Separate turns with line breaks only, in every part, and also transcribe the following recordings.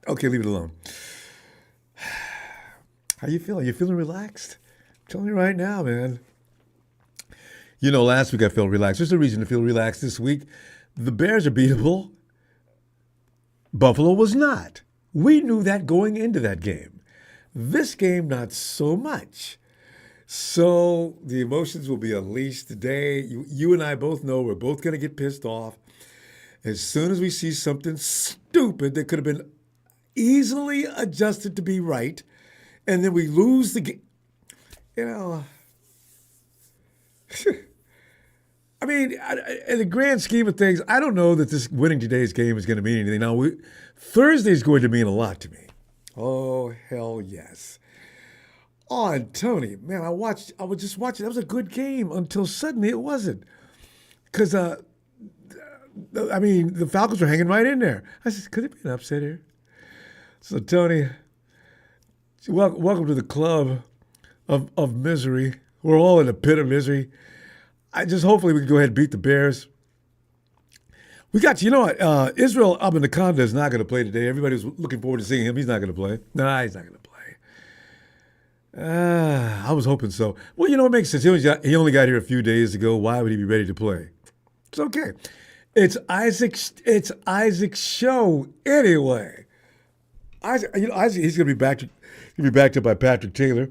Okay, leave it alone. How you feeling? You feeling relaxed? I'm telling you right now, man. You know, last week I felt relaxed. There's a reason to feel relaxed this week. The Bears are beatable. Buffalo was not. We knew that going into that game. This game, not so much. So the emotions will be unleashed today. You and I both know we're both going to get pissed off as soon as we see something stupid that could have been easily adjusted to be right, and then we lose the game. You know, I mean, in the grand scheme of things, I don't know that this winning today's game is going to mean anything. Now, Thursday's going to mean a lot to me. Oh, hell yes. Oh, and Tony, man, I was just watching. That was a good game until suddenly it wasn't. Because, I mean, the Falcons were hanging right in there. I said, could it be an upset here? So, Tony, welcome to the club of misery. We're all in a pit of misery. Hopefully we can go ahead and beat the Bears. We got, you know what, Israel Abinaconda is not going to play today. Everybody was looking forward to seeing him. He's not going to play. Nah, he's not going to play. I was hoping so. Well, you know, it makes sense. He only got here a few days ago. Why would he be ready to play? It's okay. It's Isaac's show anyway. Isaac, he's going to be backed up by Patrick Taylor.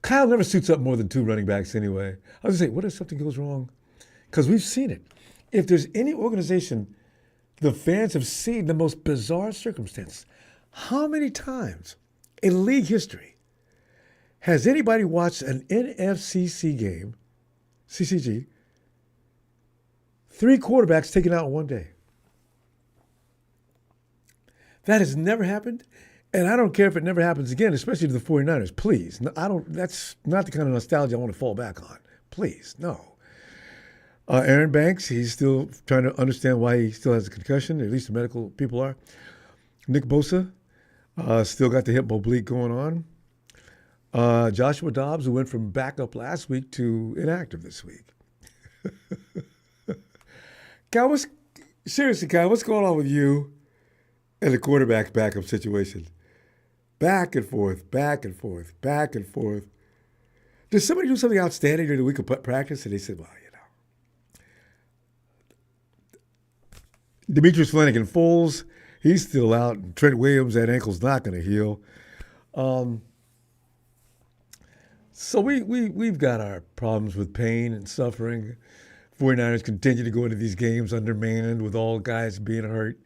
Kyle never suits up more than two running backs anyway. I was going to say, what if something goes wrong? Because we've seen it. If there's any organization, the fans have seen the most bizarre circumstances. How many times in league history has anybody watched an NFCC game, CCG, 3 quarterbacks taken out in one day? That has never happened. And I don't care if it never happens again, especially to the 49ers. Please. That's not the kind of nostalgia I want to fall back on. Please, no. Aaron Banks, he's still trying to understand why he still has a concussion. At least the medical people are. Nick Bosa, still got the hip oblique going on. Joshua Dobbs, who went from backup last week to inactive this week. Kyle, seriously, Kyle, what's going on with you and the quarterback's backup situation? Back and forth, back and forth, back and forth. Did somebody do something outstanding during the week of practice? And they said, well, you know. Demetrius Flanagan Foles, he's still out. And Trent Williams, that ankle's not going to heal. So we've got our problems with pain and suffering. 49ers continue to go into these games undermanned with all guys being hurt.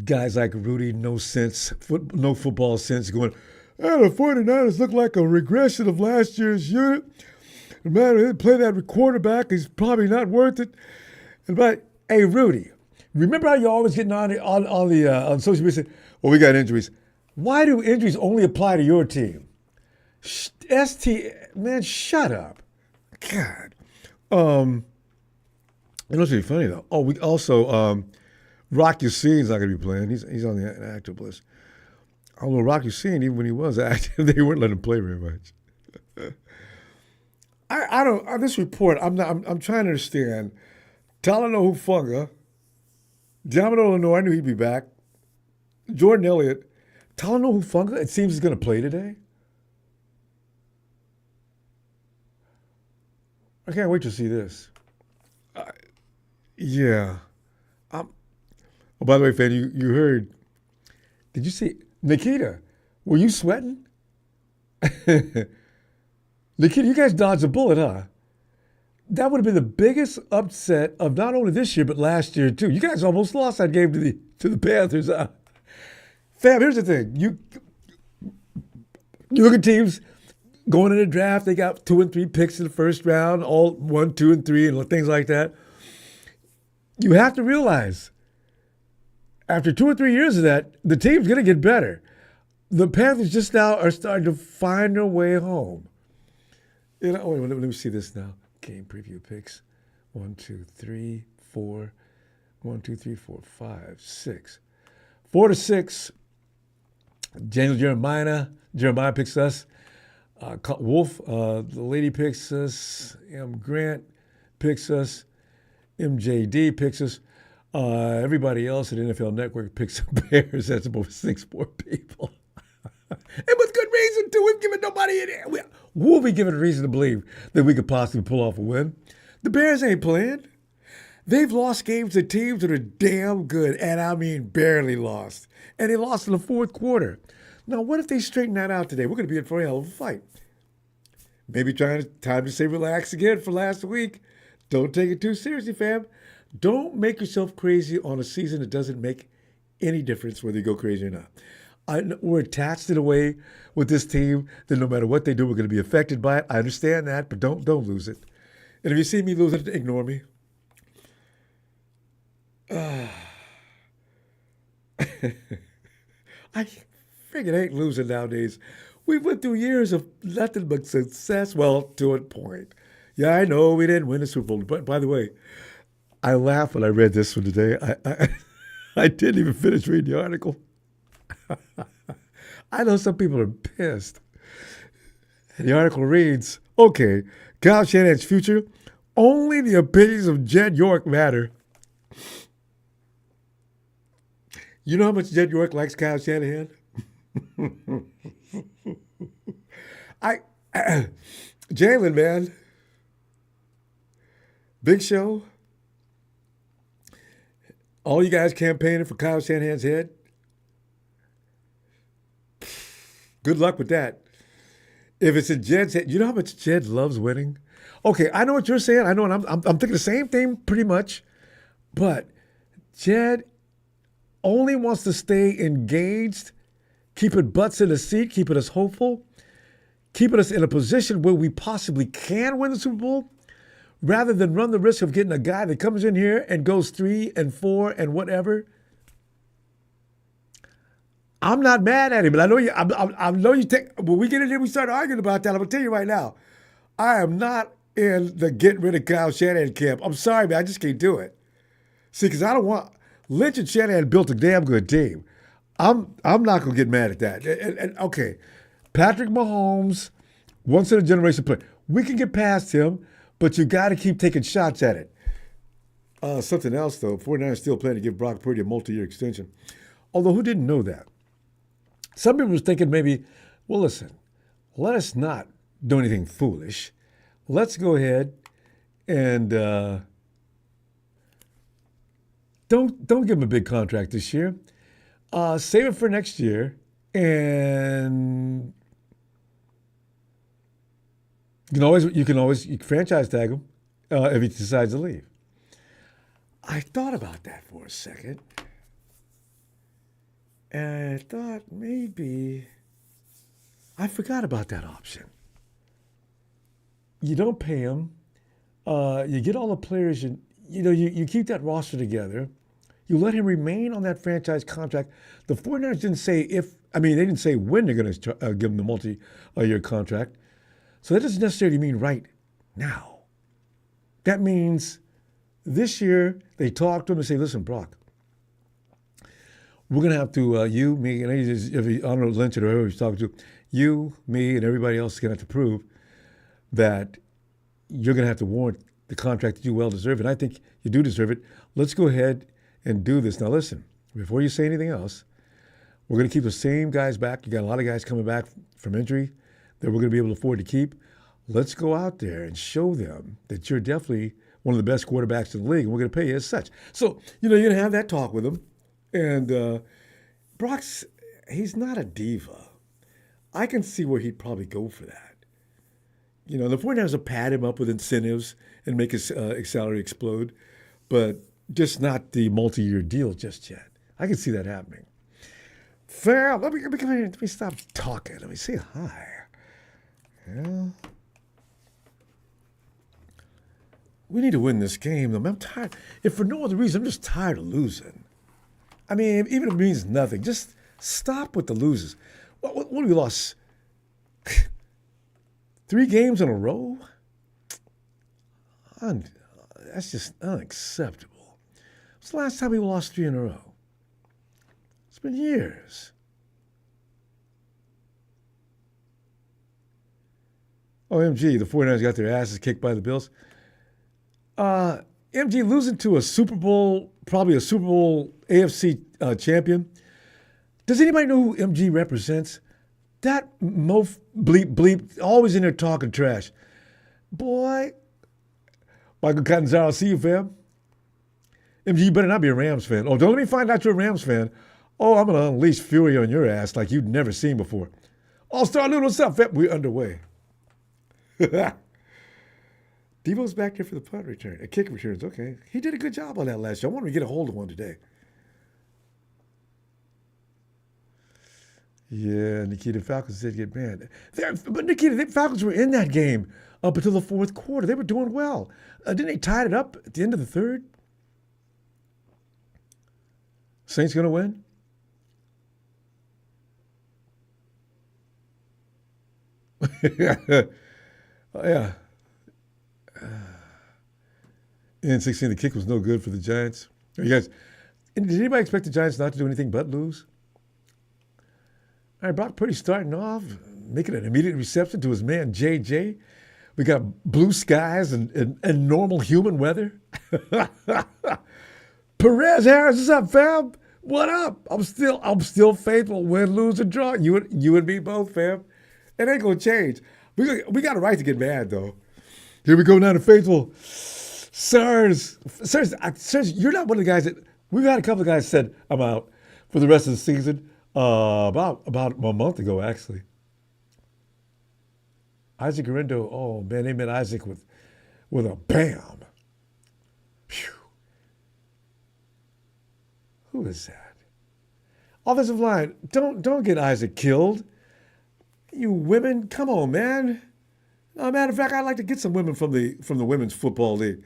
Guys like Rudy, no football sense, going, the 49ers look like a regression of last year's unit. No matter they play that quarterback, he's probably not worth it. But hey, Rudy, remember how you're always getting on social media saying, well, we got injuries. Why do injuries only apply to your team? Man, shut up. God. You know what's really funny though? Oh, we also Rock Yassine's not going to be playing. He's on the inactive list. Although Rock Yassine, even when he was active, they weren't letting him play very much. I don't. On this report, I'm trying to understand. Talanoa Hufanga, Diamond Illinois, I knew he'd be back. Jordan Elliott, Talanoa Hufanga, it seems he's going to play today. I can't wait to see this. Yeah. Oh, by the way, fan, you heard, did you see, Nikita, were you sweating? Nikita, you guys dodged a bullet, huh? That would have been the biggest upset of not only this year, but last year, too. You guys almost lost that game to the Panthers, huh? Fam, here's the thing. You look at teams going in the draft, they got 2 and 3 picks in the first round, all 1, 2, and 3, and things like that. You have to realize, after 2 or 3 years of that, the team's going to get better. The Panthers just now are starting to find their way home. You know, wait, let me see this now. Game preview picks. 1, 2, 3, 4. 1, 2, 3, 4, 5, 6. 4 to 6. Daniel Jeremiah picks us. Wolf, the lady picks us. M. Grant picks us. MJD picks us. Everybody else at NFL Network picks the Bears. That's about 6 more people. And with good reason, too. We've given nobody any. We'll be given reason to believe that we could possibly pull off a win. The Bears ain't playing. They've lost games to teams that are damn good, and I mean barely lost. And they lost in the fourth quarter. Now, what if they straighten that out today? We're going to be in for a hell of a fight. Maybe time to say relax again for last week. Don't take it too seriously, fam. Don't make yourself crazy on a season that doesn't make any difference whether you go crazy or not. We're attached in a way with this team that no matter what they do, we're going to be affected by it. I understand that, but don't lose it. And if you see me lose it, ignore me. I figure it ain't losing nowadays. We went through years of nothing but success, well, to a point. Yeah, I know we didn't win the Super Bowl, but by the way, I laughed when I read this one today. I didn't even finish reading the article. I know some people are pissed. The article reads, okay, Kyle Shanahan's future, only the opinions of Jed York matter. You know how much Jed York likes Kyle Shanahan? Jalen, man. Big Show. All you guys campaigning for Kyle Shanahan's head. Good luck with that. If it's in Jed's head, you know how much Jed loves winning? Okay, I know what you're saying. I know, and I'm thinking the same thing pretty much. But Jed only wants to stay engaged, keeping butts in the seat, keeping us hopeful, keeping us in a position where we possibly can win the Super Bowl, rather than run the risk of getting a guy that comes in here and goes 3-4 and whatever. I'm not mad at him, but I know you. I know you take. When we get in here, we start arguing about that. I'm gonna tell you right now, I am not in the get rid of Kyle Shanahan camp. I'm sorry, man. I just can't do it. See, because I don't want Lynch and Shanahan built a damn good team. I'm not gonna get mad at that. And okay, Patrick Mahomes, once in a generation player. We can get past him, but you got to keep taking shots at it. Something else though, 49ers still planning to give Brock Purdy a multi-year extension. Although who didn't know that? Some people was thinking maybe, well, listen, let us not do anything foolish. Let's go ahead and don't give him a big contract this year. Save it for next year, and you can always franchise tag him if he decides to leave. I thought about that for a second. And I thought maybe I forgot about that option. You don't pay him. You get all the players. You keep that roster together. You let him remain on that franchise contract. The 49ers didn't say they didn't say when they're going to give him the multi-year contract. So that doesn't necessarily mean right now. That means this year they talk to him and say, listen, Brock, we're going to have to, you, me, and I don't know, Lynch or whoever he's talking to, you, me, and everybody else is going to have to prove that you're going to have to warrant the contract that you well deserve. And I think you do deserve it. Let's go ahead and do this. Now, listen, before you say anything else, we're going to keep the same guys back. You got a lot of guys coming back from injury that we're going to be able to afford to keep. Let's go out there and show them that you're definitely one of the best quarterbacks in the league, and we're going to pay you as such. So, you're going to have that talk with him. And Brock's, he's not a diva. I can see where he'd probably go for that. The 49ers will pad him up with incentives and make his salary explode, but just not the multi-year deal just yet. I can see that happening. Fam, let me come here. Let me stop talking. Let me say hi. Yeah. We need to win this game. I'm tired. If for no other reason, I'm just tired of losing. I mean, even if it means nothing, just stop with the losers. What have we lost? 3 games in a row? That's just unacceptable. What's the last time we lost 3 in a row? It's been years. OMG, the 49ers got their asses kicked by the Bills. MG losing to a Super Bowl, probably a Super Bowl AFC champion. Does anybody know who MG represents? That bleep, always in there talking trash. Boy, Michael Catanzaro, see you, fam. MG, you better not be a Rams fan. Oh, don't let me find out you're a Rams fan. Oh, I'm going to unleash fury on your ass like you've never seen before. All-Star Noodle, what's up, fam? We're underway. Devo's back there for the punt return. A kick returns, okay. He did a good job on that last year. I want him to get a hold of one today. Yeah, Nikita Falcons did get banned. But Nikita, the Falcons were in that game up until the fourth quarter. They were doing well. Didn't they tie it up at the end of the third? Saints going to win? Oh, yeah. And 16, the kick was no good for the Giants. You guys, did anybody expect the Giants not to do anything but lose? All right, Brock Purdy starting off, making an immediate reception to his man, JJ. We got blue skies and normal human weather. Perez Harris, what's up, fam? What up? I'm still faithful, win, lose, or draw. You and me both, fam. It ain't gonna change. We got a right to get mad, though. Here we go now to faithful. Sirs, you're not one of the guys that we've had a couple of guys said I'm out for the rest of the season. About a month ago, actually. Isaac Garendo, oh man, they met Isaac with a bam. Whew. Who is that? Offensive line, don't get Isaac killed. You women, come on, man. Matter of fact, I'd like to get some women from the Women's Football League.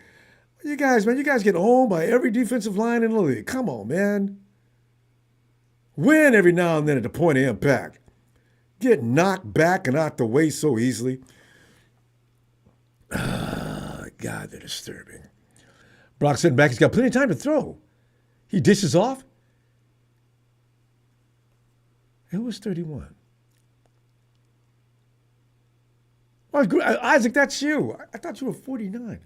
You guys get owned by every defensive line in the league. Come on, man. Win every now and then at the point of impact. Get knocked back and out the way so easily. God, they're disturbing. Brock sitting back, he's got plenty of time to throw. He dishes off. Who was 31? Oh, Isaac, that's you. I thought you were 49.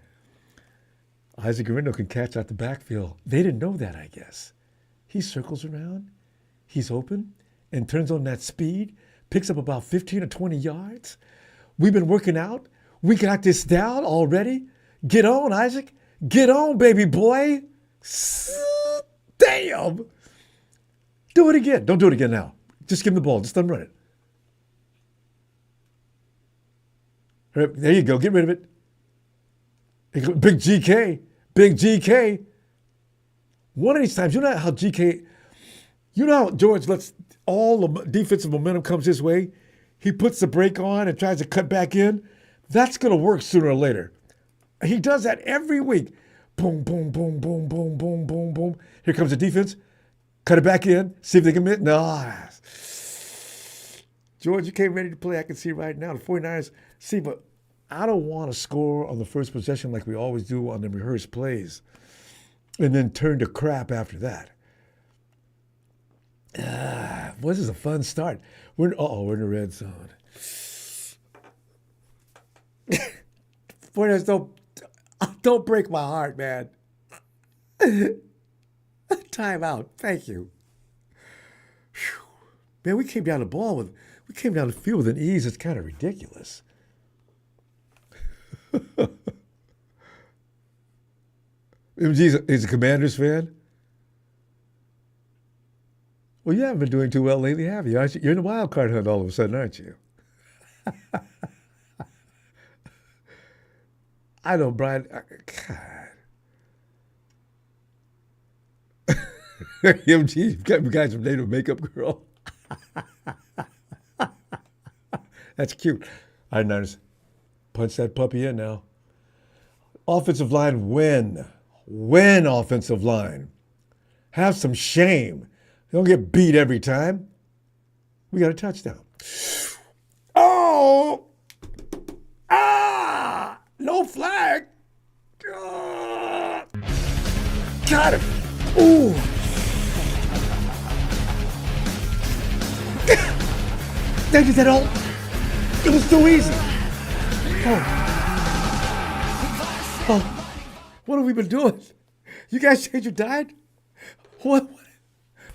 Isaac Garino can catch out the backfield. They didn't know that, I guess. He circles around. He's open and turns on that speed, picks up about 15 or 20 yards. We've been working out. We got this down already. Get on, Isaac. Get on, baby boy. Damn. Do it again. Don't do it again now. Just give him the ball. Just let him run it. There you go. Get rid of it. Big GK. Big GK. One of these times, you know how George lets all the defensive momentum comes his way? He puts the brake on and tries to cut back in. That's going to work sooner or later. He does that every week. Boom, boom, boom, boom, boom, boom, boom, boom. Here comes the defense. Cut it back in. See if they can miss. No. George, you came ready to play. I can see right now. The 49ers, but I don't want to score on the first possession like we always do on the rehearsed plays and then turn to crap after that. This is a fun start. We're in the red zone. 49ers, don't break my heart, man. Time out. Thank you. Whew. Man, we came down the field with an ease that's kind of ridiculous. He's a Commanders fan? Well, you haven't been doing too well lately, have you? You're in the wild card hunt all of a sudden, aren't you? I know, Brian. God. MG, you've got guys from Native Makeup Girl. That's cute. I noticed. Punch that puppy in now. Offensive line, win. Win, offensive line. Have some shame. Don't get beat every time. We got a touchdown. Oh! Ah! No flag. Got him. Ooh. They did that all. It was so easy. Oh, oh, what have we been doing? You guys changed your diet? What,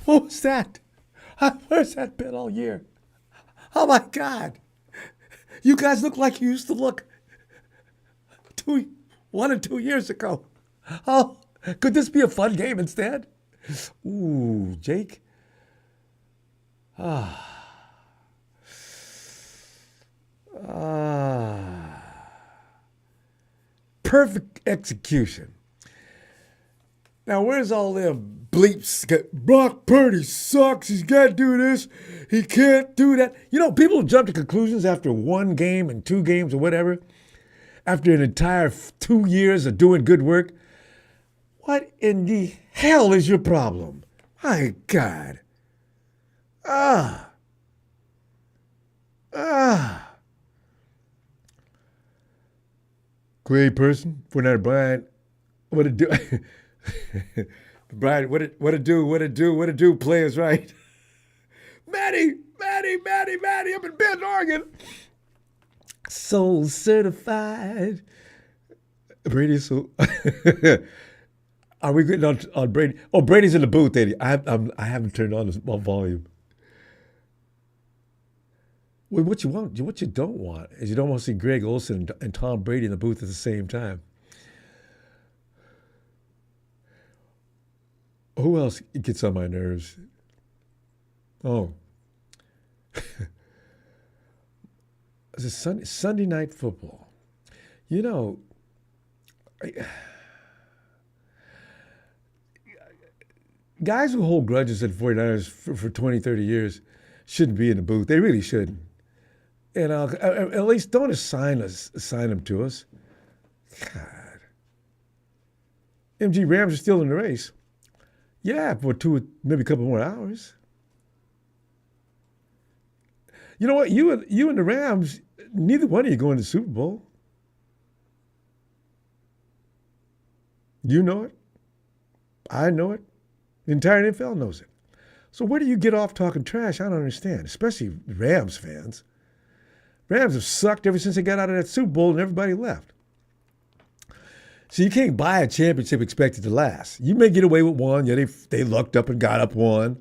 what was that? Where's that been all year? Oh my God. You guys look like you used to look 1 or 2 years ago. Oh, could this be a fun game instead? Ooh, Jake. Ah, perfect execution. Now, where's all them bleeps? Brock Purdy sucks. He's got to do this. He can't do that. You know, people jump to conclusions after one game and 2 games or whatever, after an entire 2 years of doing good work. What in the hell is your problem? My God. Great person, Fernando Bryant. What it do? Brian, what it do, players, right? Matty, up in Bend, Oregon. Soul certified. Brady, so are we getting on Brady? Oh, Brady's in the booth, Eddie. I haven't turned on his volume. Well, what you don't want is you don't want to see Greg Olson and Tom Brady in the booth at the same time. Who else gets on my nerves? Oh. It's a Sunday night football. You know, guys who hold grudges at 49ers for 20, 30 years shouldn't be in the booth. They really shouldn't. And at least don't assign them to us. God. MG Rams are still in the race. Yeah, for 2, maybe a couple more hours. You know what? You and the Rams, neither one of you going to the Super Bowl. You know it. I know it. The entire NFL knows it. So where do you get off talking trash? I don't understand, especially Rams fans. Rams have sucked ever since they got out of that Super Bowl and everybody left. So you can't buy a championship expected to last. You may get away with one. Yeah, they lucked up and got up one.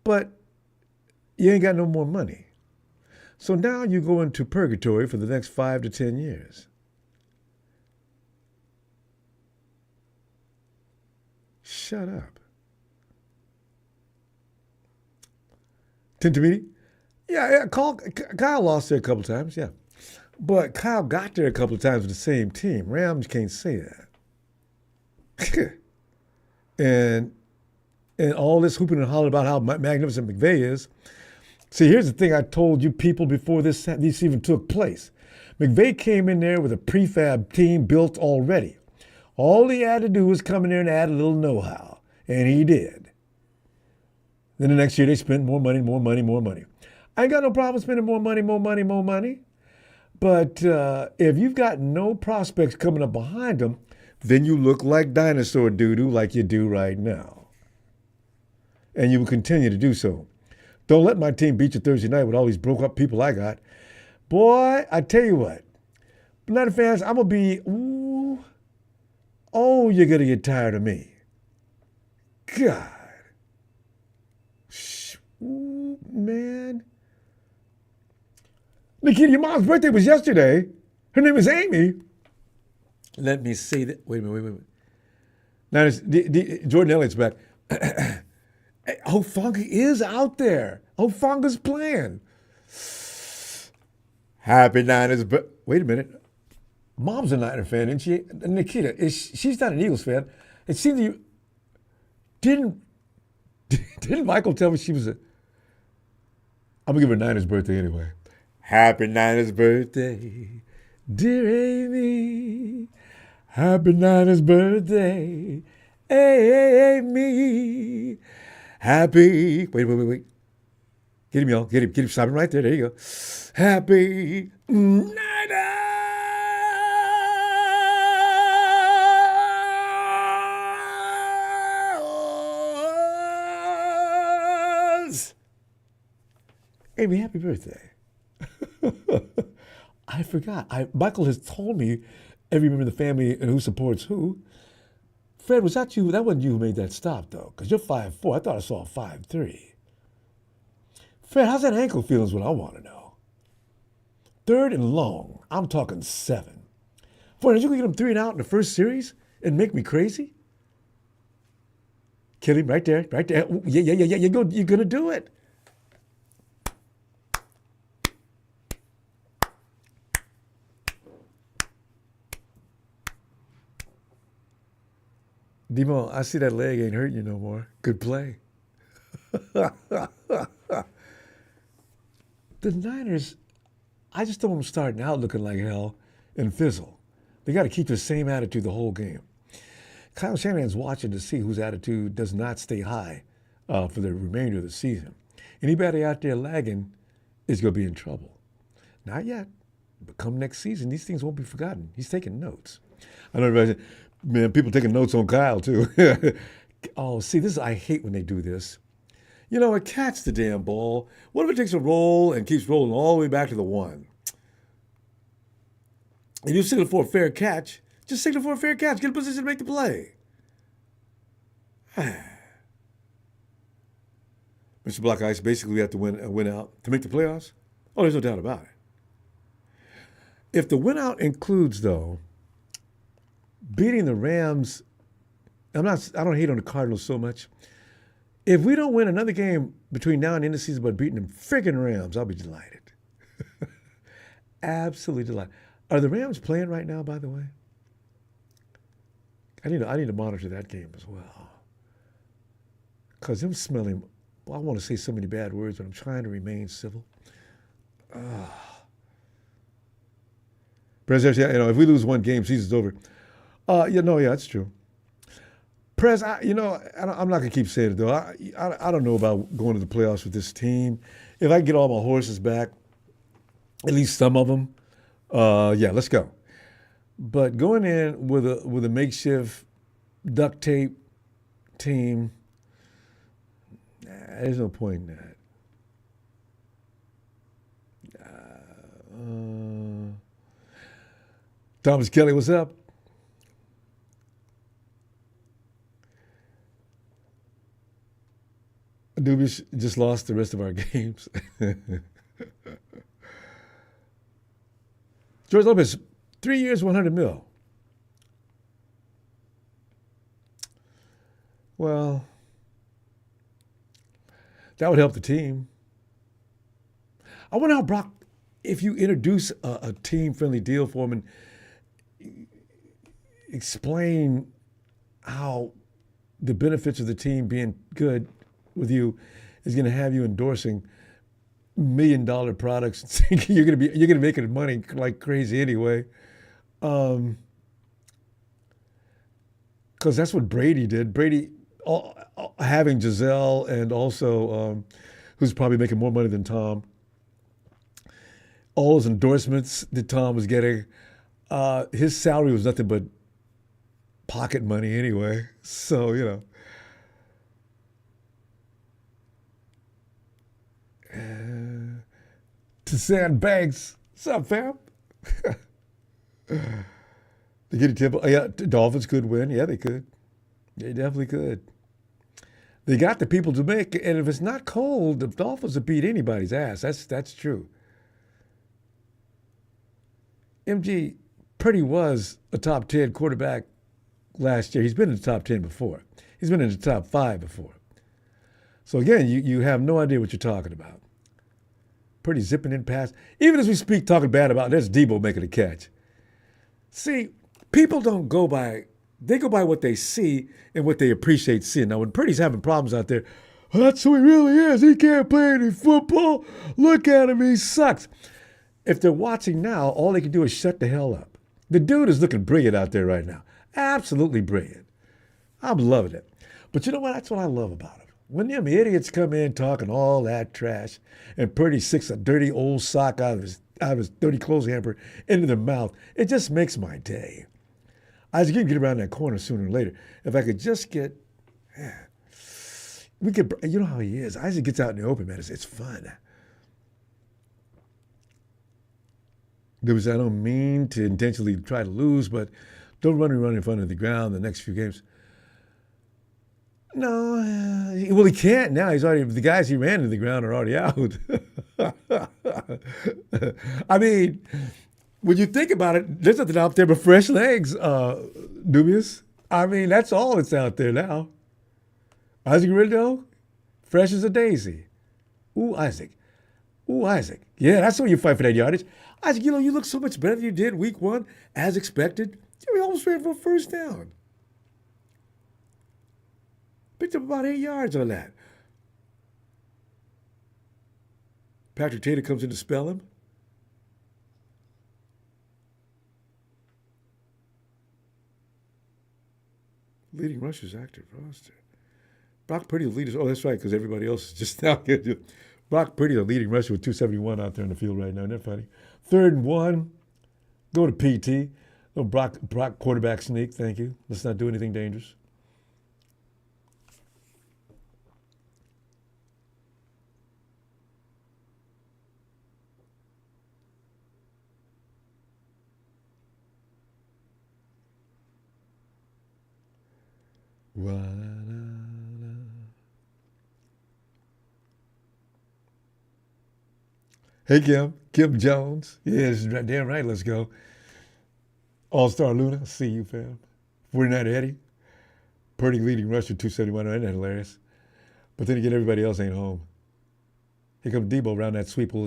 But you ain't got no more money. So now you go into purgatory for the next 5 to 10 years. Shut up. Tintamini? Yeah, Kyle lost there a couple times, yeah. But Kyle got there a couple of times with the same team. Rams can't say that. and all this hooping and hollering about how magnificent McVay is. See, here's the thing I told you people before this even took place. McVay came in there with a prefab team built already. All he had to do was come in there and add a little know-how, and he did. Then the next year they spent more money. I ain't got no problem spending more money. But if you've got no prospects coming up behind them, then you look like dinosaur doo-doo like you do right now. And you will continue to do so. Don't let my team beat you Thursday night with all these broke up people I got. Boy, I tell you what, United fans, I'm going to be, you're going to get tired of me. God. Ooh, man. Nikita, your mom's birthday was yesterday. Her name is Amy. Let me see that. Wait a minute. Now, Jordan Elliott's back. Hufanga is out there. Hufanga's playing. Happy Niners. Wait a minute. Mom's a Niner fan, isn't she? Nikita, she's not an Eagles fan. It seems you didn't Michael tell me she was I'm going to give her Niners birthday anyway. Happy Niners birthday, dear Amy. Happy Niners birthday, Amy. Happy, wait. Get him, y'all. Get him. Stop him right there. There you go. Happy Niners. Amy, happy birthday. I forgot. Michael has told me every member of the family and who supports who. Fred, was that you? That wasn't you who made that stop, though, because you're 5'4". I thought I saw a 5'3". Fred, how's that ankle feeling is what I want to know. Third and long. I'm talking 7. Fred, did you get him 3 and out in the first series and make me crazy? Kill him right there, right there. Yeah. You're going to do it. Demo, I see that leg ain't hurting you no more. Good play. The Niners, I just don't want them starting out looking like hell and fizzle. They got to keep the same attitude the whole game. Kyle Shanahan's watching to see whose attitude does not stay high for the remainder of the season. Anybody out there lagging is going to be in trouble. Not yet, but come next season, these things won't be forgotten. He's taking notes. I know everybody, man, people taking notes on Kyle too. Oh, see, I hate when they do this. You know, catch the damn ball. What if it takes a roll and keeps rolling all the way back to the 1? And you signal for a fair catch. Just signal for a fair catch. Get in position to make the play. Mr. Black Ice, basically we have to win out to make the playoffs. Oh, there's no doubt about it. If the win out includes, though, beating the Rams, I don't hate on the Cardinals so much. If we don't win another game between now and the end of the season by beating them friggin' Rams, I'll be delighted. Absolutely delighted. Are the Rams playing right now, by the way? I need to monitor that game as well. Because them smelling, well, I want to say so many bad words, but I'm trying to remain civil. President, if we lose one game, season's over. That's true. Prez, I'm not going to keep saying it, though. I don't know about going to the playoffs with this team. If I can get all my horses back, at least some of them, let's go. But going in with a makeshift duct tape team, there's no point in that. Thomas Kelly, what's up? Anubis just lost the rest of our games. George Lopez, 3 years, 100 mil. Well, that would help the team. I wonder how Brock, if you introduce a team-friendly deal for him and explain how the benefits of the team being good with you is going to have you endorsing $1 million products. you're going to make it money like crazy anyway. Because that's what Brady did. Brady, having Giselle and also who's probably making more money than Tom, all those endorsements that Tom was getting, his salary was nothing but pocket money anyway. So, to Sand Banks, what's up, fam? They get a tip. Yeah, the Dolphins could win. Yeah, they could. They definitely could. They got the people to make, and if it's not cold, the Dolphins will beat anybody's ass. That's true. MG Purdy was a top 10 quarterback last year. He's been in the top 10 before. He's been in the top 5 before. So again, you have no idea what you're talking about. Purdy zipping in past. Even as we speak, talking bad about, there's Debo making a catch. See, people don't go by, they go by what they see and what they appreciate seeing. Now, when Purdy's having problems out there, oh, that's who he really is. He can't play any football. Look at him, he sucks. If they're watching now, all they can do is shut the hell up. The dude is looking brilliant out there right now. Absolutely brilliant. I'm loving it. But you know what? That's what I love about it. When them idiots come in talking all that trash and Purdy sticks a dirty old sock out of his dirty clothes hamper into their mouth, it just makes my day. I was going to get around that corner sooner or later. If I could just get, you know how he is. Isaac gets out in the open, man. It's fun. I don't mean to intentionally try to lose, but don't run in front of the ground the next few games. No, well, he can't now. He's already the guys he ran into the ground are already out. I mean, when you think about it, there's nothing out there but fresh legs, Dubious. I mean, that's all that's out there now. Isaac Riddle, fresh as a daisy. Ooh, Isaac. Ooh, Isaac. Yeah, that's when you fight for that yardage. Isaac, you look so much better than you did week one, as expected. You almost ran for a first down. Picked up about 8 yards on that. Patrick Tatum comes in to spell him. Leading rushers active roster. Brock Purdy, the leader. Oh, that's right, because everybody else is just now getting. Brock Purdy, the leading rusher with 271 out there in the field right now. Isn't that funny? 3rd and 1. Go to PT. No Brock quarterback sneak. Thank you. Let's not do anything dangerous. Hey, Kim Jones. Yes, damn right, let's go. All-Star Luna, see you, fam. 49 Eddie. Purdy leading rusher, 271. Isn't that hilarious? But then again, everybody else ain't home. Here comes Debo around that sweep. D,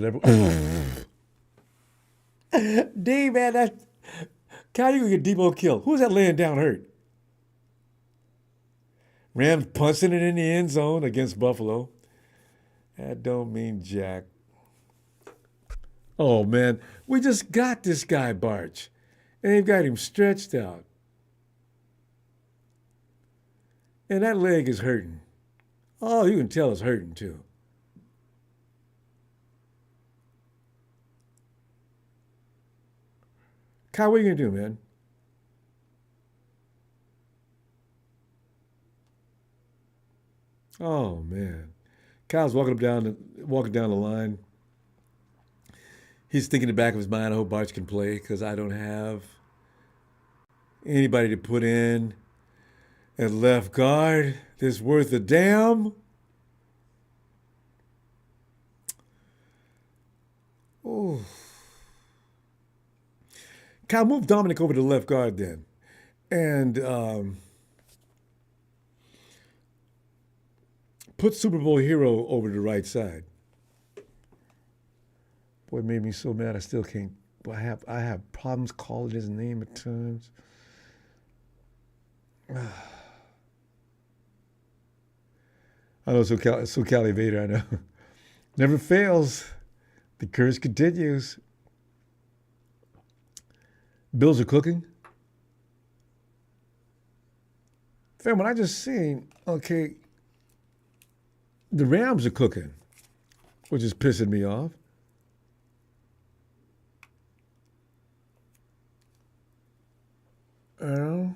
man, that. How you gonna get Debo killed? Who's that laying down hurt? Rams punching it in the end zone against Buffalo. That don't mean jack. Oh, man. We just got this guy, Barch. And they've got him stretched out. And that leg is hurting. Oh, you can tell it's hurting, too. Kyle, what are you going to do, man? Oh, man. Kyle's walking down the line. He's thinking in the back of his mind, I hope Barch can play because I don't have anybody to put in at left guard that's worth a damn. Oh. Kyle, move Dominic over to left guard then. And put Super Bowl hero over to the right side. Boy, it made me so mad I still can't. I have problems calling his name at times. I know, so Cali Vader, I know. Never fails. The curse continues. Bills are cooking. Fam, what I just seen, okay, the Rams are cooking, which is pissing me off. You know?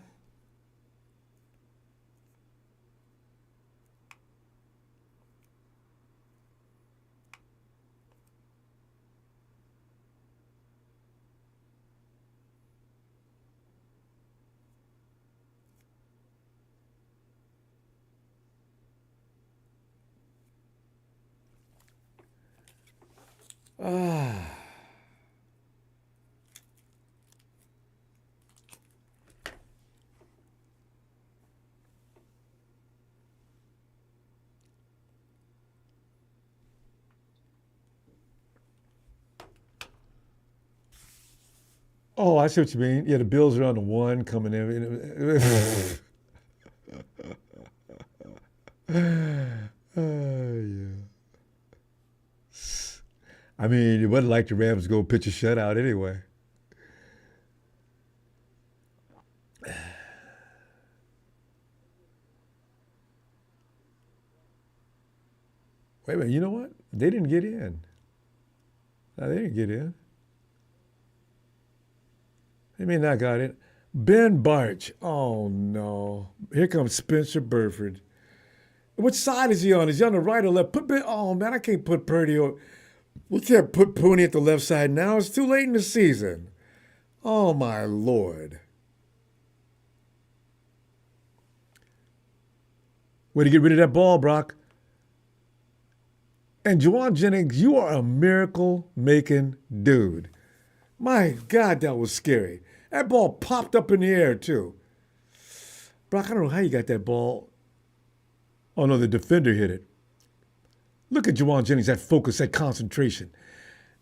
Ah. Oh, I see what you mean. Yeah, the Bills are on the 1 coming in. Yeah. I mean, it wasn't like the Rams go pitch a shutout anyway. Wait a minute, you know what? They didn't get in. No, they didn't get in. They may not got in. Ben Barch. Oh, no. Here comes Spencer Burford. Which side is he on? Is he on the right or left? Put Ben. Oh, man, I can't put Purdy on. We can't put Pooney at the left side now. It's too late in the season. Oh, my Lord. Way to get rid of that ball, Brock. And Juwan Jennings, you are a miracle-making dude. My God, that was scary. That ball popped up in the air, too. Brock, I don't know how you got that ball. Oh, no, the defender hit it. Look at Juwan Jennings, that focus, that concentration.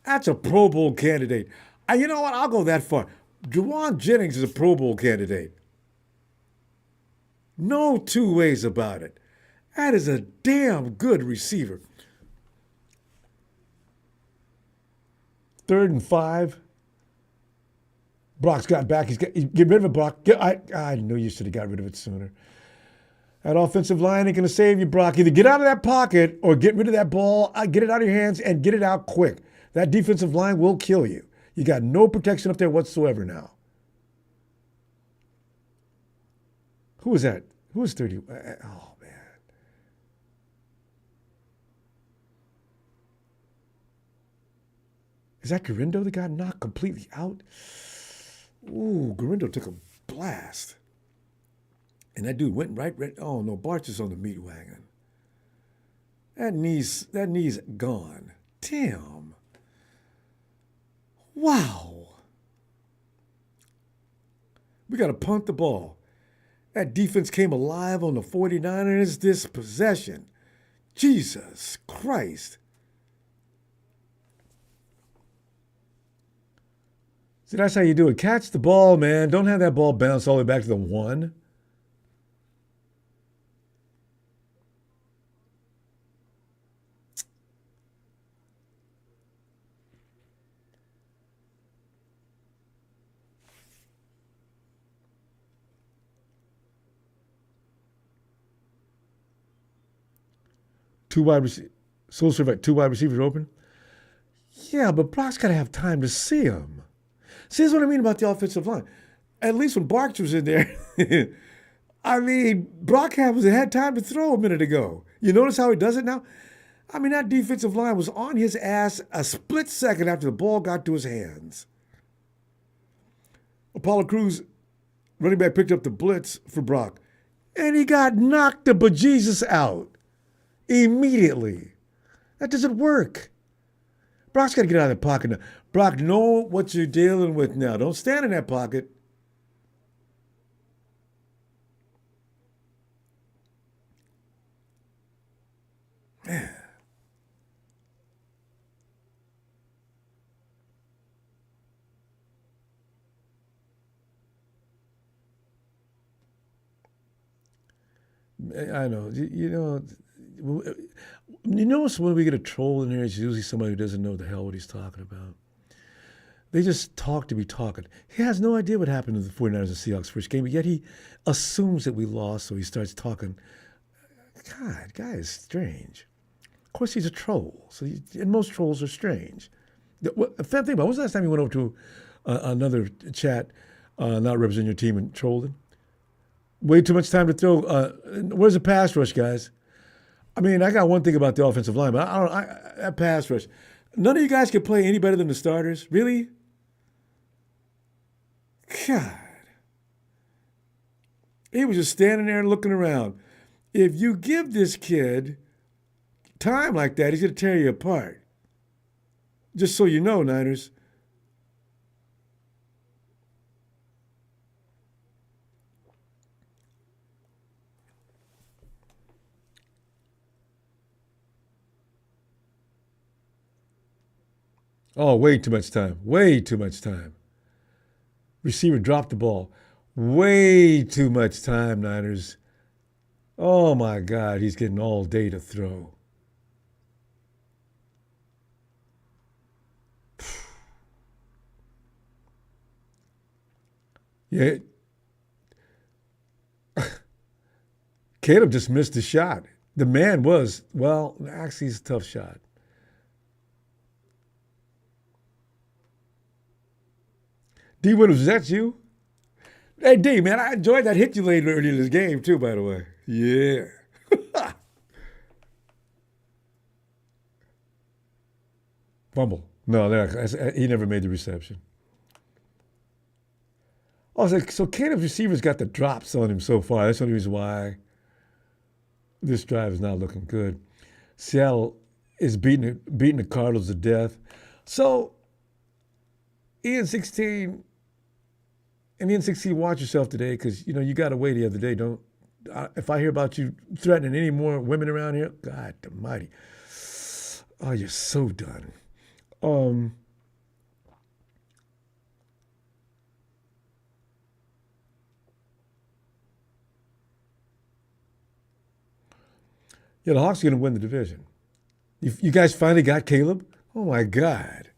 That's a Pro Bowl candidate. And you know what? I'll go that far. Juwan Jennings is a Pro Bowl candidate. No two ways about it. That is a damn good receiver. 3rd and 5. Brock's got back. Get rid of it, Brock. I knew you should have got rid of it sooner. That offensive line ain't going to save you, Brock. Either get out of that pocket or get rid of that ball, get it out of your hands, and get it out quick. That defensive line will kill you. You got no protection up there whatsoever now. Who was that? Who was 30? Oh, man. Is that Garindo that got knocked completely out? Ooh, Garindo took a blast. And that dude went right. Oh, no, Bart's is on the meat wagon. That knee's gone. Damn. Wow. We got to punt the ball. That defense came alive on the 49ers this possession. Jesus Christ. See, that's how you do it. Catch the ball, man. Don't have that ball bounce all the way back to the 1. Two wide receivers open. Yeah, but Brock's got to have time to see him. See, this is what I mean about the offensive line. At least when Barks was in there, I mean, Brock had time to throw a minute ago. You notice how he does it now? I mean, that defensive line was on his ass a split second after the ball got to his hands. Apollo Crews, running back, picked up the blitz for Brock, and he got knocked the bejesus out immediately. That doesn't work. Brock's got to get out of the pocket now. Brock, know what you're dealing with now. Don't stand in that pocket. Man. I know. You know when we get a troll in here, it's usually somebody who doesn't know the hell what he's talking about. They just talk to be talking. He has no idea what happened to the 49ers and Seahawks first game, but yet he assumes that we lost, so he starts talking. God, guy is strange. Of course, he's a troll, and most trolls are strange. Think about it. When was the last time you went over to another chat, not representing your team, and trolled him? Way too much time to throw. Where's the pass rush, guys? I mean, I got one thing about the offensive line, but that pass rush. None of you guys can play any better than the starters. Really? God. He was just standing there looking around. If you give this kid time like that, he's going to tear you apart. Just so you know, Niners. Oh, way too much time. Way too much time. Receiver dropped the ball. Way too much time, Niners. Oh, my God. He's getting all day to throw. Yeah. Caleb just missed a shot. The man was, well, actually, it's a tough shot. D. Williams, is that you? Hey, D, man, I enjoyed that hit you laid earlier in this game, too, by the way. Yeah. Fumble. No, he never made the reception. Oh, so Caleb's receivers got the drops on him so far. That's the only reason why this drive is not looking good. Seattle is beating the Cardinals to death. So, Ian 16, and Ian 16, watch yourself today because, you got away the other day. If I hear about you threatening any more women around here, God almighty. Oh, you're so done. The Hawks are going to win the division. You guys finally got Caleb? Oh, my God.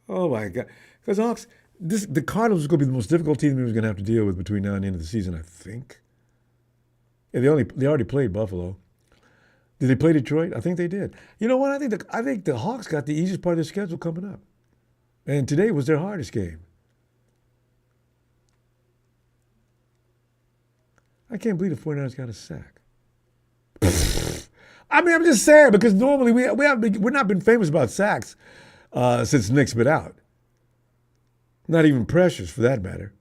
Oh, my God. Because Hawks, the Cardinals is going to be the most difficult team we're going to have to deal with between now and the end of the season, I think. Yeah, they already played Buffalo. Did they play Detroit? I think they did. You know what? I think the Hawks got the easiest part of their schedule coming up. And today was their hardest game. I can't believe the 49ers got a sack. I mean, I'm just saying, because normally we're not been famous about sacks since Nick's been out. Not even pressures, for that matter.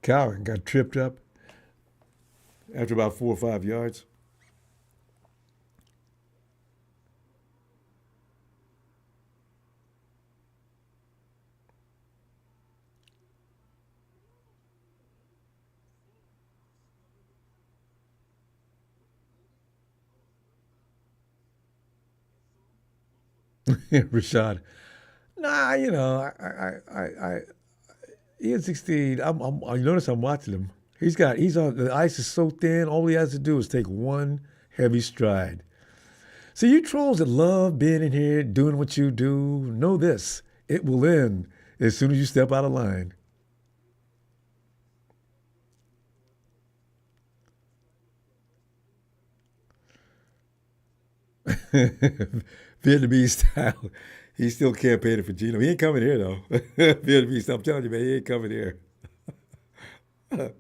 Cowan got tripped up after about 4 or 5 yards. Rashad. Nah, Ian 16. I notice I'm watching him. He's on the ice is so thin. All he has to do is take one heavy stride. So you trolls that love being in here, doing what you do, know this: it will end as soon as you step out of line. Vietnamese style. He's still campaigning for Gino. He ain't coming here though. Vietnamese style. I'm telling you, man, he ain't coming here. No.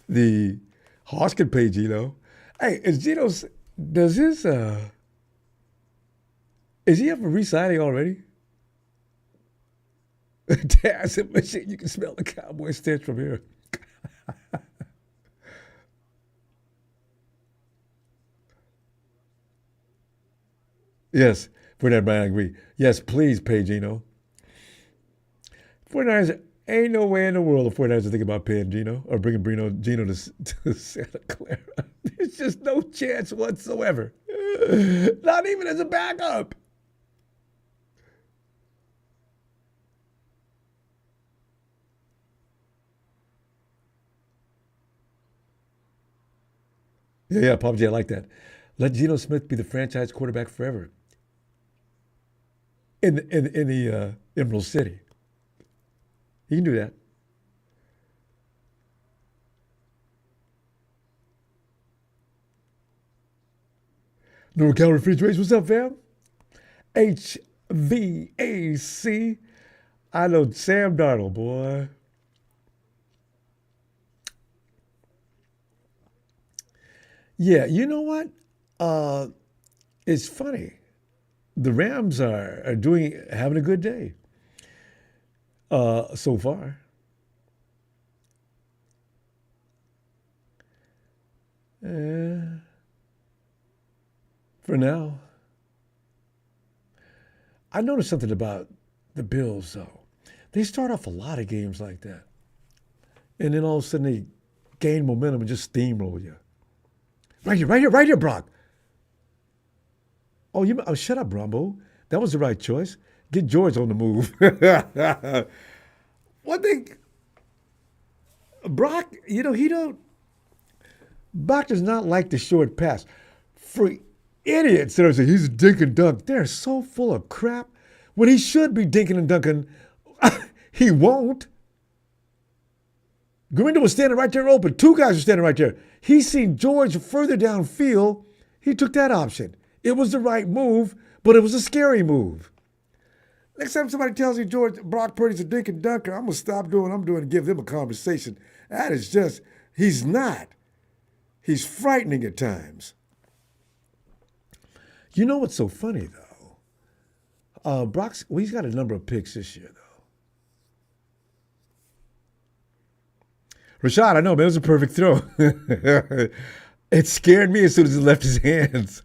The Hawks can pay Gino. Hey, is he up for re-signing already? I said, you can smell the cowboy stench from here. Yes, for that, I agree. Yes, please pay Gino. 49ers, ain't no way in the world the 49ers are thinking about paying Gino or bringing Gino to Santa Clara. There's just no chance whatsoever. Not even as a backup. Yeah, Papa J, I like that. Let Geno Smith be the franchise quarterback forever in the Emerald City. He can do that. No Cal Refrigeration. What's up, fam? HVAC. I know Sam Darnold, boy. Yeah, you know what? It's funny. The Rams are having a good day so far. Uh, for now. I noticed something about the Bills, though. They start off a lot of games like that. And then all of a sudden they gain momentum and just steamroll you. Right here, Brock. Oh, shut up, Ronbo. That was the right choice. Get George on the move. One thing, Brock, Brock does not like the short pass. For idiots that are saying he's a dink and dunk, they're so full of crap. When he should be dinking and dunking, he won't. Garindo was standing right there open. Two guys were standing right there. He seen George further downfield. He took that option. It was the right move, but it was a scary move. Next time somebody tells me Brock Purdy's a dink and dunker, I'm gonna stop doing what I'm doing and give them a conversation. That is just, he's not. He's frightening at times. You know what's so funny though? Brock's, well, he's got a number of picks this year though. Rashad, I know, man, it was a perfect throw. It scared me as soon as he left his hands.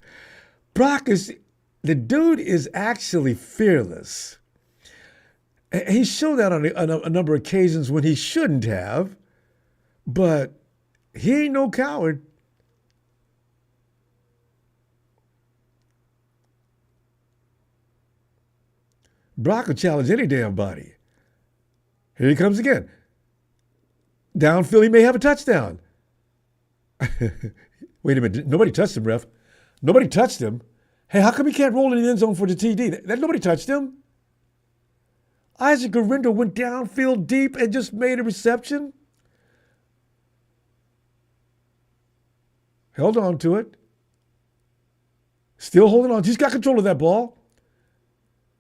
Brock is, the dude is actually fearless. He showed that on a number of occasions when he shouldn't have, but he ain't no coward. Brock will challenge any damn body. Here he comes again. Downfield, he may have a touchdown. Wait a minute. Nobody touched him, ref. Nobody touched him. Hey, how come he can't roll in the end zone for the TD? Nobody touched him. Isaac Garindo went downfield deep and just made a reception. Held on to it. Still holding on. He's got control of that ball.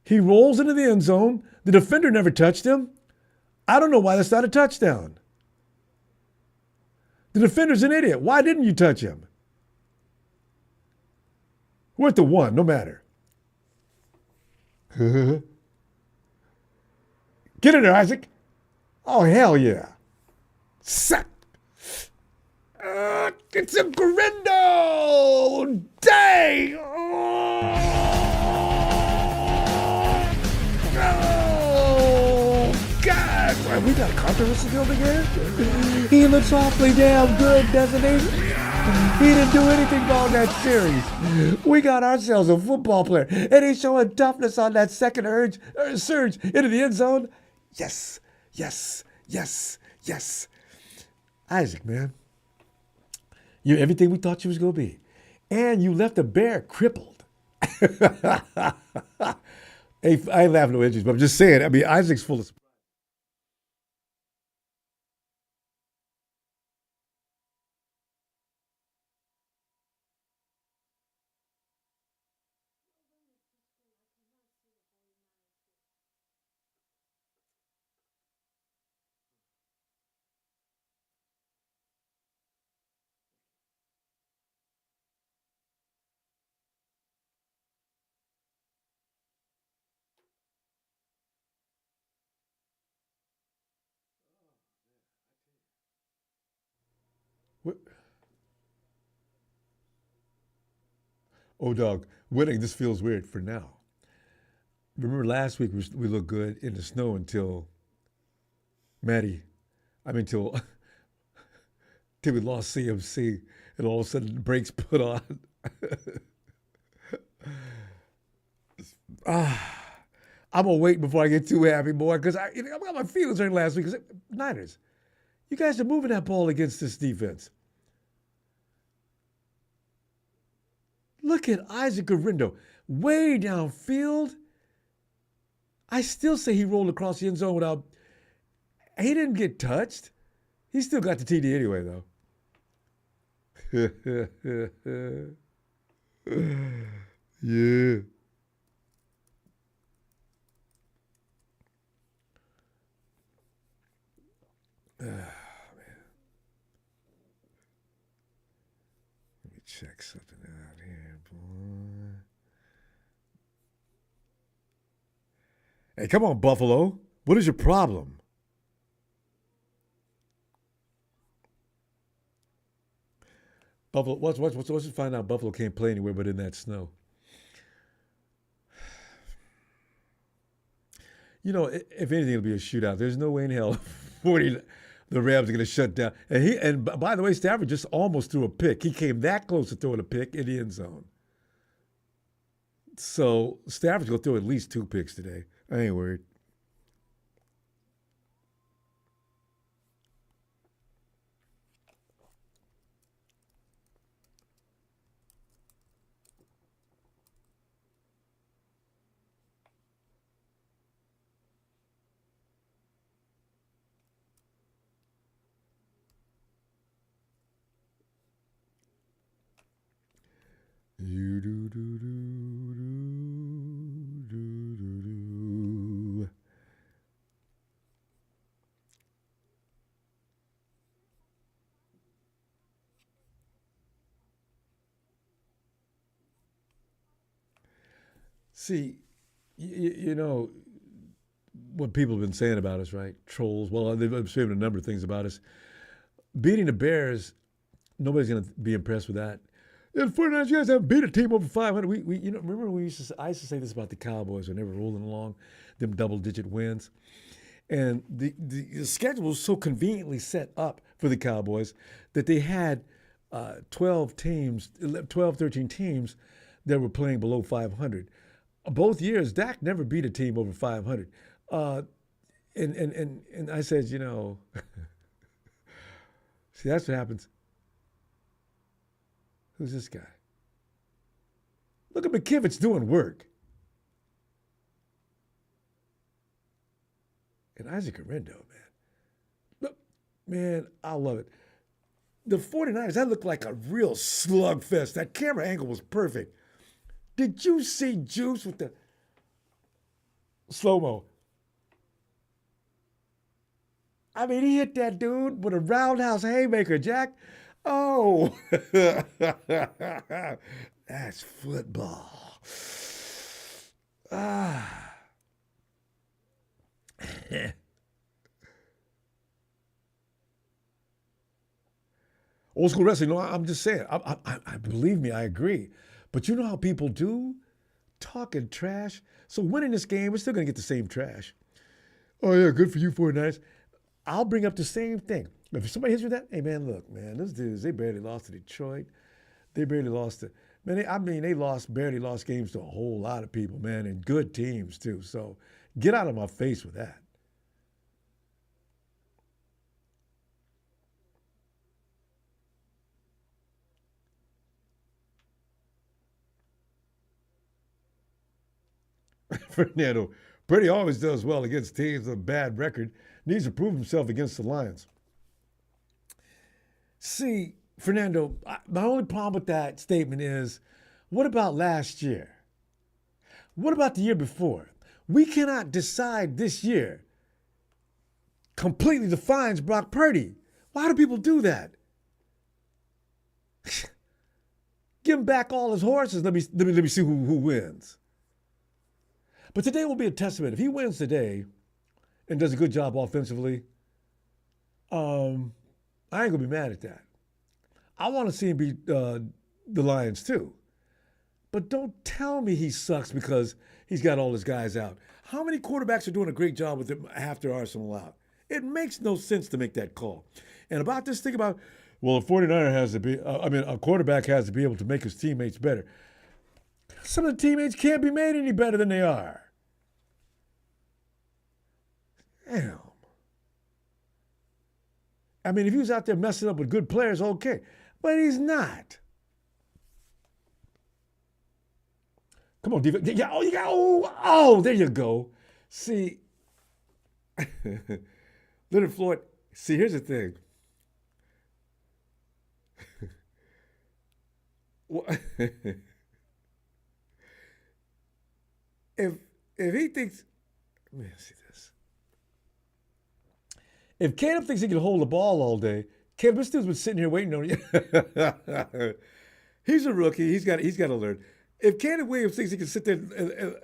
He rolls into the end zone. The defender never touched him. I don't know why that's not a touchdown. The defender's an idiot. Why didn't you touch him? We're at the one, no matter. Get in there, Isaac. Oh, hell yeah. Sack. It's a Garindo. Dang. Oh, God. Well, we got a controversy building here? He looks awfully damn good, doesn't he? He didn't do anything wrong that series. We got ourselves a football player, and he's showing toughness on that second surge into the end zone. Yes, yes, yes, yes. Isaac, man, you're everything we thought you was going to be. And you left the bear crippled. Hey, I ain't laughing no injuries, but I'm just saying, I mean, Isaac's full of... Oh, dog, winning, this feels weird for now. Remember last week we looked good in the snow until Maddie, I mean, till we lost CMC, and all of a sudden the brakes put on. I'm gonna wait before I get too happy, boy, because I got my feelings hurt last week. Cause Niners, you guys are moving that ball against this defense. Look at Isaac Garindo, way downfield. I still say he rolled across the end zone without. He didn't get touched. He still got the TD anyway, though. Yeah. Let me check something out here, boy. Hey, come on, Buffalo. What is your problem? Buffalo. What's find out? Buffalo can't play anywhere but in that snow. You know, if anything, it'll be a shootout. There's no way in hell 40, the Rams are going to shut down. And by the way, Stafford just almost threw a pick. He came that close to throwing a pick in the end zone. So Stafford's going to throw at least 2 picks today. I ain't worried. You do do do do do do do. See, you know what people have been saying about us, right? Trolls. Well, they've been saying a number of things about us. Beating the Bears, nobody's going to be impressed with that. Yeah, the 49ers, you guys haven't beat a team over 500. Remember I used to say this about the Cowboys when they were rolling along, them double-digit wins. And the schedule was so conveniently set up for the Cowboys that they had 12 teams, 12, 13 teams that were playing below 500. Both years, Dak never beat a team over 500. Uh, and I said, see, that's what happens. Who's this guy? Look at McKivitz doing work. And Isaac Arendo, man. Look, man, I love it. The 49ers, that looked like a real slugfest. That camera angle was perfect. Did you see Juice with the slow-mo? I mean, he hit that dude with a roundhouse haymaker, Jack. Oh, that's football. Ah. Old school wrestling. No, I'm just saying. I believe me, I agree. But you know how people do? Talking trash. So winning this game, we're still going to get the same trash. Oh, yeah, good for you, 49ers. I'll bring up the same thing. If somebody hits you with that, hey, man, look, man, those dudes, they barely lost to Detroit. They barely lost to, man, they barely lost games to a whole lot of people, man, and good teams, too. So get out of my face with that. Fernando, Brady always does well against teams with a bad record. Needs to prove himself against the Lions. See, Fernando, my only problem with that statement is, what about last year? What about the year before? We cannot decide this year completely defines Brock Purdy. Why do people do that? Give him back all his horses. Let me see who wins. But today will be a testament. If he wins today and does a good job offensively, I ain't gonna be mad at that. I want to see him beat the Lions too. But don't tell me he sucks because he's got all his guys out. How many quarterbacks are doing a great job with him after Arsenal out? It makes no sense to make that call. And about this thing about, well, a 49er has to be, a quarterback has to be able to make his teammates better. Some of the teammates can't be made any better than they are. Damn. I mean, if he was out there messing up with good players, okay. But he's not. Come on, defense. Yeah, oh, you got, oh, there you go. See, Leonard Floyd, see, here's the thing. if if he thinks, let me see this. If Caleb thinks he can hold the ball all day, Caleb, this dude's been sitting here waiting on you. He's a rookie. He's got to learn. If Caleb Williams thinks he can sit there,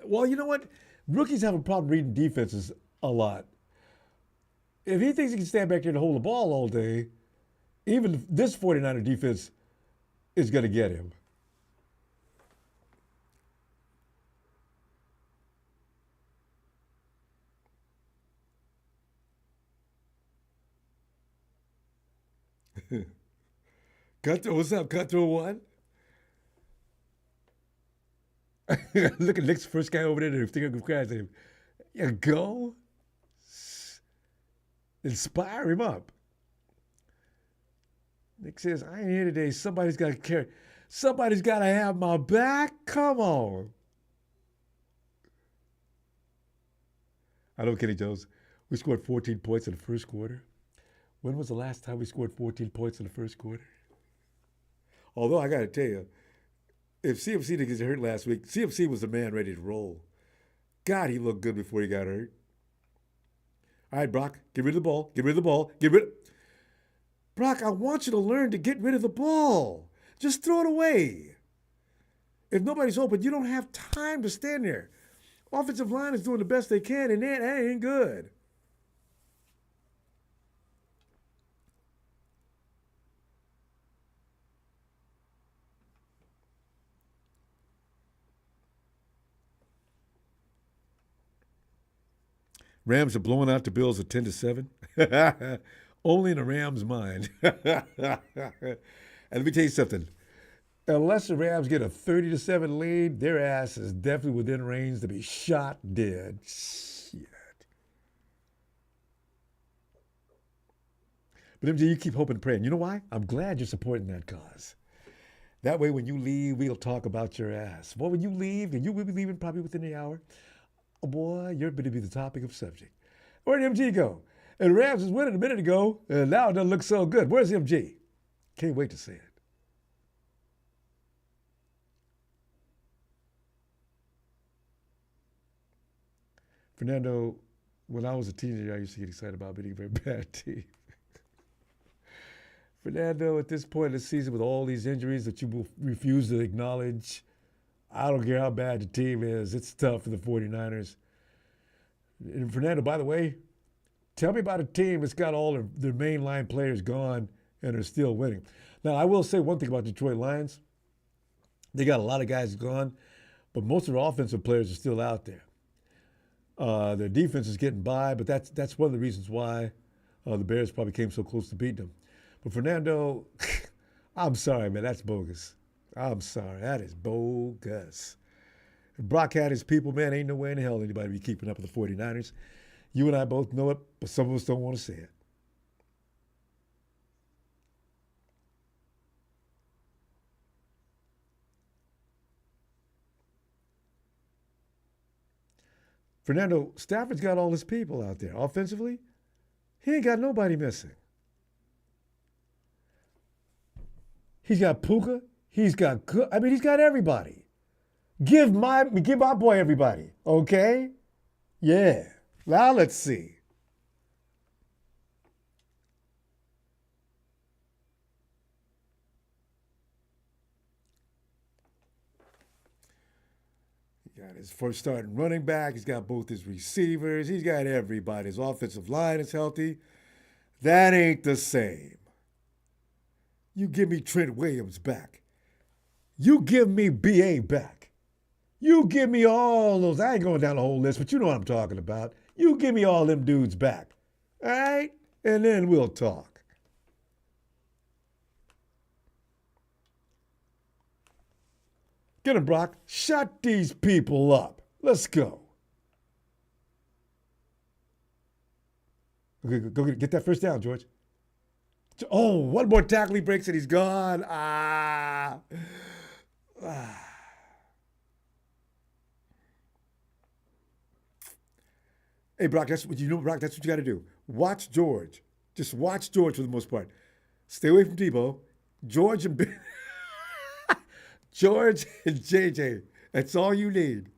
well, you know what? Rookies have a problem reading defenses a lot. If he thinks he can stand back there and hold the ball all day, even this 49er defense is going to get him. Cutthroat, what's up? Cutthroat one? Look at Nick's first guy over there to think of crash at him. Yeah, go. Inspire him up. Nick says, I ain't here today. Somebody's got to carry. Somebody's got to have my back. Come on. I know, Kenny Jones. We scored 14 points in the first quarter. When was the last time we scored 14 points in the first quarter? Although I got to tell you, if CMC didn't get hurt last week, CMC was the man ready to roll. God, he looked good before he got hurt. All right, Brock, get rid of the ball. Get rid of the ball. Brock, I want you to learn to get rid of the ball. Just throw it away. If nobody's open, you don't have time to stand there. Offensive line is doing the best they can, and that ain't good. Rams are blowing out the Bills at 10-7. Only in the Rams' mind. And let me tell you something. Unless the Rams get a 30-7 lead, their ass is definitely within range to be shot dead. Shit. But MJ, you keep hoping and praying. You know why? I'm glad you're supporting that cause. That way, when you leave, we'll talk about your ass. Boy, when you leave, and you will be leaving probably within the hour, oh boy, you're going to be the topic of subject. Where'd MG go? And the Rams was winning a minute ago, and now it doesn't look so good. Where's MG? Can't wait to see it. Fernando, when I was a teenager, I used to get excited about beating a very bad team. Fernando, at this point in the season, with all these injuries that you will refuse to acknowledge, I don't care how bad the team is. It's tough for the 49ers. And Fernando, by the way, tell me about a team that's got all their mainline players gone and are still winning. Now, I will say one thing about Detroit Lions. They got a lot of guys gone, but most of their offensive players are still out there. Their defense is getting by, but that's one of the reasons why the Bears probably came so close to beating them. But Fernando, I'm sorry, man, that's bogus. I'm sorry, that is bogus. If Brock had his people, man, ain't no way in hell anybody be keeping up with the 49ers. You and I both know it, but some of us don't want to say it. Fernando, Stafford's got all his people out there. Offensively, he ain't got nobody missing. He's got Puka. He's got he's got everybody. Give my boy everybody, okay? Yeah. Now let's see. He got his first starting running back. He's got both his receivers. He's got everybody. His offensive line is healthy. That ain't the same. You give me Trent Williams back. You give me BA back. You give me all those. I ain't going down the whole list, but you know what I'm talking about. You give me all them dudes back. All right? And then we'll talk. Get him, Brock. Shut these people up. Let's go. Okay, go get that first down, George. Oh, one more tackle he breaks and he's gone. Hey, Brock, that's what you know, Brock, that's what you got to do. Watch George. Just watch George for the most part. Stay away from Tebow. George and George and JJ. That's all you need.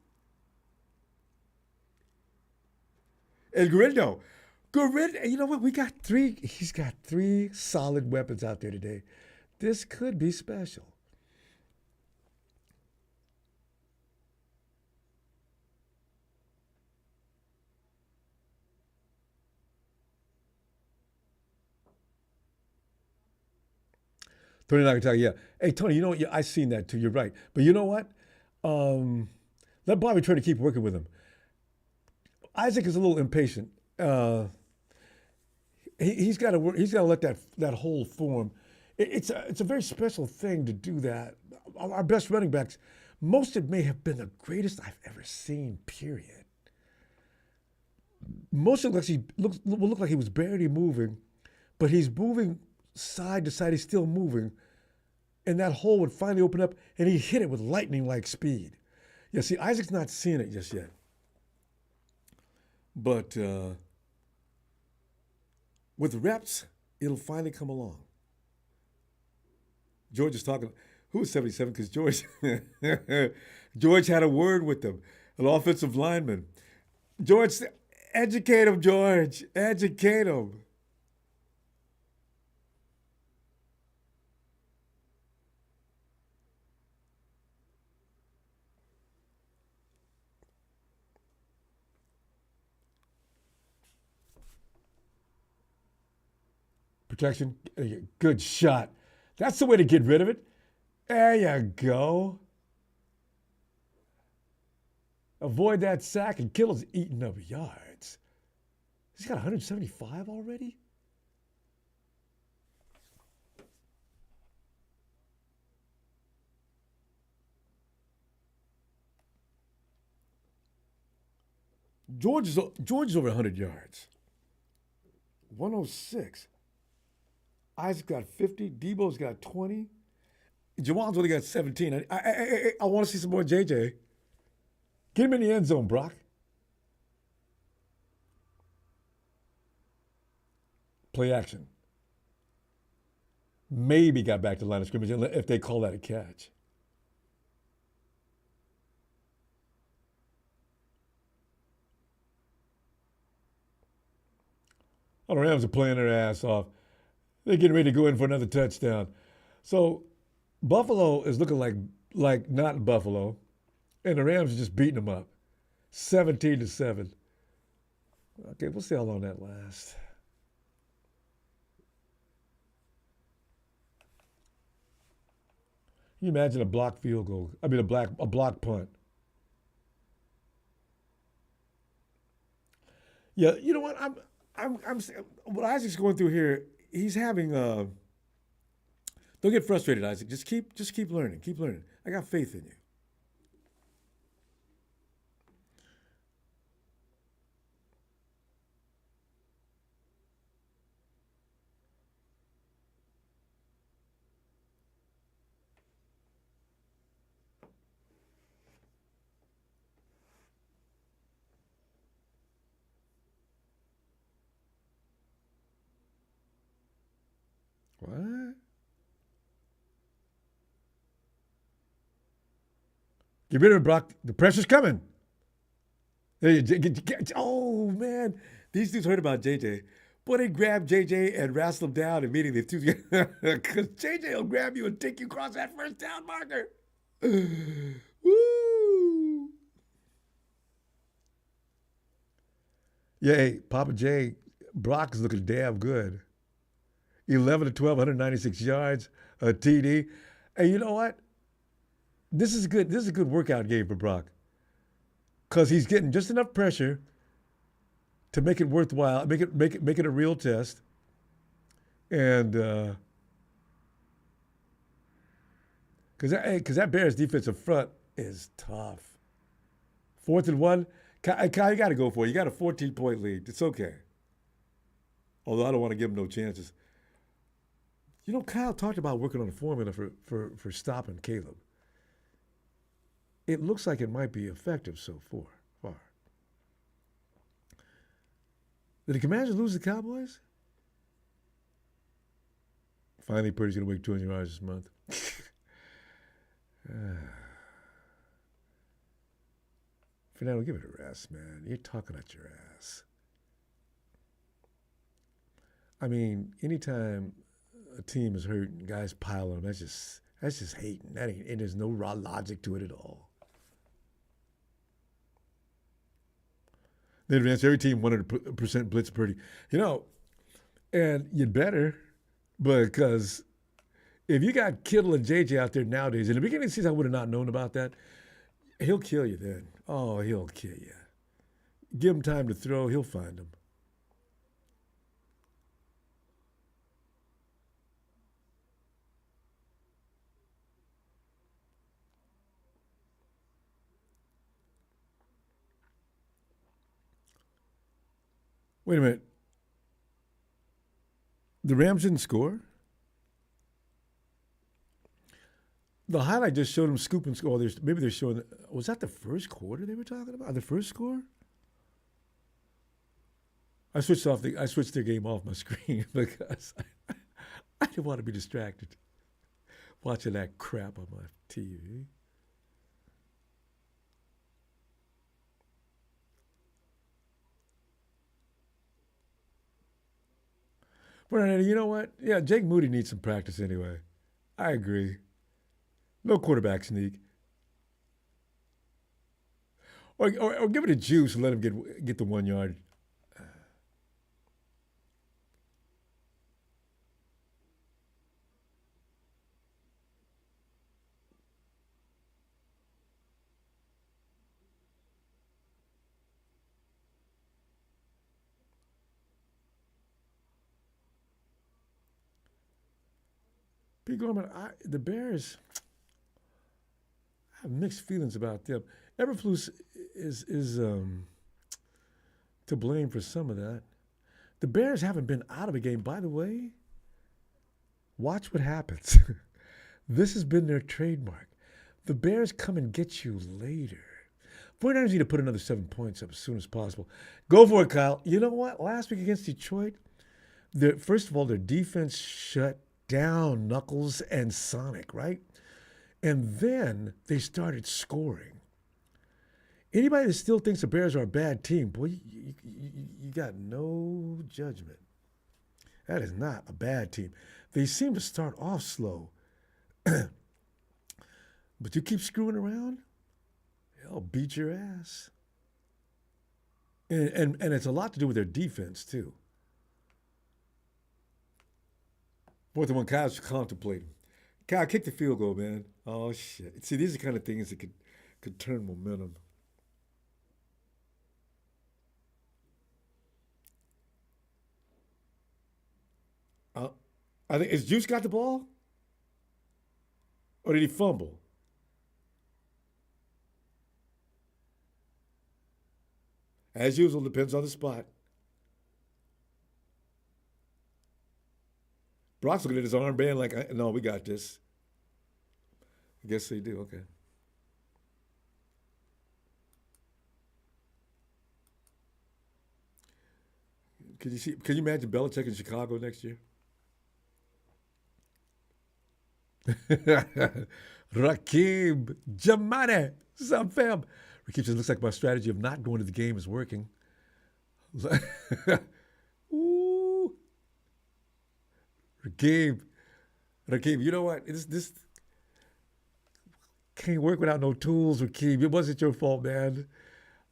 And Garindo, you know what? He's got three solid weapons out there today. This could be special. Tony Nakataka, yeah. Hey, Tony, you know what? Yeah, I seen that too. You're right. But you know what? Let Bobby try to keep working with him. Isaac is a little impatient. He's got to work. He's got to let that hole form. It's a very special thing to do that. Our best running backs, most of it may have been the greatest I've ever seen. Period. Most of it will look like he was barely moving, but he's moving side to side. He's still moving, and that hole would finally open up, and he hit it with lightning-like speed. Yeah, see, Isaac's not seeing it just yet, but with reps, it'll finally come along. George is talking. Who was 77? Because George had a word with them, an offensive lineman. George, educate him, George. Educate him. Protection. Good shot. That's the way to get rid of it. There you go. Avoid that sack, and Kittle's eating up yards. He's got 175 already? George is over 100 yards. 106. Isaac's got 50. Debo's got 20. Jawan's only got 17. I want to see some more JJ. Get him in the end zone, Brock. Play action. Maybe got back to the line of scrimmage if they call that a catch. Oh, the Rams are playing their ass off. They're getting ready to go in for another touchdown. So Buffalo is looking like not Buffalo, and the Rams are just beating them up, 17-7. Okay, we'll see how long that lasts. Can you imagine a blocked field goal? I mean, a block punt. Yeah, you know what? I'm what Isaac's going through here. He's having. Don't get frustrated, Isaac. Just keep learning. Keep learning. I got faith in you. What? Get rid of it, Brock. The pressure's coming. Oh man, these dudes heard about JJ. Boy, they grab JJ and wrestle him down immediately. Because JJ will grab you and take you across that first down marker. Woo! Yeah, hey, Papa J, Brock is looking damn good. 11 to 12, 196 yards, a TD. And you know what? This is good. This is a good workout game for Brock because he's getting just enough pressure to make it worthwhile, make it a real test, and because that Bears defensive front is tough. 4th and 1, Kyle, you got to go for it. You got a 14-point lead. It's okay. Although I don't want to give him no chances. You know, Kyle talked about working on a formula for stopping Caleb. It looks like it might be effective so far. Did the Commanders lose the Cowboys? Finally, Purdy's going to make 200 yards this month. Fernando, give it a rest, man. You're talking at your ass. I mean, anytime a team is hurt and guys pile on them, that's just hating. And there's no raw logic to it at all. They advance every team 100% blitz Purdy. You know, and you'd better, because if you got Kittle and JJ out there nowadays, in the beginning of the season I would have not known about that. He'll kill you then. Oh, he'll kill you. Give him time to throw, he'll find them. Wait a minute. The Rams didn't score? The highlight just showed them scoop and score. Maybe they're showing. Was that the first quarter they were talking about? The first score? I switched their game off my screen because I didn't want to be distracted watching that crap on my TV. But you know what? Yeah, Jake Moody needs some practice anyway. I agree. No quarterback sneak. Or give it a juice and let him get the 1 yard. Pete Gorman, the Bears, I have mixed feelings about them. Eberflus is to blame for some of that. The Bears haven't been out of a game. By the way, watch what happens. This has been their trademark. The Bears come and get you later. 49ers need to put another 7 points up as soon as possible. Go for it, Kyle. You know what? Last week against Detroit, first of all, their defense shut down Knuckles and Sonic, right? And then they started scoring. Anybody that still thinks the Bears are a bad team, boy, you got no judgment. That is not a bad team. They seem to start off slow. But you keep screwing around, they'll beat your ass. And it's a lot to do with their defense, too. Fourth and one, Kyle's contemplating. Kyle, kick the field goal, man. Oh, shit. See, these are the kind of things that could turn momentum. I think, is Juice got the ball? Or did he fumble? As usual, depends on the spot. Brock's looking at his armband like, no, we got this. I guess they do. Okay. Can you imagine Belichick in Chicago next year? Rakim Jamane. Some fam. Rakim says, looks like my strategy of not going to the game is working. Ooh. Rakim, you know what? This can't work without no tools, Rakim. It wasn't your fault, man.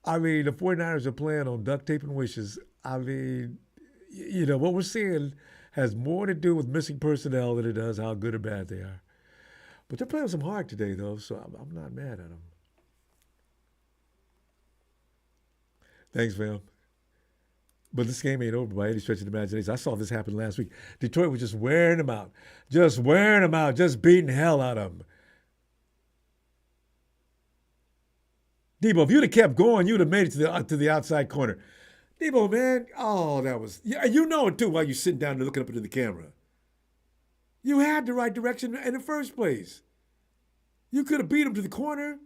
I mean, the 49ers are playing on duct tape and wishes. I mean, what we're seeing has more to do with missing personnel than it does how good or bad they are. But they're playing some hard today, though, so I'm not mad at them. Thanks, fam. But this game ain't over by any stretch of the imagination. I saw this happen last week. Detroit was just wearing them out. Just beating hell out of them. Debo, if you'd have kept going, you'd have made it to the outside corner. Debo, man, that was... Yeah, you know it, too, while you're sitting down and looking up into the camera. You had the right direction in the first place. You could have beat him to the corner.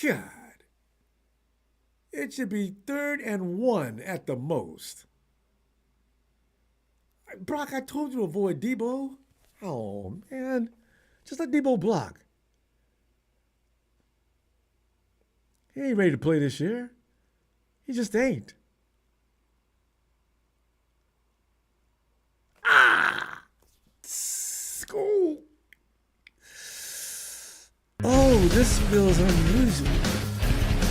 God. It should be 3rd and 1 at the most. Brock, I told you to avoid Debo. Oh, man. Just let Debo block. He ain't ready to play this year. He just ain't. School. Oh, this feels unusual.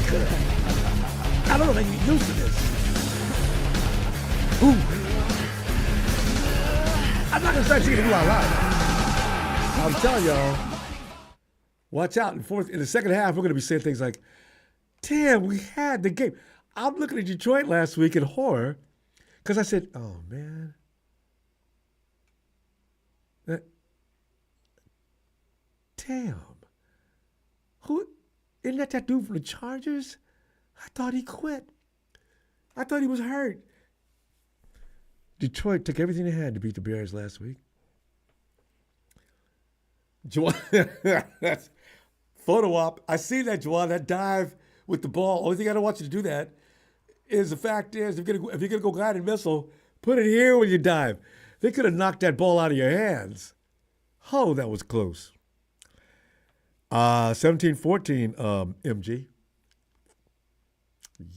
Good. I don't know if I can get used to this. Ooh. I'm not going to start singing it out loud. I'm telling y'all, watch out. In the second half, we're going to be saying things like, damn, we had the game. I'm looking at Detroit last week in horror because I said, oh, man. Damn. Who? Isn't that dude from the Chargers? I thought he quit. I thought he was hurt. Detroit took everything they had to beat the Bears last week. Photo op. I see that, Juwan, that dive with the ball. Only thing I don't want you to do that is the fact is, if you're going to go guided missile, put it here when you dive. They could have knocked that ball out of your hands. Oh, that was close. 17-14, MG.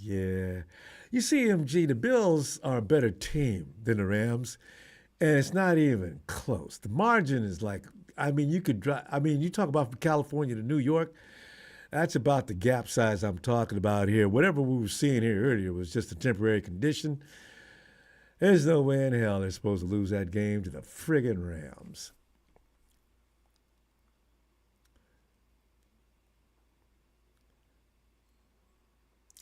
Yeah. You see, MG, the Bills are a better team than the Rams, and it's not even close. The margin is like, you could drive. You talk about from California to New York, that's about the gap size I'm talking about here. Whatever we were seeing here earlier was just a temporary condition. There's no way in hell they're supposed to lose that game to the friggin' Rams.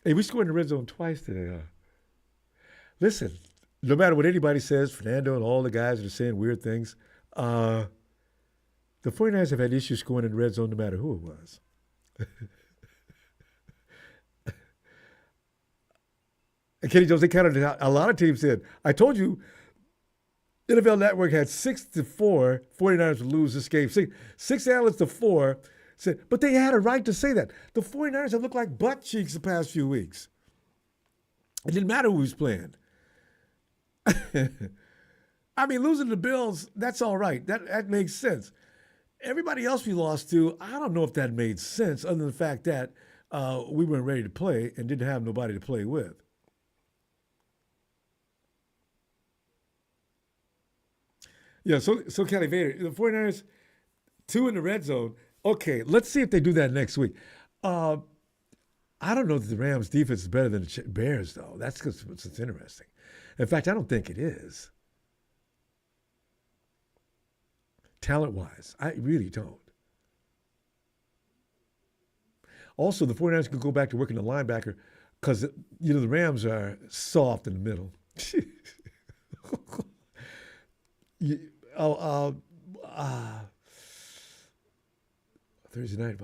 Hey, we scored in the red zone twice today, huh? Listen, no matter what anybody says, Fernando and all the guys that are saying weird things, uh, the 49ers have had issues scoring in the red zone no matter who it was. And Kenny Jones, they counted it out. A lot of teams said, I told you, NFL Network had 6-4, 49ers would lose this game. Six analysts to 4 said, but they had a right to say that. The 49ers have looked like butt cheeks the past few weeks. It didn't matter who was playing. I mean, losing to the Bills, that's all right. That makes sense. Everybody else we lost to, I don't know if that made sense, other than the fact that we weren't ready to play and didn't have nobody to play with. Yeah, so Kelly Vader, the 49ers, 2 in the red zone. Okay, let's see if they do that next week. Uh, I don't know that the Rams' defense is better than the Bears, though. That's because it's interesting. In fact, I don't think it is. Talent-wise, I really don't. Also, the 49ers can go back to working the linebacker because, the Rams are soft in the middle. You- oh, Thursday night.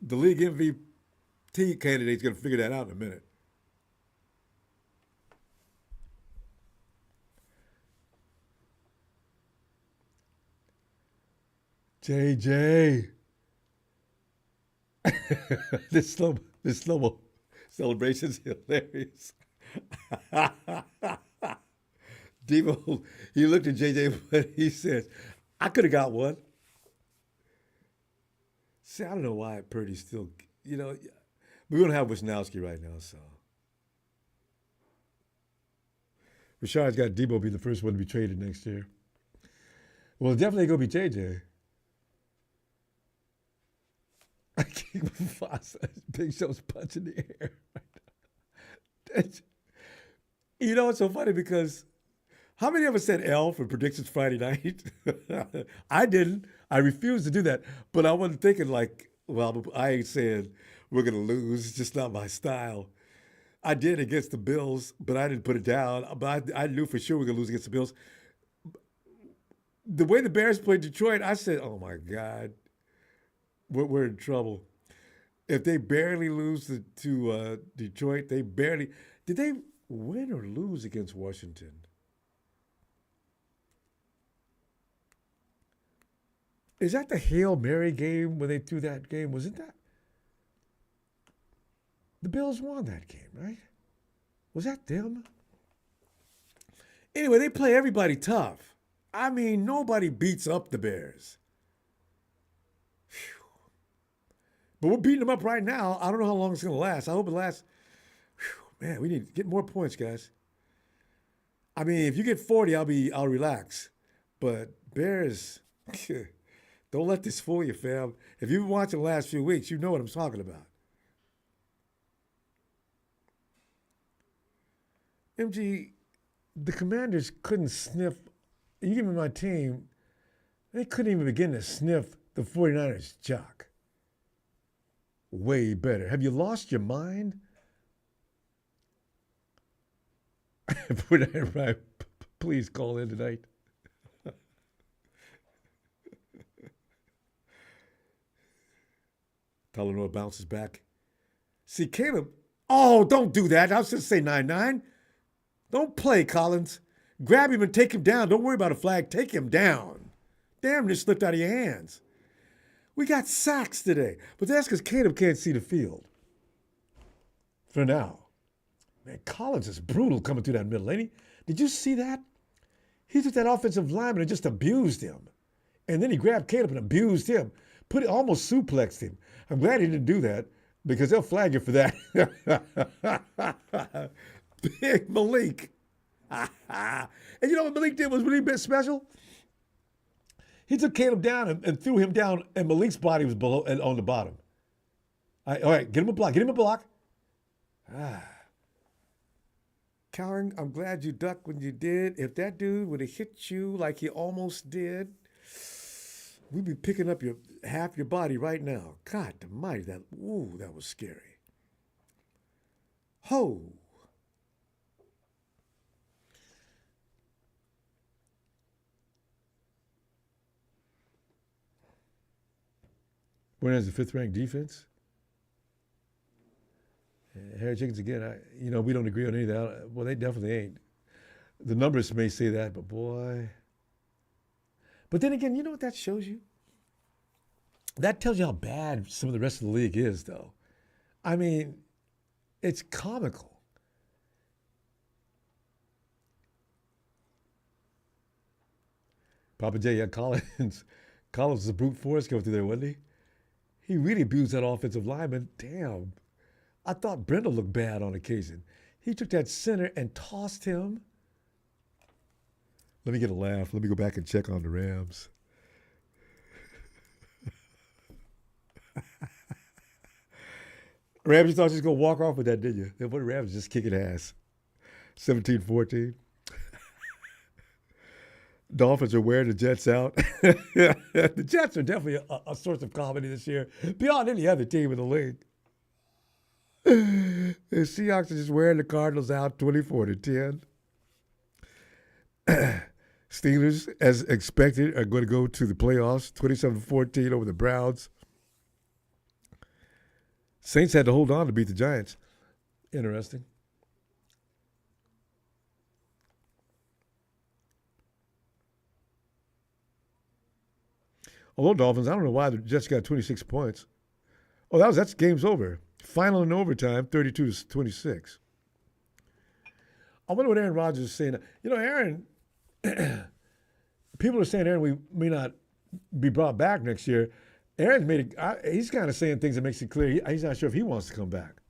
The league MVP candidate's going to figure that out in a minute. JJ. This slow celebration's hilarious. Debo, he looked at JJ, but he says, I could have got one. See, I don't know why Purdy's still, we don't have Wisnowski right now, so. Rashard's got Debo be the first one to be traded next year. Well, definitely going to be JJ. I keep Big Show's punching the air. It's so funny because how many of us said L for predictions Friday night? I didn't. I refused to do that. But I wasn't thinking I ain't saying we're going to lose. It's just not my style. I did against the Bills, but I didn't put it down. But I knew for sure we were going to lose against the Bills. The way the Bears played Detroit, I said, oh, my God, we're in trouble. If they barely lose to Detroit, did they win or lose against Washington? Is that the Hail Mary game when they threw that game? Wasn't that? The Bills won that game, right? Was that them? Anyway, they play everybody tough. I mean, nobody beats up the Bears. Whew. But we're beating them up right now. I don't know how long it's going to last. I hope it lasts. Whew, man, we need to get more points, guys. I mean, if you get 40, I'll relax. But Bears, don't let this fool you, fam. If you've been watching the last few weeks, you know what I'm talking about. MG, the Commanders couldn't sniff, even my team, they couldn't even begin to sniff the 49ers jock. Way better. Have you lost your mind? 49 right. Please call in tonight. Tylenol bounces back. See, Caleb, don't do that. I was just say 9-9. Don't play, Collins. Grab him and take him down. Don't worry about a flag. Take him down. Damn, this slipped out of your hands. We got sacks today. But that's because Caleb can't see the field. For now. Man, Collins is brutal coming through that middle, ain't he? Did you see that? He took that offensive lineman and just abused him. And then he grabbed Caleb and abused him. Almost suplexed him. I'm glad he didn't do that because they'll flag you for that. Big Malik. And you know what Malik did was really bit special? He took Caleb down and threw him down, and Malik's body was below and on the bottom. All right, get him a block. Get him a block. Cowering, I'm glad you ducked when you did. If that dude would have hit you like he almost did, we'd be picking up half your body right now. God almighty, that was scary. Ho. Whereas the fifth-ranked defense, Harry Jenkins again. We don't agree on any of that. Well, they definitely ain't. The numbers may say that, but boy. But then again, you know what that shows you? That tells you how bad some of the rest of the league is, though. I mean, it's comical. Papa J, yeah, Collins. Collins was a brute force going through there, wasn't he? He really abused that offensive lineman. Damn. I thought Brendel looked bad on occasion. He took that center and tossed him. Let me get a laugh. Let me go back and check on the Rams. Rams, you thought you was going to walk off with that, didn't you? But Rams just kicking ass. 17-14. Dolphins are wearing the Jets out. The Jets are definitely a source of comedy this year, beyond any other team in the league. The Seahawks are just wearing the Cardinals out 24-10. Steelers, as expected, are going to go to the playoffs 27-14 over the Browns. Saints had to hold on to beat the Giants. Interesting. Although Dolphins, I don't know why the Jets got 26 points. Oh, that's game's over. Final in overtime, 32-26. I wonder what Aaron Rodgers is saying. Aaron, people are saying Aaron we may not be brought back next year. Aaron's he's kind of saying things that makes it clear he's not sure if he wants to come back.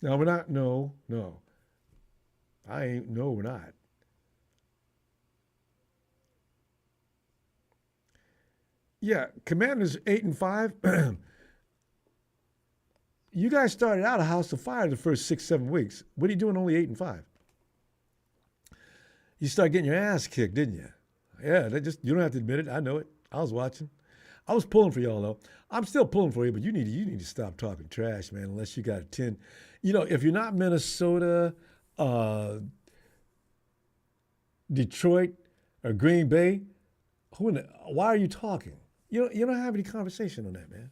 No, we're not. No. No, we're not. Yeah, Commanders 8-5. You guys started out a house of fire the first 6-7 weeks. What are you doing only 8-5? You started getting your ass kicked, didn't you? Yeah, you don't have to admit it. I know it. I was watching. I was pulling for y'all though. I'm still pulling for you, but you need to stop talking trash, man. Unless you got a 10. If you're not Minnesota, Detroit, or Green Bay, why are you talking? You don't have any conversation on that, man.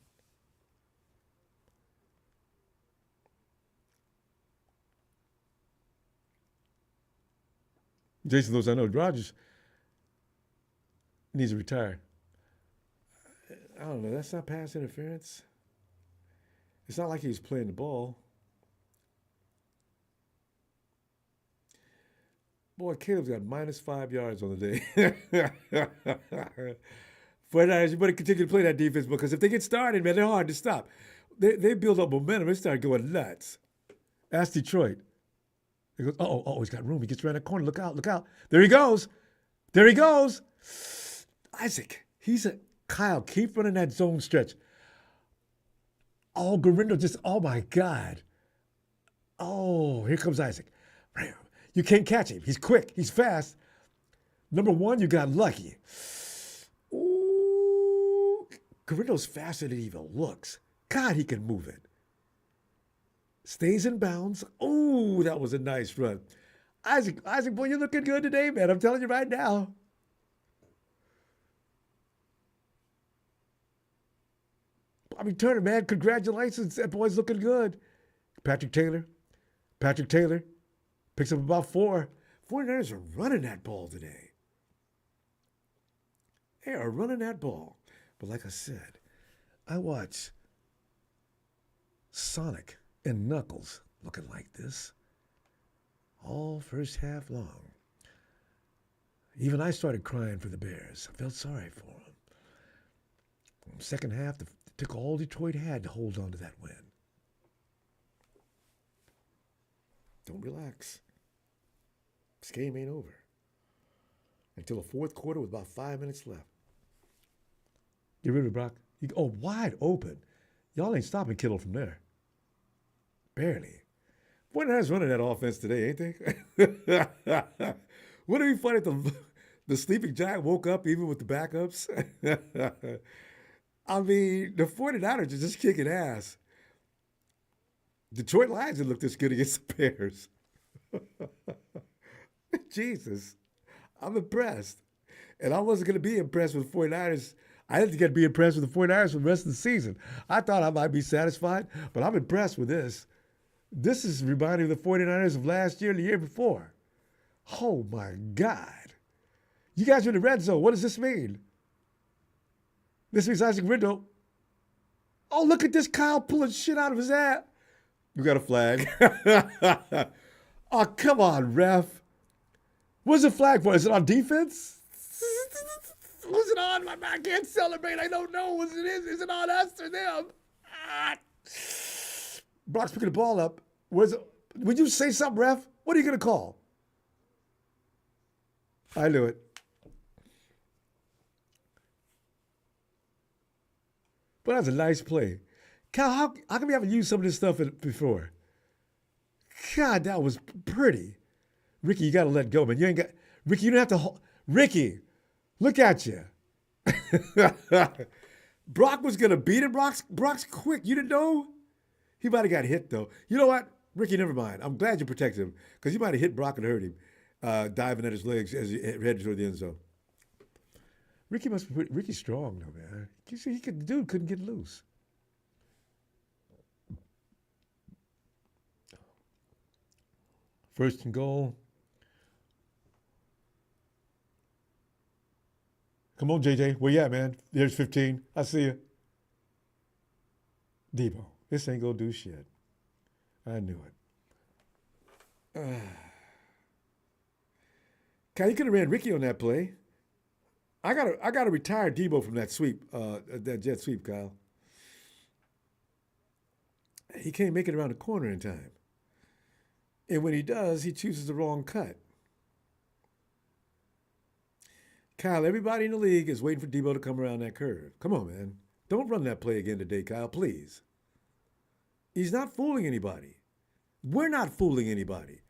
Jason Lewis, I know Rodgers needs to retire. I don't know. That's not pass interference. It's not like he was playing the ball. Boy, Caleb's got -5 yards on the day. 49ers, you better continue to play that defense because if they get started, man, they're hard to stop. They build up momentum. They start going nuts. Ask Detroit. He goes, he's got room. He gets around the corner. Look out. There he goes. Isaac, Kyle, keep running that zone stretch. Oh, Garindo oh my God. Oh, here comes Isaac. You can't catch him. He's quick. He's fast. Number one, you got lucky. Ooh, Garindo's faster than he even looks. God, he can move it. Stays in bounds. Oh, that was a nice run. Isaac, boy, you're looking good today, man. I'm telling you right now. Turner, man, congratulations. That boy's looking good. Patrick Taylor picks up about 4. 49ers are running that ball today. They are running that ball. But like I said, I watch Sonic and Knuckles looking like this all first half long. Even I started crying for the Bears. I felt sorry for them. Second half, it took all Detroit had to hold on to that win. Don't relax. This game ain't over. Until the fourth quarter with about 5 minutes left. Get rid of it, Brock. Wide open. Y'all ain't stopping Kittle from there. Barely. 49ers running that offense today, ain't they? Wouldn't it be funny if the sleeping giant woke up even with the backups? The 49ers are just kicking ass. Detroit Lions didn't look this good against the Bears. Jesus. I'm impressed. And I wasn't going to be impressed with the 49ers. I didn't get to be impressed with the 49ers for the rest of the season. I thought I might be satisfied, but I'm impressed with this. This is reminding me of the 49ers of last year and the year before. Oh my God. You guys are in the red zone. What does this mean? This means Isaac Rindo. Oh, look at this Kyle pulling shit out of his ass. We got a flag. Oh, come on, ref. What's the flag for? Is it on defense? Was it on? I can't celebrate. I don't know what it is. Is it on us or them? Ah. Brock's picking the ball up. Where's it? Would you say something, ref? What are you going to call? I knew it. But that was a nice play. Kyle, how come you haven't used some of this stuff before? God, that was pretty. Ricky, you got to let go, man. You ain't got Ricky. You don't have to. Ricky, look at you. Brock was gonna beat it. Brock's quick. You didn't know? He might have got hit though. You know what, Ricky? Never mind. I'm glad you protected him because you might have hit Brock and hurt him, diving at his legs as he headed toward the end zone. Ricky must be Ricky's strong though, man. You see, dude couldn't get loose. First and goal. Come on, JJ. Where you at, man? There's 15. I see you. Debo, this ain't gonna do shit. I knew it. Kyle, you could have ran Ricky on that play. I gotta retire Debo from that sweep, that jet sweep, Kyle. He can't make it around the corner in time. And when he does, he chooses the wrong cut. Kyle, everybody in the league is waiting for Debo to come around that curve. Come on, man. Don't run that play again today, Kyle, please. He's not fooling anybody. We're not fooling anybody.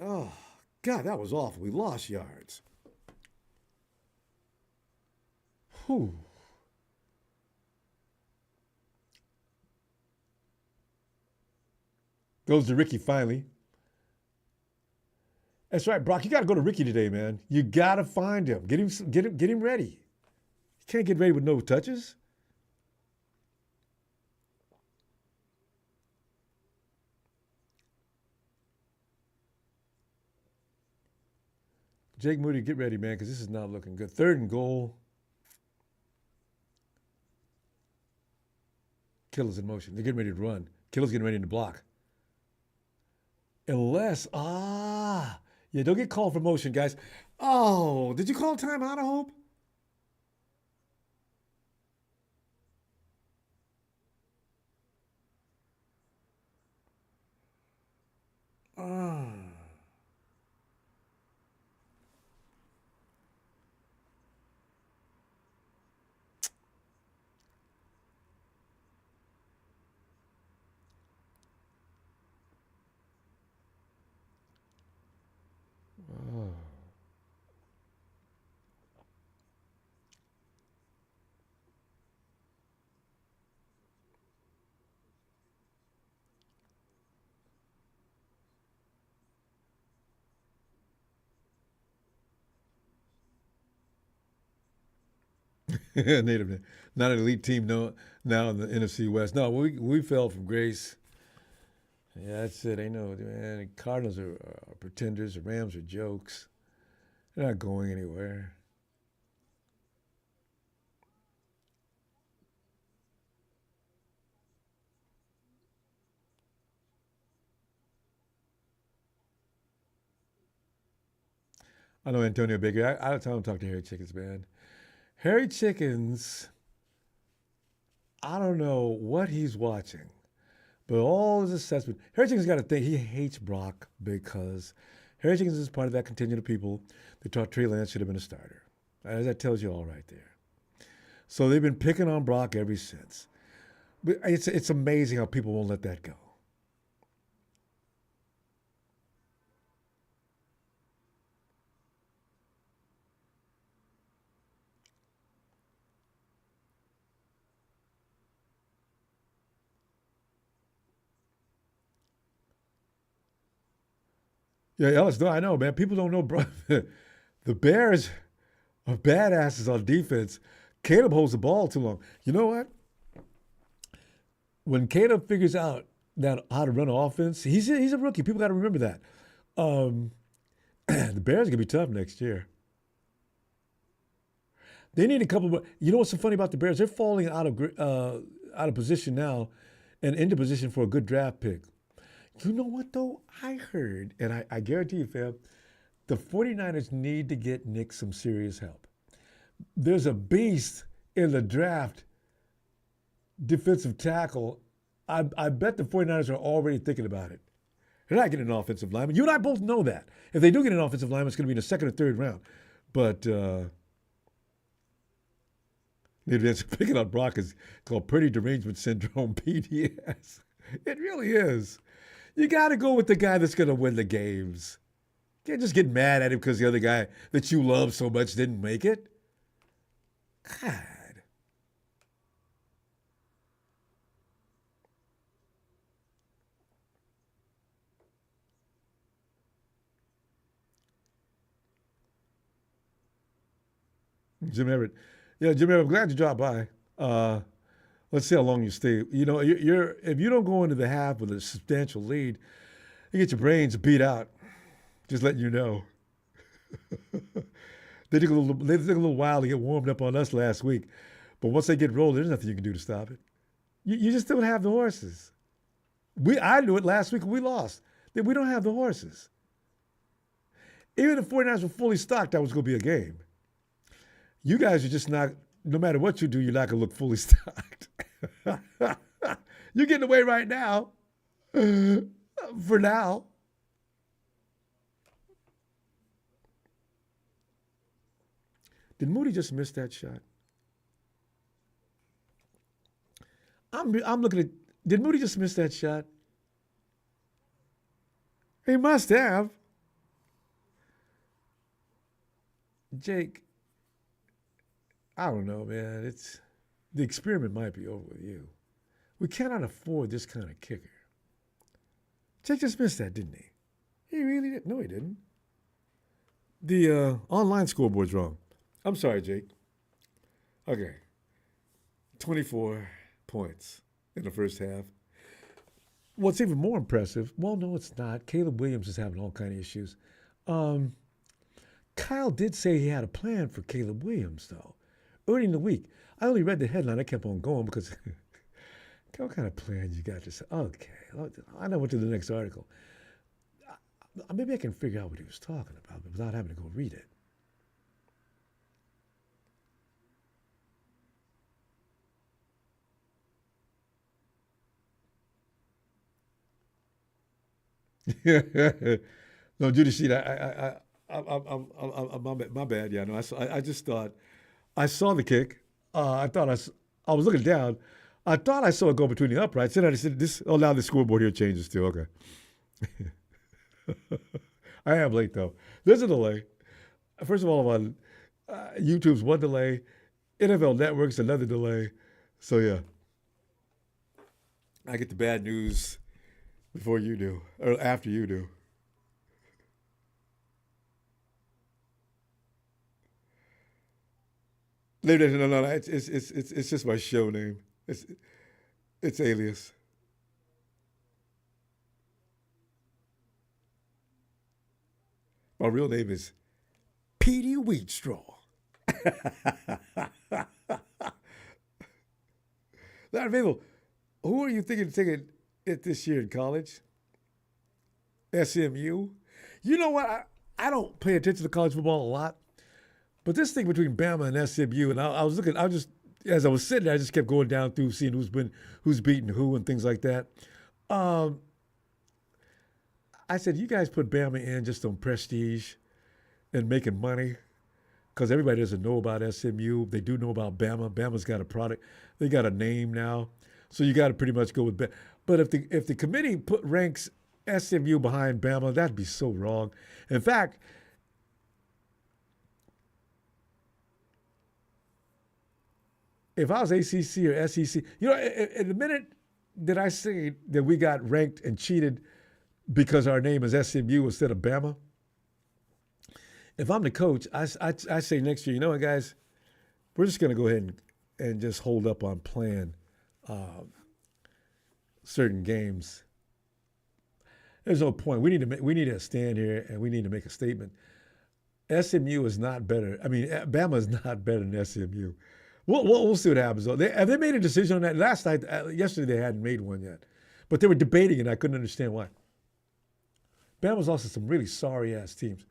Oh, God, that was awful. We lost yards. Whew. Goes to Ricky finally. That's right, Brock. You got to go to Ricky today, man. You got to find him. Get him ready. You can't get ready with no touches. Jake Moody, get ready, man, because this is not looking good. Third and goal. Killer's in motion. They're getting ready to run. Killer's getting ready to block. Unless, yeah, don't get called for motion, guys. Oh, did you call timeout, I hope? Ah. Oh. Native, not an elite team now in the NFC West. No, we fell from grace. Yeah, that's it. I know, man. The Cardinals are pretenders. The Rams are jokes. They're not going anywhere. I know Antonio Baker. I don't tell him to talk to Harry Chickens, man. Harry Chickens, I don't know what he's watching, but all his assessment, Harry Chickens got to think he hates Brock because Harry Chickens is part of that contingent of people that thought Trey Lance should have been a starter. That tells you all right there. So they've been picking on Brock ever since. But it's amazing how people won't let that go. Yeah, Ellis, no, I know, man. People don't know, bro. The Bears are badasses on defense. Caleb holds the ball too long. You know what? When Caleb figures out that how to run an offense, he's a rookie. People got to remember that. Um, the Bears are gonna be tough next year. They need a couple more. You know what's so funny about the Bears? They're falling out of position now, and into position for a good draft pick. You know what though? I heard, and I guarantee you, fam, the 49ers need to get Nick some serious help. There's a beast in the draft, defensive tackle. I bet the 49ers are already thinking about it. They're not getting an offensive lineman. You and I both know that. If they do get an offensive lineman, it's going to be in the second or third round. But maybe that's picking on Brock is called Pretty Derangement Syndrome, PDS. It really is. You got to go with the guy that's going to win the games. You can't just get mad at him because the other guy that you love so much didn't make it. God. Jim Everett. Yeah, Jim Everett, I'm glad you dropped by. Let's see how long you stay. You know, you're if you don't go into the half with a substantial lead, you get your brains beat out. Just letting you know. They took a little while to get warmed up on us last week. But once they get rolling, there's nothing you can do to stop it. You just don't have the horses. I knew it last week and we lost. That we don't have the horses. Even if 49ers were fully stocked, that was going to be a game. You guys are just not, no matter what you do, you're not going to look fully stocked. You're getting away right now. For now. Did Moody just miss that shot? I'm looking at, did Moody just miss that shot? He must have. Jake, I don't know, man. The experiment might be over with you. We cannot afford this kind of kicker. Jake just missed that, didn't he? He really did. No, he didn't. The online scoreboard's wrong. I'm sorry, Jake. Okay. 24 points in the first half. What's even more impressive, well, no, it's not. Caleb Williams is having all kinds of issues. Kyle did say he had a plan for Caleb Williams, though, early in the week. I only read the headline. I kept on going because what kind of plan you got to say? Okay, I know what to the next article. Maybe I can figure out what he was talking about without having to go read it. No, Judy Sheet, my bad. Yeah, no, I just thought I saw the kick. I thought I was looking down. I thought I saw it go between the uprights. Then I said, oh, now the scoreboard here changes too. Okay. I am late though. There's a delay. First of all, on YouTube's one delay, NFL Network's another delay. So yeah, I get the bad news before you do, or after you do. No. It's just my show name. It's alias. My real name is Petey Wheatstraw. Now, people, who are you thinking of taking it this year in college? SMU. You know what? I don't pay attention to college football a lot, but this thing between Bama and SMU, and I was looking, as I was sitting there, I just kept going down through seeing who's beaten who and things like that. Um, I said, you guys put Bama in just on prestige and making money because everybody doesn't know about SMU. They do know about Bama. Bama's got a product. They got a name now. So you got to pretty much go with Bama. But if the committee ranks SMU behind Bama, that'd be so wrong. In fact, if I was ACC or SEC, in the minute that I say that we got ranked and cheated because our name is SMU instead of Bama, If I'm the coach, I say next year, you know what, guys, we're just going to go ahead and just hold up on playing certain games. There's no point. We need to stand here and we need to make a statement. SMU is not better. I mean, Bama is not better than SMU. We'll see what happens. Though. Have they made a decision on that? Last night, yesterday, they hadn't made one yet. But they were debating it. I couldn't understand why. Bama's also some really sorry-ass teams.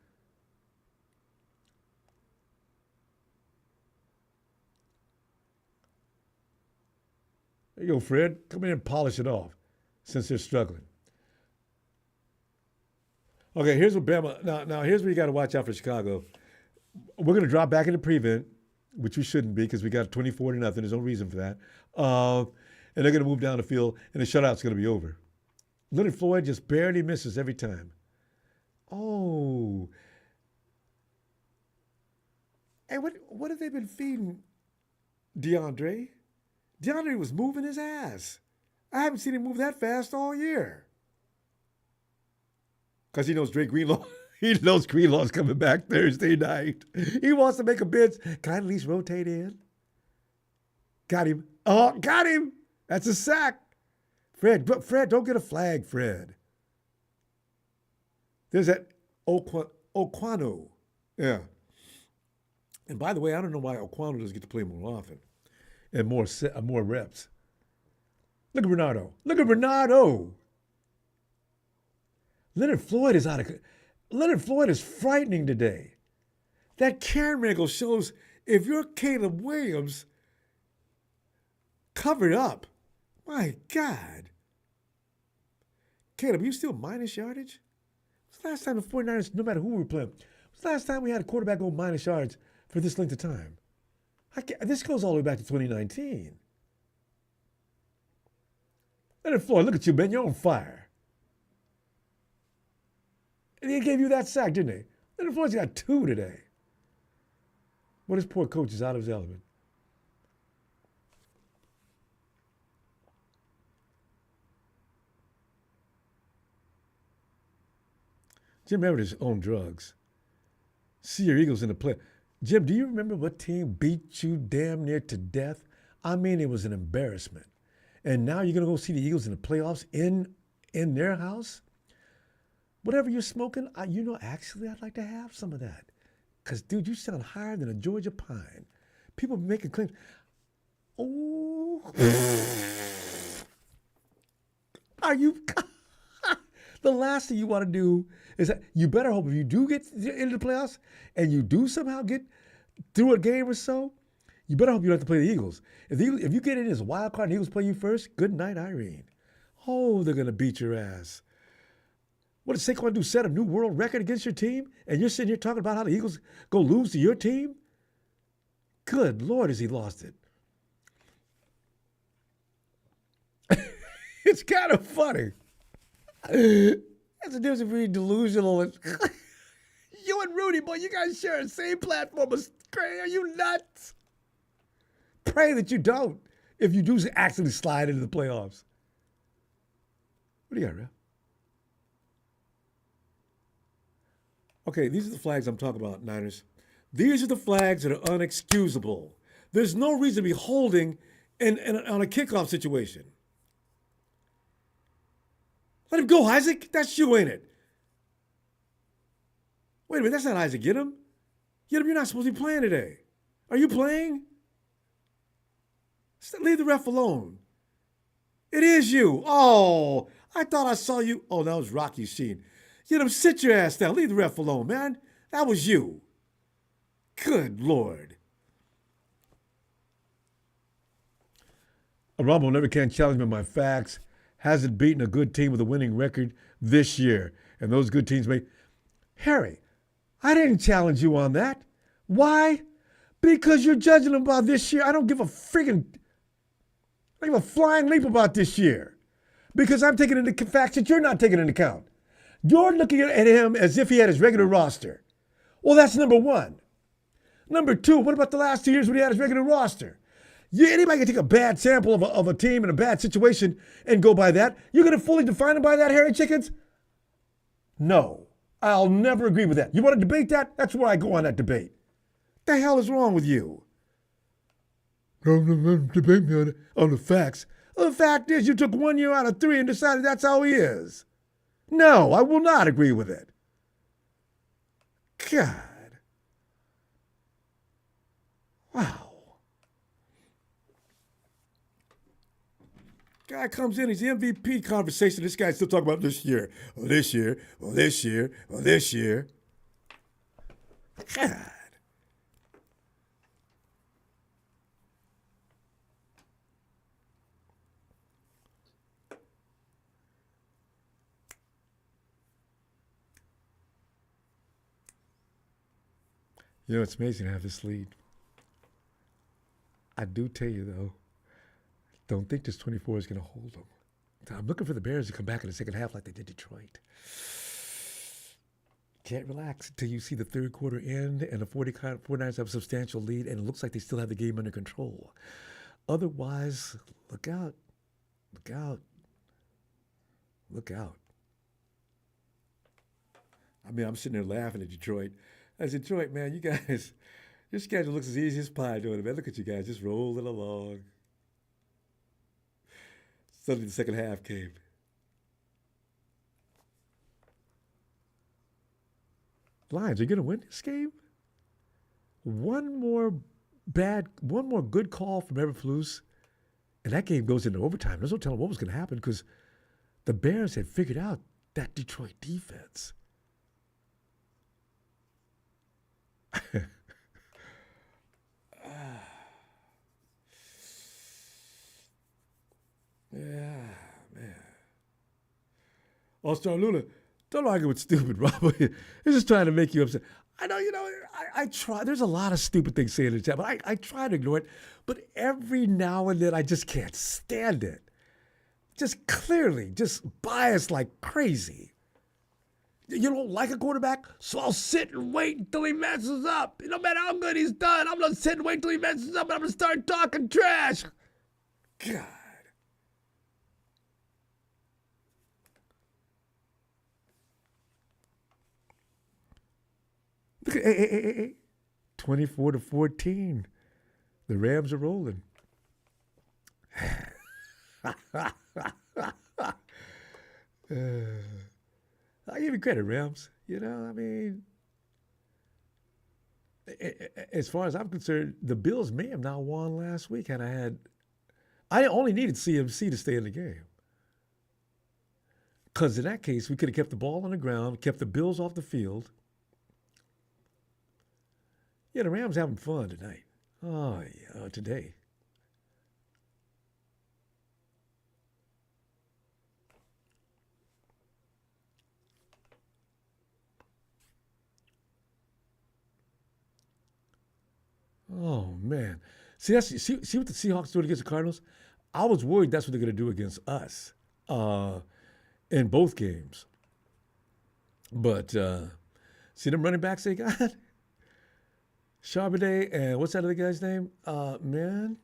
There you go, Fred. Come in and polish it off since they're struggling. Okay, here's what Bama. Now here's where you got to watch out for Chicago. We're going to drop back into prevent, which we shouldn't be because we got 24-0. There's no reason for that. And they're going to move down the field, and the shutout's going to be over. Leonard Floyd just barely misses every time. Oh. Hey, what have they been feeding DeAndre? DeAndre was moving his ass. I haven't seen him move that fast all year. Because he knows Drake Greenlaw. He knows Greenlaw's coming back Thursday night. He wants to make a bid. Can I at least rotate in? Got him. Oh, got him. That's a sack. Fred, don't get a flag, Fred. There's that Oquano. Yeah. And by the way, I don't know why Oquano doesn't get to play more often and more reps. Look at Bernardo. Look at Bernardo. Leonard Floyd is frightening today. That camera angle shows if you're Caleb Williams covered up. My God. Caleb, you still minus yardage? When's the last time the 49ers, no matter who we were playing, when's the last time we had a quarterback go minus yards for this length of time? This goes all the way back to 2019. Leonard Floyd, look at you, man. You're on fire. And he gave you that sack, didn't he? Leonard Floyd's got 2 today. Well, this poor coach is out of his element. Jim Everett's on drugs. See your Eagles in the play. Jim, do you remember what team beat you damn near to death? I mean, it was an embarrassment. And now you're going to go see the Eagles in the playoffs in their house? Whatever you're smoking, actually, I'd like to have some of that. Because, dude, you sound higher than a Georgia pine. People making claims. Oh. Are you... The last thing you want to do is that you better hope if you do get into the playoffs and you do somehow get through a game or so, you better hope you don't have to play the Eagles. If you get in as a wild card and the Eagles play you first, good night, Irene. Oh, they're going to beat your ass. What did Saquon do? Set a new world record against your team? And you're sitting here talking about how the Eagles go lose to your team? Good Lord, has he lost it. It's kind of funny. That's the difference between delusional and... You and Rudy, boy, you guys share the same platform. Are you nuts? Pray that you don't if you do actually slide into the playoffs. What do you got, Rev? Okay, these are the flags I'm talking about, Niners. These are the flags that are unexcusable. There's no reason to be holding on a kickoff situation. Let him go, Isaac. That's you, ain't it? Wait a minute, that's not Isaac. Get him. You're not supposed to be playing today. Are you playing? Leave the ref alone. It is you. Oh, I thought I saw you. Oh, that was Rocky Sheen. Sit your ass down. Leave the ref alone, man. That was you. Good Lord. A Ronbo never can challenge me on my facts. Hasn't beaten a good team with a winning record this year. And those good teams may... Harry, I didn't challenge you on that. Why? Because you're judging them about this year. I don't give a flying leap about this year. Because I'm taking into facts that you're not taking into account. You're looking at him as if he had his regular roster. Well, that's number one. Number two, what about the last 2 years when he had his regular roster? Anybody can take a bad sample of a team in a bad situation and go by that. You're going to fully define it by that, Harry Chickens? No,
I'll never agree with that. You want to debate that? That's where I go on that debate.
The hell is wrong with you? Don't debate me on the facts. Well, the fact is, you took 1 year out of 3 and decided that's how he is. No, I will not agree with it. God. Wow. Guy comes in, he's the MVP conversation. This guy's still talking about this year. Well, this year. Well, this year. Well, this year. God. You know, it's amazing to have this lead. I do tell you, though, don't think this 24 is going to hold them. I'm looking for the Bears to come back in the second half like they did Detroit. Can't relax until you see the third quarter end and the 49ers have a substantial lead, and it looks like they still have the game under control. Otherwise, look out. Look out. Look out. I mean, I'm sitting there laughing at Detroit. I said, Detroit, man, you guys, your schedule looks as easy as pie doing it, man. Look at you guys, just rolling along. Suddenly the second half came. Lions, are you going to win this game? One more good call from Eberflus, and that game goes into overtime. There's no telling what was going to happen because the Bears had figured out that Detroit defense. Yeah, man. All-Star Lula, don't argue with stupid, Ronbo. He's just trying to make you upset. I know, I try. There's a lot of stupid things saying in the chat, but I try to ignore it. But every now and then, I just can't stand it. Just clearly, just biased like crazy. You don't like a quarterback, so I'll sit and wait until he messes up. No matter how good he's done, I'm going to sit and wait until he messes up, and I'm going to start talking trash. God. Look at, hey. 24-14. The Rams are rolling. I give you credit, Rams. You know, I mean, as far as I'm concerned, the Bills may have now won last week, and I only needed CMC to stay in the game. Because in that case, we could have kept the ball on the ground, kept the Bills off the field. Yeah, the Rams having fun tonight. Oh, yeah, today. Oh, man. See what the Seahawks doing against the Cardinals? I was worried that's what they're going to do against us in both games. But see them running backs they got? Charbonnet and what's that other guy's name? Man.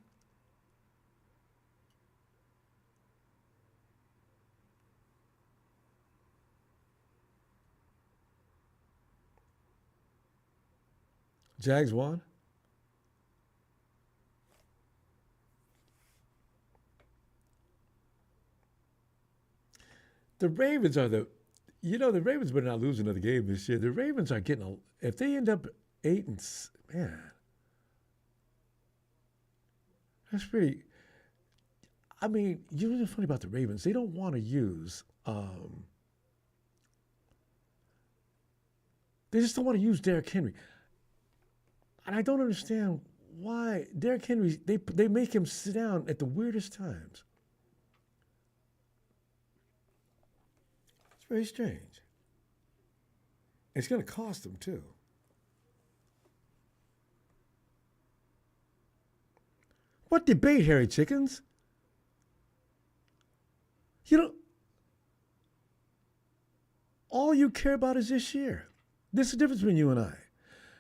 Jags won. The Ravens are the Ravens better not lose another game this year. The Ravens are if they end up 8 and, man, that's pretty. I mean, you know what's funny about the Ravens? They don't want to use. They just don't want to use Derrick Henry, and I don't understand why Derrick Henry. They make him sit down at the weirdest times. It's very strange. It's going to cost them too. What debate, Harry Chickens? You know, all you care about is this year. This is the difference between you and I.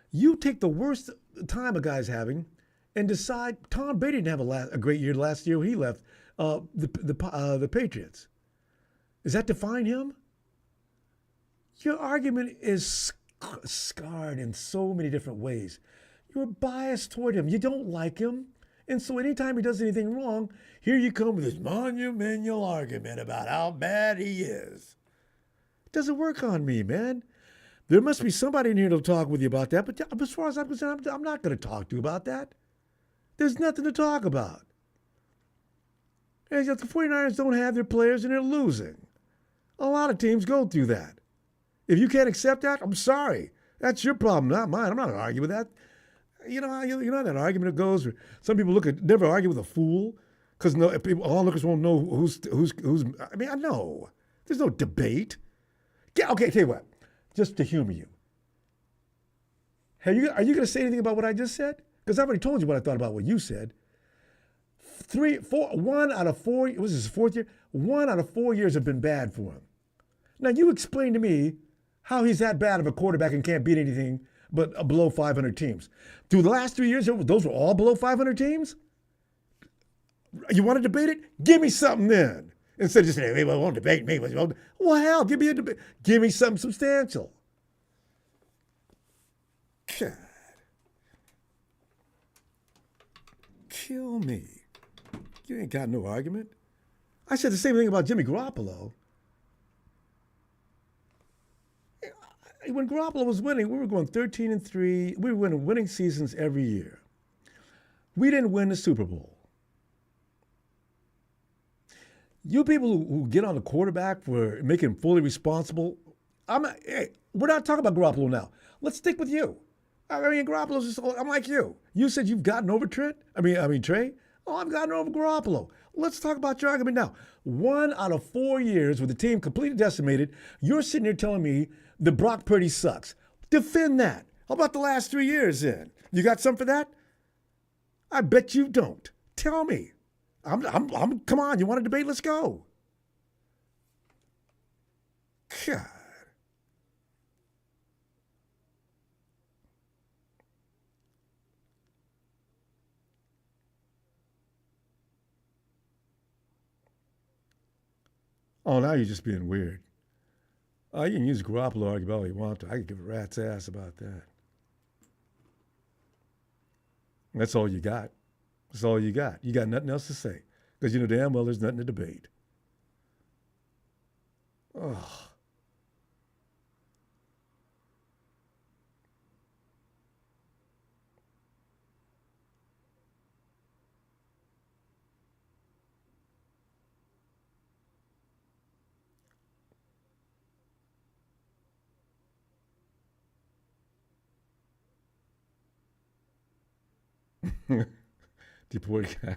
You take the worst time a guy's having and decide Tom Brady didn't have a great year last year when he left the Patriots. Does that define him?
Your argument is scarred in so many different ways. You're biased toward him. You don't like him. And so anytime he does anything wrong, here you come with this monumental argument about how bad he is. It doesn't work on me, man. There must be somebody in here to talk with you about that. But as far as I'm concerned, I'm not going to talk to you about that. There's nothing to talk about. And the 49ers don't have their players and they're losing. A lot of teams go through that. If you can't accept that, I'm sorry. That's your problem, not mine. I'm not going to argue with that. You know how that argument goes where some people never argue with a fool because all lookers won't know who's. I mean, I know. There's no debate. Okay, tell you what. Just to humor you. Are you going to say anything about what I just said? Because I've already told you what I thought about what you said. 1 out of 4, was this his 4th year? 1 out of 4 years have been bad for him. Now you explain to me how he's that bad of a quarterback and can't beat anything but below 500 teams. Through the last 3 years, those were all below 500 teams? You want to debate it? Give me something then. Instead of just saying, hey, well, won't debate me. Well, hell, give me a debate. Give me something substantial.
God. Kill me. You ain't got no argument.
I said the same thing about Jimmy Garoppolo. When Garoppolo was winning, we were going 13-3. We were winning seasons every year. We didn't win the Super Bowl. You people who get on the quarterback for making him fully responsible, we're not talking about Garoppolo now. Let's stick with you. I mean, Garoppolo's just, I'm like you. You said you've gotten over Trent? I mean, Trey? Oh, I've gotten over Garoppolo. Let's talk about your argument now. 1 out of 4 years with the team completely decimated, you're sitting here telling me that Brock Purdy sucks. Defend that. How about the last 3 years then? You got something for that? I bet you don't. Tell me. Come on, you want to debate? Let's go.
God.
Oh, now you're just being weird. Oh, you can use Garoppolo argument all you want to. I can give a rat's ass about that. That's all you got. That's all you got. You got nothing else to say. Because you know damn well there's nothing to debate. Oh. Deported guy.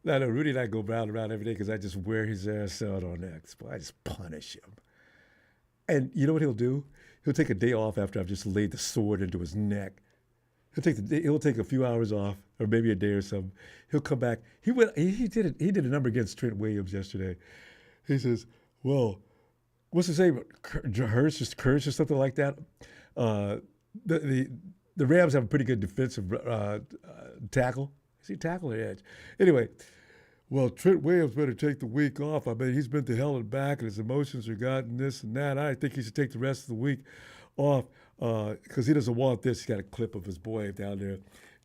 No, Rudy and I go around every day because I just wear his ass out on X. Boy, I just punish him. And you know what he'll do? He'll take a day off after I've just laid the sword into his neck. He'll take a few hours off, or maybe a day or something. He'll come back. He did a number against Trent Williams yesterday. He says, "Well, what's his name? Curse or something like that." The Rams have a pretty good defensive tackle. Is he tackle or edge? Anyway, well, Trent Williams better take the week off. I mean, he's been to hell and back, and his emotions are gotten this and that. I think he should take the rest of the week off because he doesn't want this. He's got a clip of his boy down there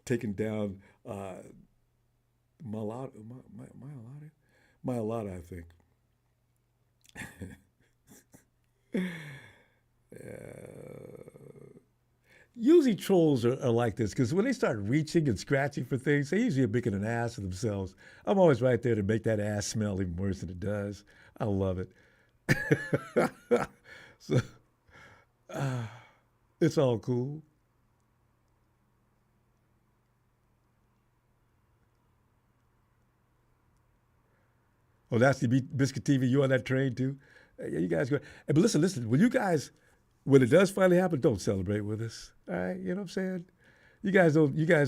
taking down Mailata, I think. Usually trolls are like this because when they start reaching and scratching for things, they usually are making an ass of themselves. I'm always right there to make that ass smell even worse than it does. I love it. So, it's all cool. Oh, that's the Biscuit TV. You on that train too? Yeah, you guys go. But listen. When it does finally happen, don't celebrate with us. All right, you know what I'm saying? You guys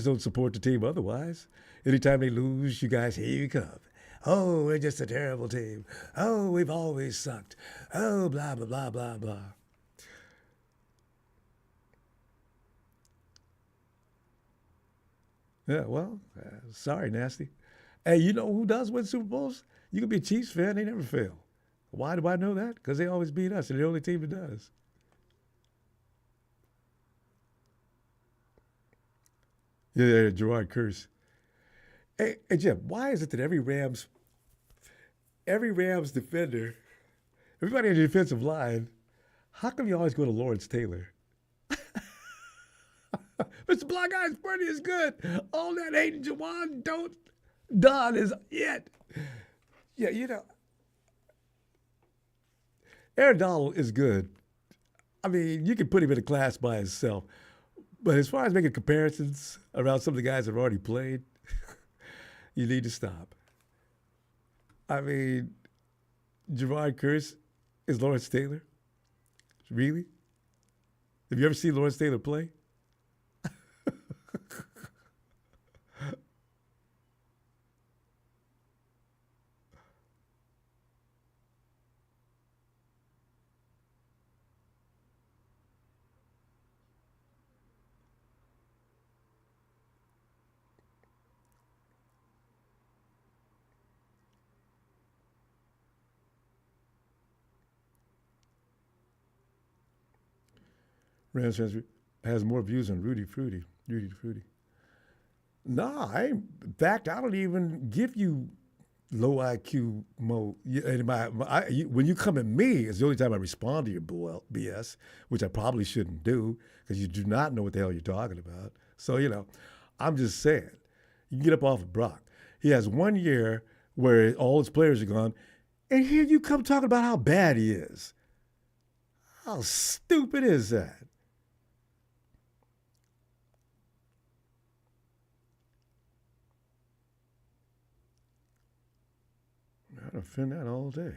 don't support the team otherwise. Anytime they lose, you guys, here you come. Oh, we're just a terrible team. Oh, we've always sucked. Oh, blah, blah, blah, blah, blah. Yeah, well, sorry, Nasty. Hey, you know who does win Super Bowls? You can be a Chiefs fan. They never fail.
Why do I know that? Because they always beat us. They're the only team that does. Yeah, Gerard Curse. Hey, Jim, why is it that every Rams defender, everybody on the defensive line, how come you always go to Lawrence Taylor? Mr. Black Eyes Bernie is good. All that ain't Jawan don't Don is it. Yeah, Aaron Donald is good. I mean, you can put him in a class by himself. But as far as making comparisons around some of the guys that have already played, you need to stop. I mean, Javon Curse is Lawrence Taylor. Really? Have you ever seen Lawrence Taylor play? Rams fans has more views on Rudy Fruity. Rudy Fruity. Nah, in fact, I don't even give you low IQ mode. When you come at me, it's the only time I respond to your BS, which I probably shouldn't do because you do not know what the hell you're talking about. So, I'm just saying, you can get up off of Brock. He has 1 year where all his players are gone, and here you come talking about how bad he is. How stupid is that? I'd defend that all day.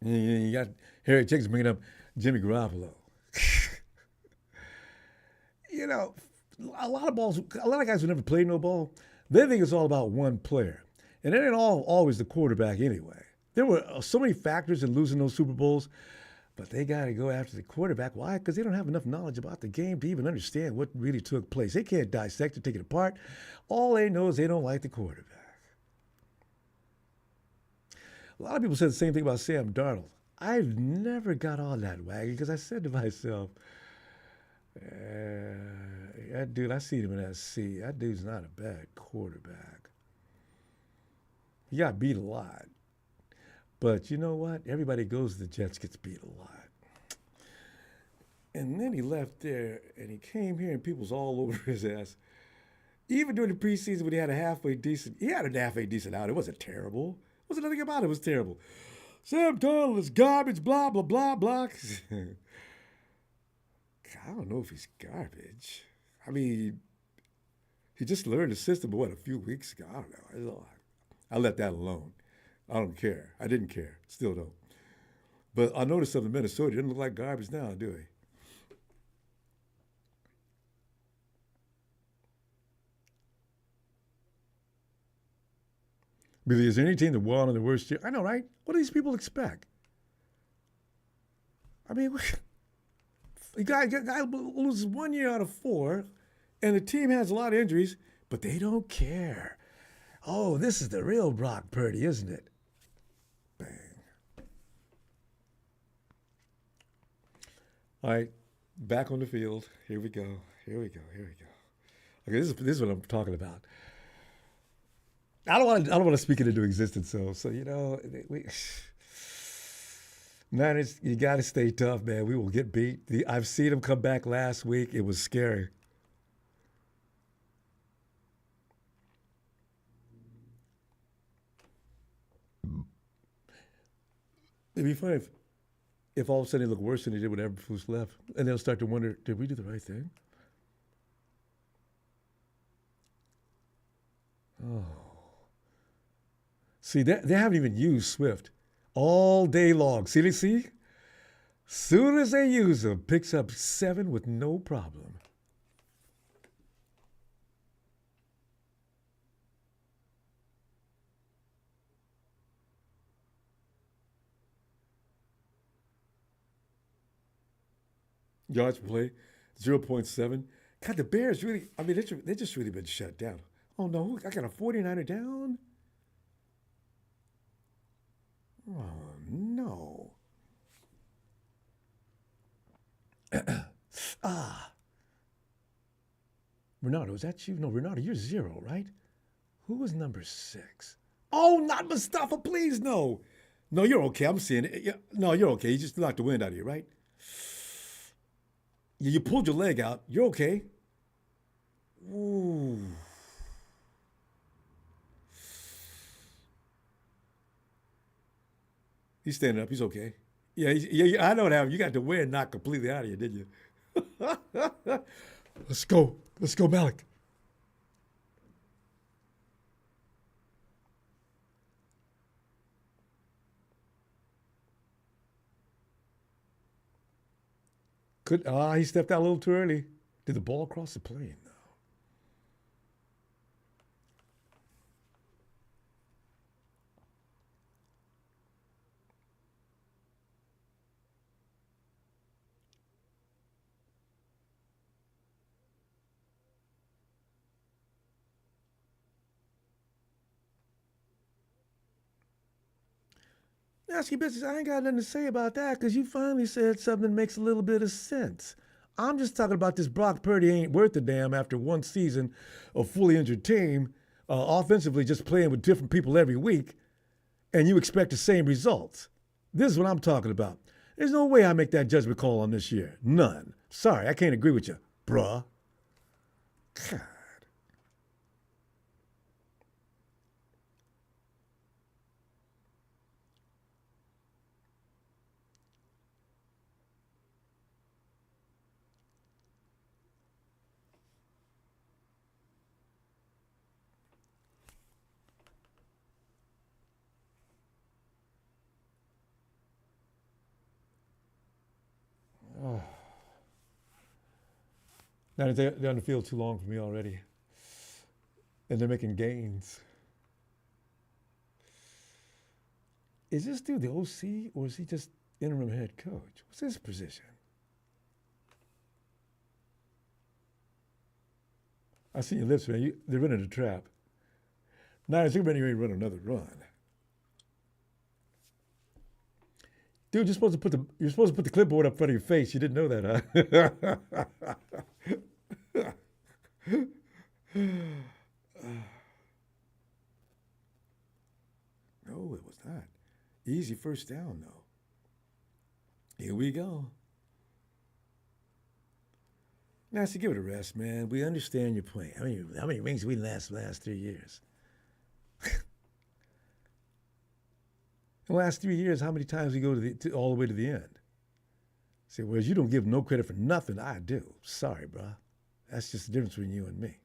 You got Harry Chicks bringing up Jimmy Garoppolo. A lot of guys who never played no ball, they think it's all about one player. And it ain't always the quarterback anyway. There were so many factors in losing those Super Bowls, but they got to go after the quarterback. Why? Because they don't have enough knowledge about the game to even understand what really took place. They can't dissect it, take it apart. All they know is they don't like the quarterback. A lot of people said the same thing about Sam Darnold. I've never got on that wagon because I said to myself, that dude, I seen him in SC. That dude's not a bad quarterback. He got beat a lot. But you know what? Everybody goes to the Jets gets beat a lot. And then he left there and he came here and people's all over his ass. Even during the preseason when he had a halfway decent out. It wasn't terrible. Wasn't nothing about it. It was terrible. Sam Darnold is garbage, blah, blah, blah, blah. I don't know if he's garbage. I mean, he just learned the system, a few weeks ago? I don't know. I let that alone. I don't care. I didn't care. Still don't. But I noticed something in Minnesota. He doesn't look like garbage now, do he? But is there any team that won in the worst year? I know, right? What do these people expect? I mean, the guy loses 1 year out of 4, and the team has a lot of injuries, but they don't care. Oh, this is the real Brock Purdy, isn't it? Bang. All right, back on the field. Here we go. Okay, this is what I'm talking about. I don't want to speak it into existence, so Niners, you got to stay tough, man. We will get beat. I've seen them come back last week. It was scary. It'd be funny if all of a sudden they look worse than they did when Eberflus left, and they'll start to wonder, did we do the right thing? Oh. See, they haven't even used Swift all day long. See? Soon as they use him, picks up 7 with no problem. Yards per play, 0.7. God, the Bears really, I mean, they just really been shut down. Oh, no, I got a 49er down? Oh, no. Ronaldo, is that you? No, Ronaldo, you're 0, right? Who was number 6? Oh, not Mustafa, please, no. No, you're okay. I'm seeing it. Yeah, no, you're okay. You just knocked the wind out of you, right? You pulled your leg out. You're okay. Ooh. He's standing up. He's okay. Yeah, yeah, I know what happened. You got the wind knocked completely out of you, didn't you? Let's go. Let's go, Malik. He stepped out a little too early. Did the ball cross the plane? No. Nasty bitches, I ain't got nothing to say about that because you finally said something that makes a little bit of sense. I'm just talking about this Brock Purdy ain't worth a damn after one season of fully injured team, offensively just playing with different people every week, and you expect the same results. This is what I'm talking about. There's no way I make that judgment call on this year. None. Sorry, I can't agree with you, bruh. God. Now they're on the field too long for me already. And they're making gains. Is this dude the OC or is he just interim head coach? What's his position? I see your lips, man. They're running a trap. Niners, they're ready to run another run. Dude, you're supposed to put the clipboard up front of your face. You didn't know that, huh? No, it was not. Easy first down, though. Here we go. Now, give it a rest, man. We understand your plan. How many rings did we last 3 years? In the last 3 years, how many times we go all the way to the end? Say, whereas you don't give no credit for nothing, I do. Sorry, bro. That's just the difference between you and me.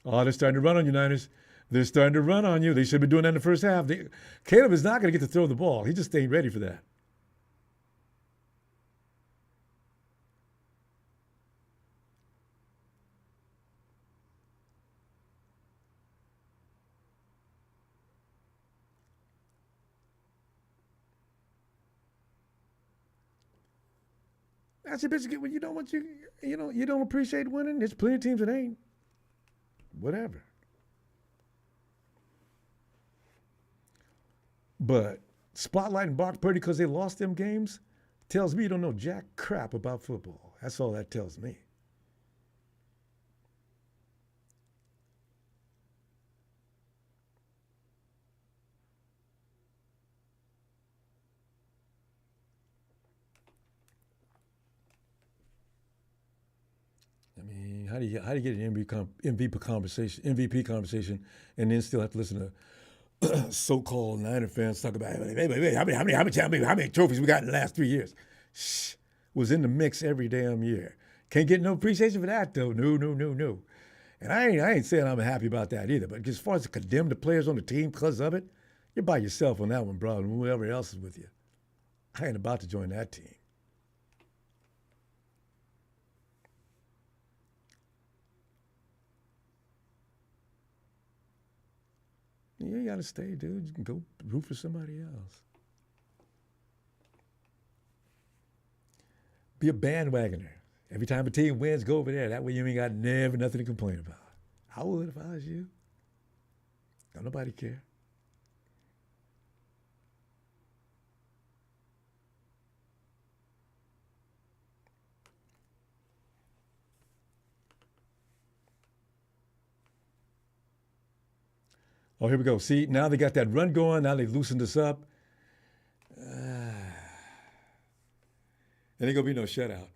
Oh, they're starting to run on you, Niners. They're starting to run on you. They should be doing that in the first half. Caleb is not going to get to throw the ball. He just ain't ready for that. That's a bitch. When you don't want you don't appreciate winning. There's plenty of teams that ain't. Whatever. But spotlighting Brock Purdy because they lost them games tells me you don't know jack crap about football. That's all that tells me. I mean, how do you get an MVP conversation, and then still have to listen to so-called Niner fans talk about how many trophies we got in the last 3 years? Shh, was in the mix every damn year. Can't get no appreciation for that though. No. And I ain't saying I'm happy about that either. But as far as to condemn the players on the team because of it, you're by yourself on that one, bro. And whoever else is with you, I ain't about to join that team. You ain't got to stay, dude. You can go root for somebody else. Be a bandwagoner. Every time a team wins, go over there. That way you ain't got never nothing to complain about. I would if I was you. Don't nobody care. Oh, here we go. See, now they got that run going. Now they loosened us up. There ain't going to be no shutout.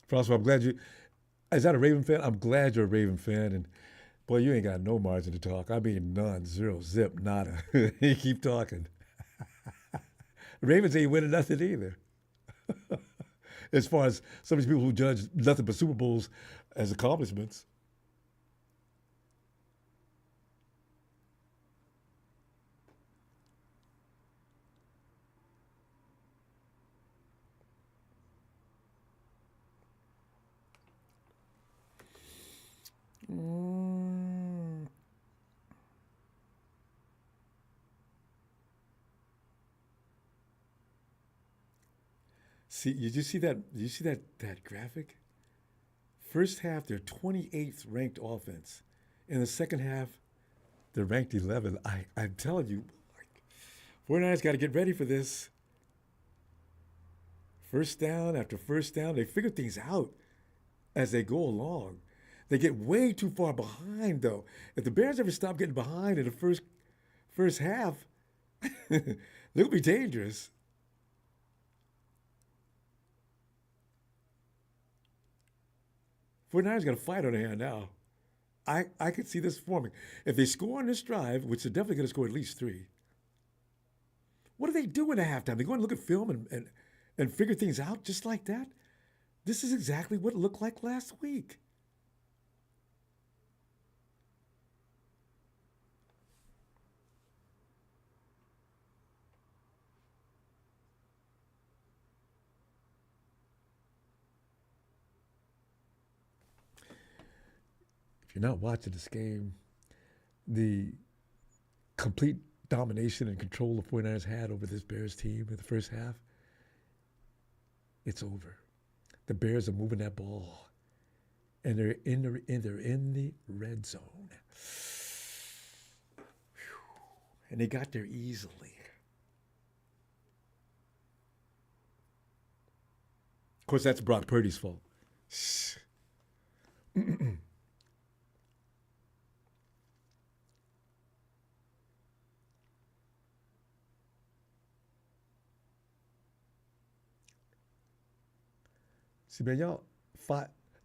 Francois, I'm glad you. Is that a Raven fan? I'm glad you're a Raven fan. And boy, you ain't got no margin to talk. I mean, none, zero, zip, nada. You keep talking. Ravens ain't winning nothing either. As far as some of these people who judge nothing but Super Bowls as accomplishments. Mm. See, you just see that? Did you see that graphic? First half, they're 28th ranked offense. In the second half, they're ranked 11th. I'm telling you, 49ers got to get ready for this. First down after first down, they figure things out as they go along. They get way too far behind, though. If the Bears ever stop getting behind in the first half, they'll be dangerous. Niners got a fight on their hand now. I could see this forming. If they score on this drive, which they're definitely going to score at least 3, what do they do in the halftime? They go and look at film and figure things out just like that? This is exactly what it looked like last week. If you're not watching this game, the complete domination and control the 49ers had over this Bears team in the first half, it's over. The Bears are moving that ball, and they're in the red zone. And they got there easily. Of course, that's Brock Purdy's fault. See, man,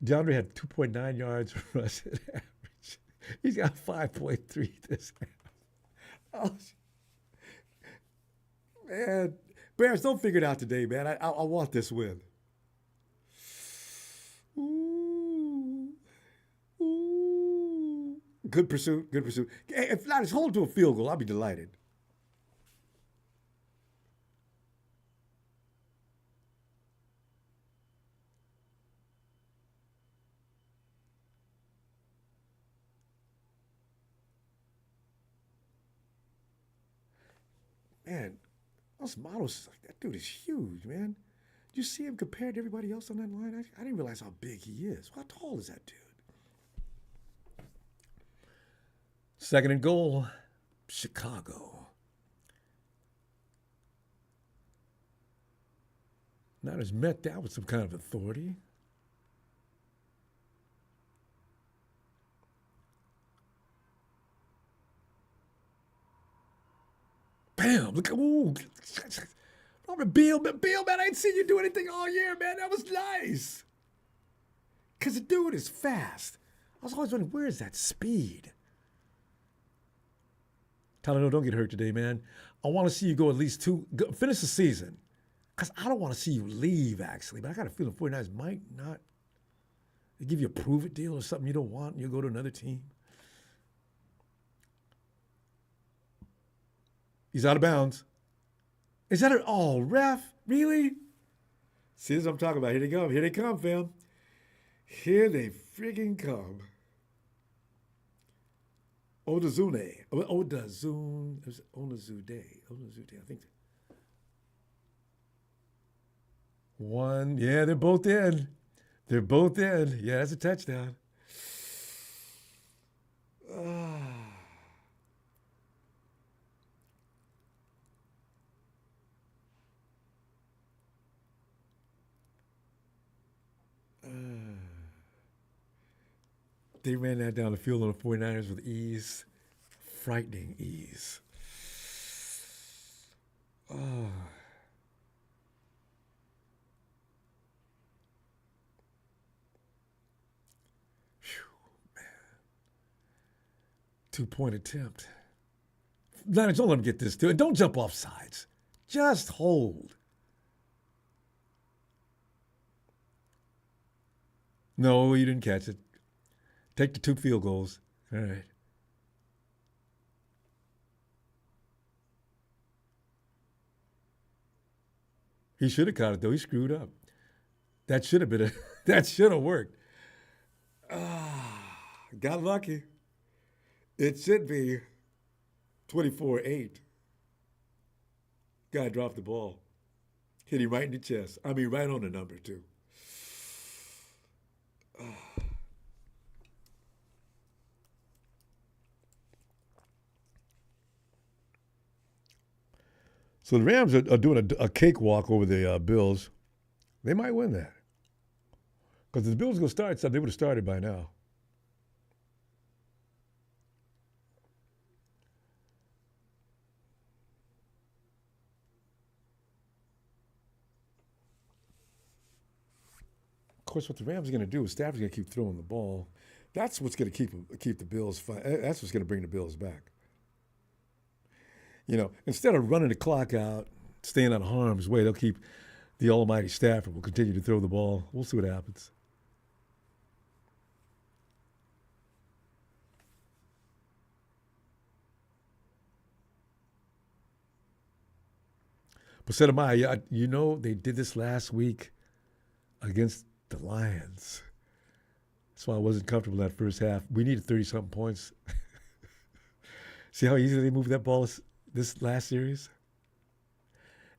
DeAndre had 2.9 yards rushing average. He's got 5.3 this half. Oh, man. Bears, don't figure it out today, man. I want this win. Ooh. Ooh. Good pursuit. Good pursuit. Hey, if not, just hold to a field goal. I'll be delighted. Man, those models, that dude is huge, man. Did you see him compared to everybody else on that line? I didn't realize how big he is. How tall is that dude? Second and goal, Chicago. Niners met that with some kind of authority. Bam! Look at Robert Beal, man, I ain't seen you do anything all year, man. That was nice. Cause the dude is fast. I was always wondering, where is that speed? Tyler, no, don't get hurt today, man. I want to see you go at least finish the season Because I don't want to see you leave, actually. But I got a feeling 49ers might not. They give you a prove-it deal or something you don't want, and you'll go to another team. He's out of bounds. Is that an ref? Really? See, this is what I'm talking about. Here they come. Here they come, fam. Here they friggin' come. Odazune. Odazude. Odazude, I think. One. Yeah, they're both in. They're both in. Yeah, that's a touchdown. They ran that down the field on the 49ers with ease. Frightening ease. Oh. Phew, man. 2-point attempt. Niners, don't let him get this to it. Don't jump off sides. Just hold. No, you didn't catch it. Take the 2 field goals. All right. He should have caught it, though. He screwed up. That should have been that should have worked. Got lucky. It should be 24-8. Guy dropped the ball. Hit him right in the chest. I mean, right on the number, too. So the Rams are doing a cakewalk over the Bills. They might win that. Because if the Bills go start something, they would have started by now. Of course, what the Rams are going to do is Stafford's going to keep throwing the ball. That's what's going to keep the Bills fun. That's what's going to bring the Bills back. You know, instead of running the clock out, staying out of harm's way, they'll keep the almighty Stafford will continue to throw the ball. We'll see what happens. But said Amaya, you know, they did this last week against the Lions. That's why I wasn't comfortable in that first half. We needed 30-something points. See how easily they moved that ball this last series?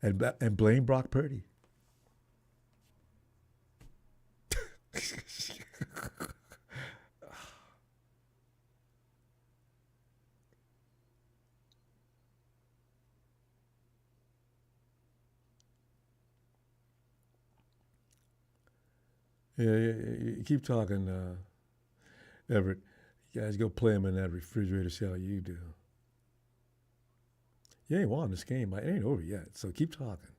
And blame Brock Purdy. Yeah, you keep talking, Everett. You guys go play him in that refrigerator, see how you do. You ain't won this game. It ain't over yet, so keep talking.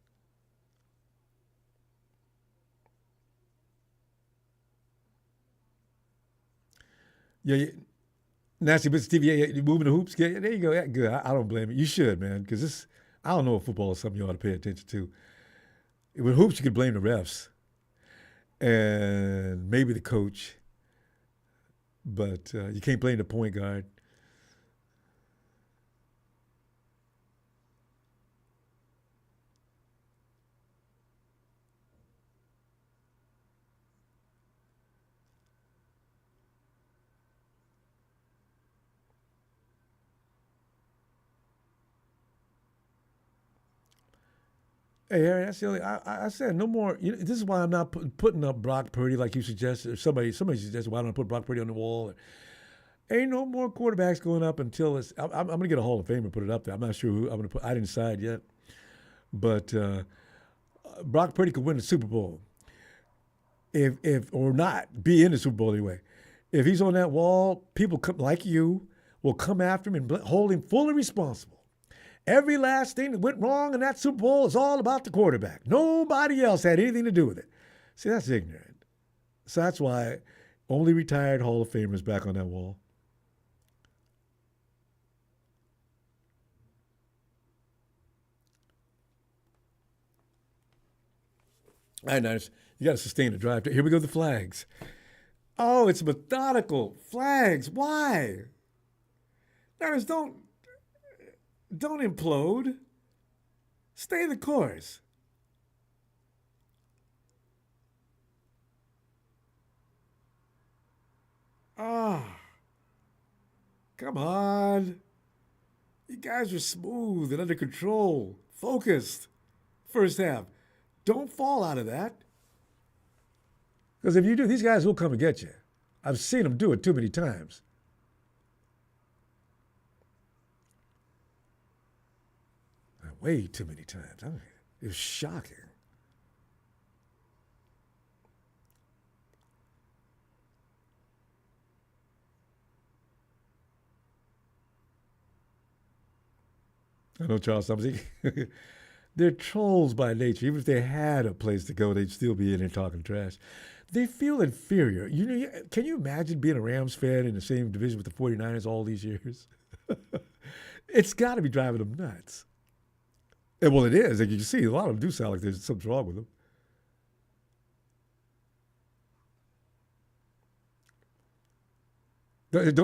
Yeah, Nasty Bits TV, yeah, you moving the hoops? Yeah, there you go. Yeah, good. I don't blame you. You should, man, because I don't know if football is something you ought to pay attention to. With hoops, you could blame the refs and maybe the coach, but you can't blame the point guard. Hey, Harry, that's the only. I said no more. You know, this is why I'm not putting up Brock Purdy like you suggested. Or somebody suggested why don't I put Brock Purdy on the wall? Ain't no more quarterbacks going up until it's. I'm going to get a Hall of Famer and put it up there. I'm not sure who I'm going to put. I didn't decide yet, but Brock Purdy could win the Super Bowl if or not be in the Super Bowl anyway. If he's on that wall, people like you will come after him and hold him fully responsible. Every last thing that went wrong in that Super Bowl is all about the quarterback. Nobody else had anything to do with it. See, that's ignorant. So that's why only retired Hall of Famers back on that wall. All right, Niners, you got to sustain the drive. Here we go, the flags. Oh, it's methodical. Flags. Why? Niners, don't implode. Stay the course. Ah, come on. You guys are smooth and under control, focused. First half. Don't fall out of that. Because if you do, these guys will come and get you. I've seen them do it too many times. Way too many times. I mean, it was shocking. I know Charles Thompson. They're trolls by nature. Even if they had a place to go, they'd still be in there talking trash. They feel inferior. You know, can you imagine being a Rams fan in the same division with the 49ers all these years? It's got to be driving them nuts. And well, it is. Like you can see, a lot of them do sound like there's something wrong with them.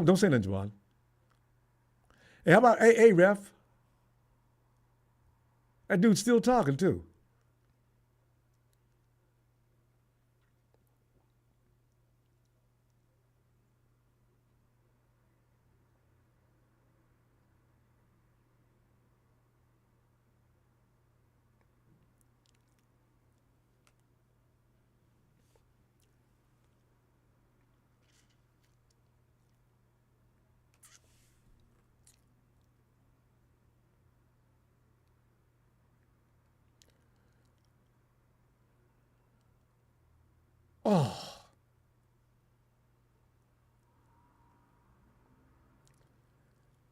Don't say nothing, Juwan. Hey, how about hey ref? That dude's still talking too. Oh,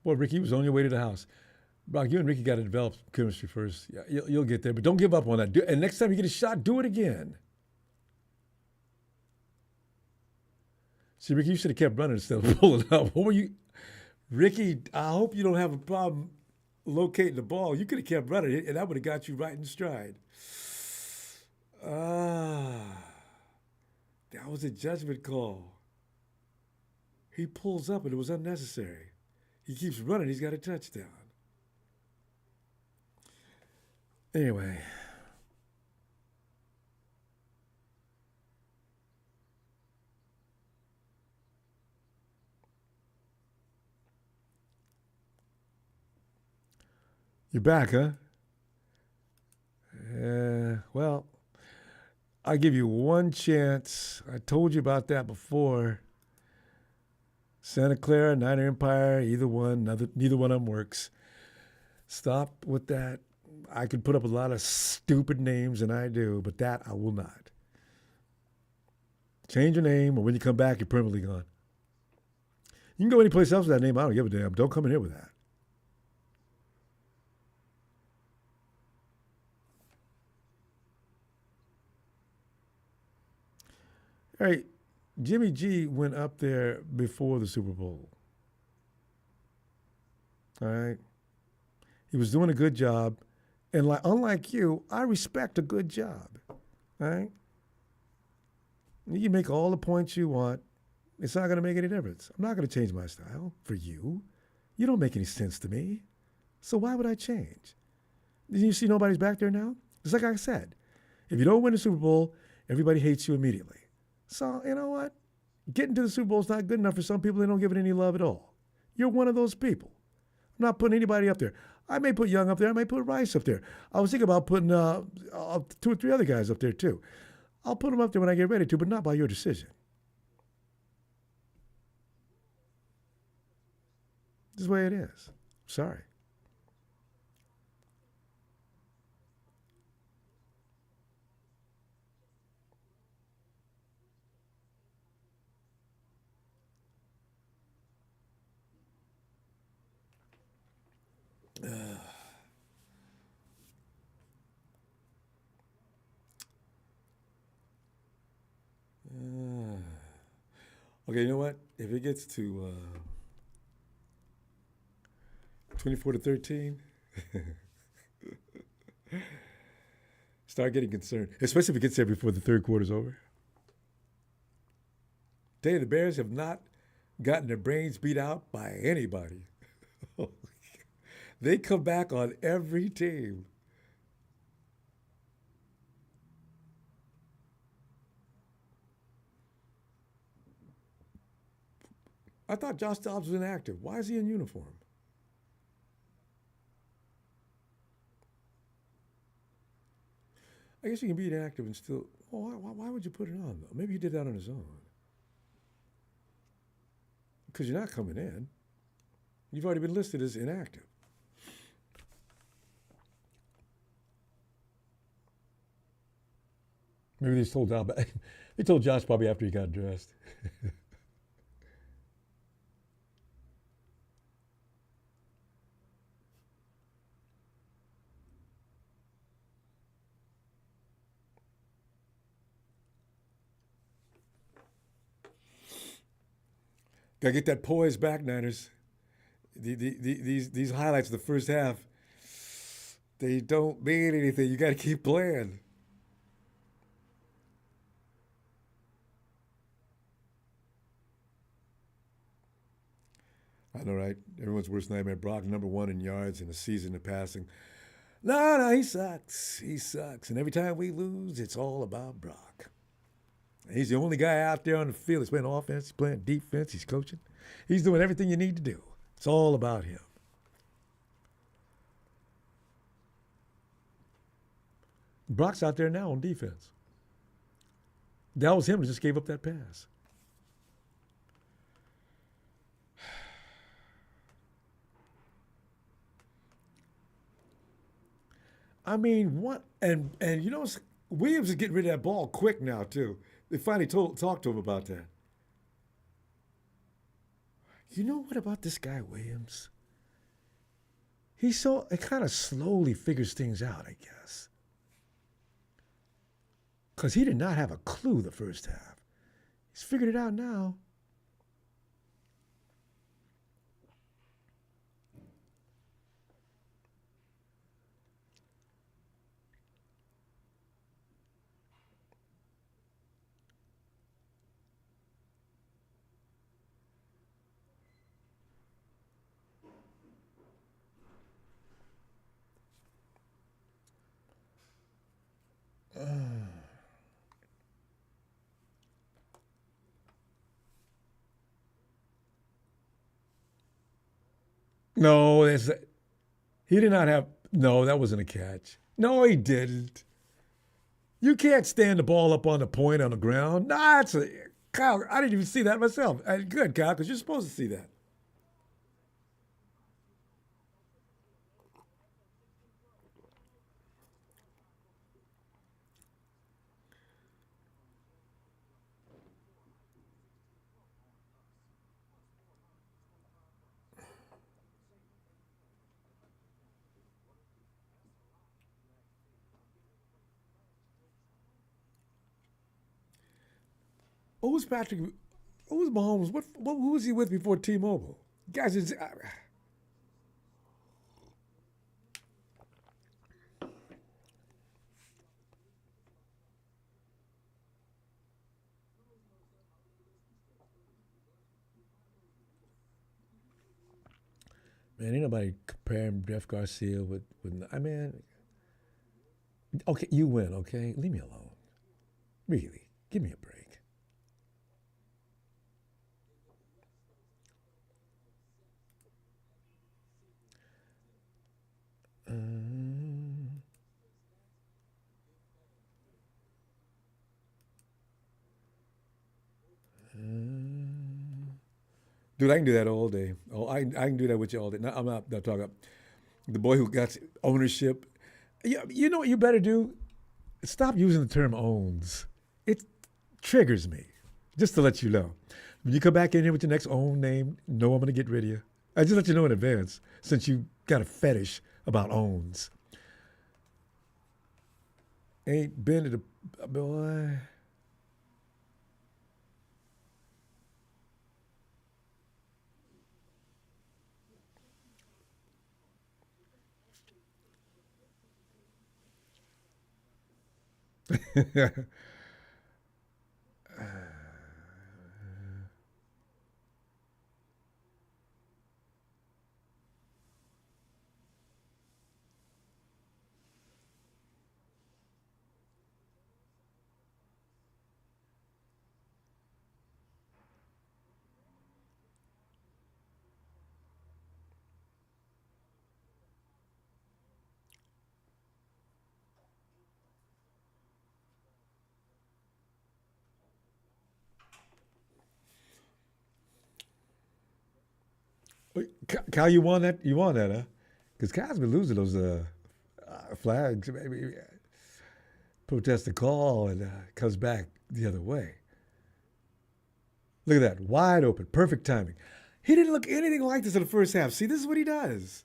boy, Ricky was on your way to the house. Brock, you and Ricky got to develop chemistry first. Yeah, you'll get there, but don't give up on that. And next time you get a shot, do it again. See, Ricky, you should have kept running instead of pulling up. What were you, Ricky? I hope you don't have a problem locating the ball. You could have kept running, and that would have got you right in stride. Ah, that was a judgment call. He pulls up, and it was unnecessary. He keeps running. He's got a touchdown. Anyway, you're back, huh? Well, I give you one chance. I told you about that before. Santa Clara, Niner Empire, either one, neither one of them works. Stop with that. I could put up a lot of stupid names, and I do, but that I will not. Change your name, or when you come back, you're permanently gone. You can go anyplace else with that name. I don't give a damn. Don't come in here with that. All right, Jimmy G went up there before the Super Bowl. All right, he was doing a good job, and unlike you, I respect a good job. All right, you can make all the points you want. It's not going to make any difference. I'm not going to change my style for you. You don't make any sense to me. So why would I change? Did you see nobody's back there now? It's like I said, if you don't win the Super Bowl, everybody hates you immediately. So, you know what? Getting to the Super Bowl is not good enough for some people. They don't give it any love at all. You're one of those people. I'm not putting anybody up there. I may put Young up there. I may put Rice up there. I was thinking about putting 2 or 3 other guys up there, too. I'll put them up there when I get ready to, but not by your decision. This is the way it is. Sorry. Okay, you know what? If it gets to 24-13, it's Start getting concerned, especially if it gets there before the third quarter's over. Tell you, the Bears have not gotten their brains beat out by anybody. They come back on every team. I thought Josh Dobbs was inactive. Why is he in uniform? I guess you can be inactive and still. Well, why would you put it on, though? Maybe he did that on his own. Because you're not coming in. You've already been listed as inactive.
Maybe they told Dobbs. They told Josh probably after he got dressed.
Gotta get that poise back, Niners. These highlights of the first half, they don't mean anything. You got to keep playing. I know, right? Everyone's worst nightmare. Brock, #1 in yards in the season of passing. No, he sucks. He sucks. And every time we lose, it's all about Brock. He's the only guy out there on the field. He's playing offense, he's playing defense, he's coaching. He's doing everything you need to do. It's all about him. Brock's out there now on defense. That was him that just gave up that pass. I mean, what? And you know, Williams is getting rid of that ball quick now, too. They finally talked to him about that. You know what about this guy, Williams? It kind of slowly figures things out, I guess. Because he did not have a clue the first half. He's figured it out now. No, he did not have. No, that wasn't a catch. No, he didn't. You can't stand the ball up on the point on the ground. Nah, Kyle, I didn't even see that myself. Good, Kyle, because you're supposed to see that. What was Patrick? What was Mahomes? Who was he with before T-Mobile? Guys, man, ain't nobody comparing Jeff Garcia with. I mean, okay, you win. Okay, leave me alone. Really, give me a break. Dude, I can do that all day. Oh, I can do that with you all day. No, I'm not talking about the boy who got ownership. You know what you better do? Stop using the term owns. It triggers me. Just to let you know. When you come back in here with your next own name, know I'm going to get rid of you. I just let you know in advance since you got a fetish about owns. Ain't been to the boy. Cal, you won that. You won that, huh? Because Cal's been losing those flags. Maybe protest the call and comes back the other way. Look at that, wide open, perfect timing. He didn't look anything like this in the first half. See, this is what he does.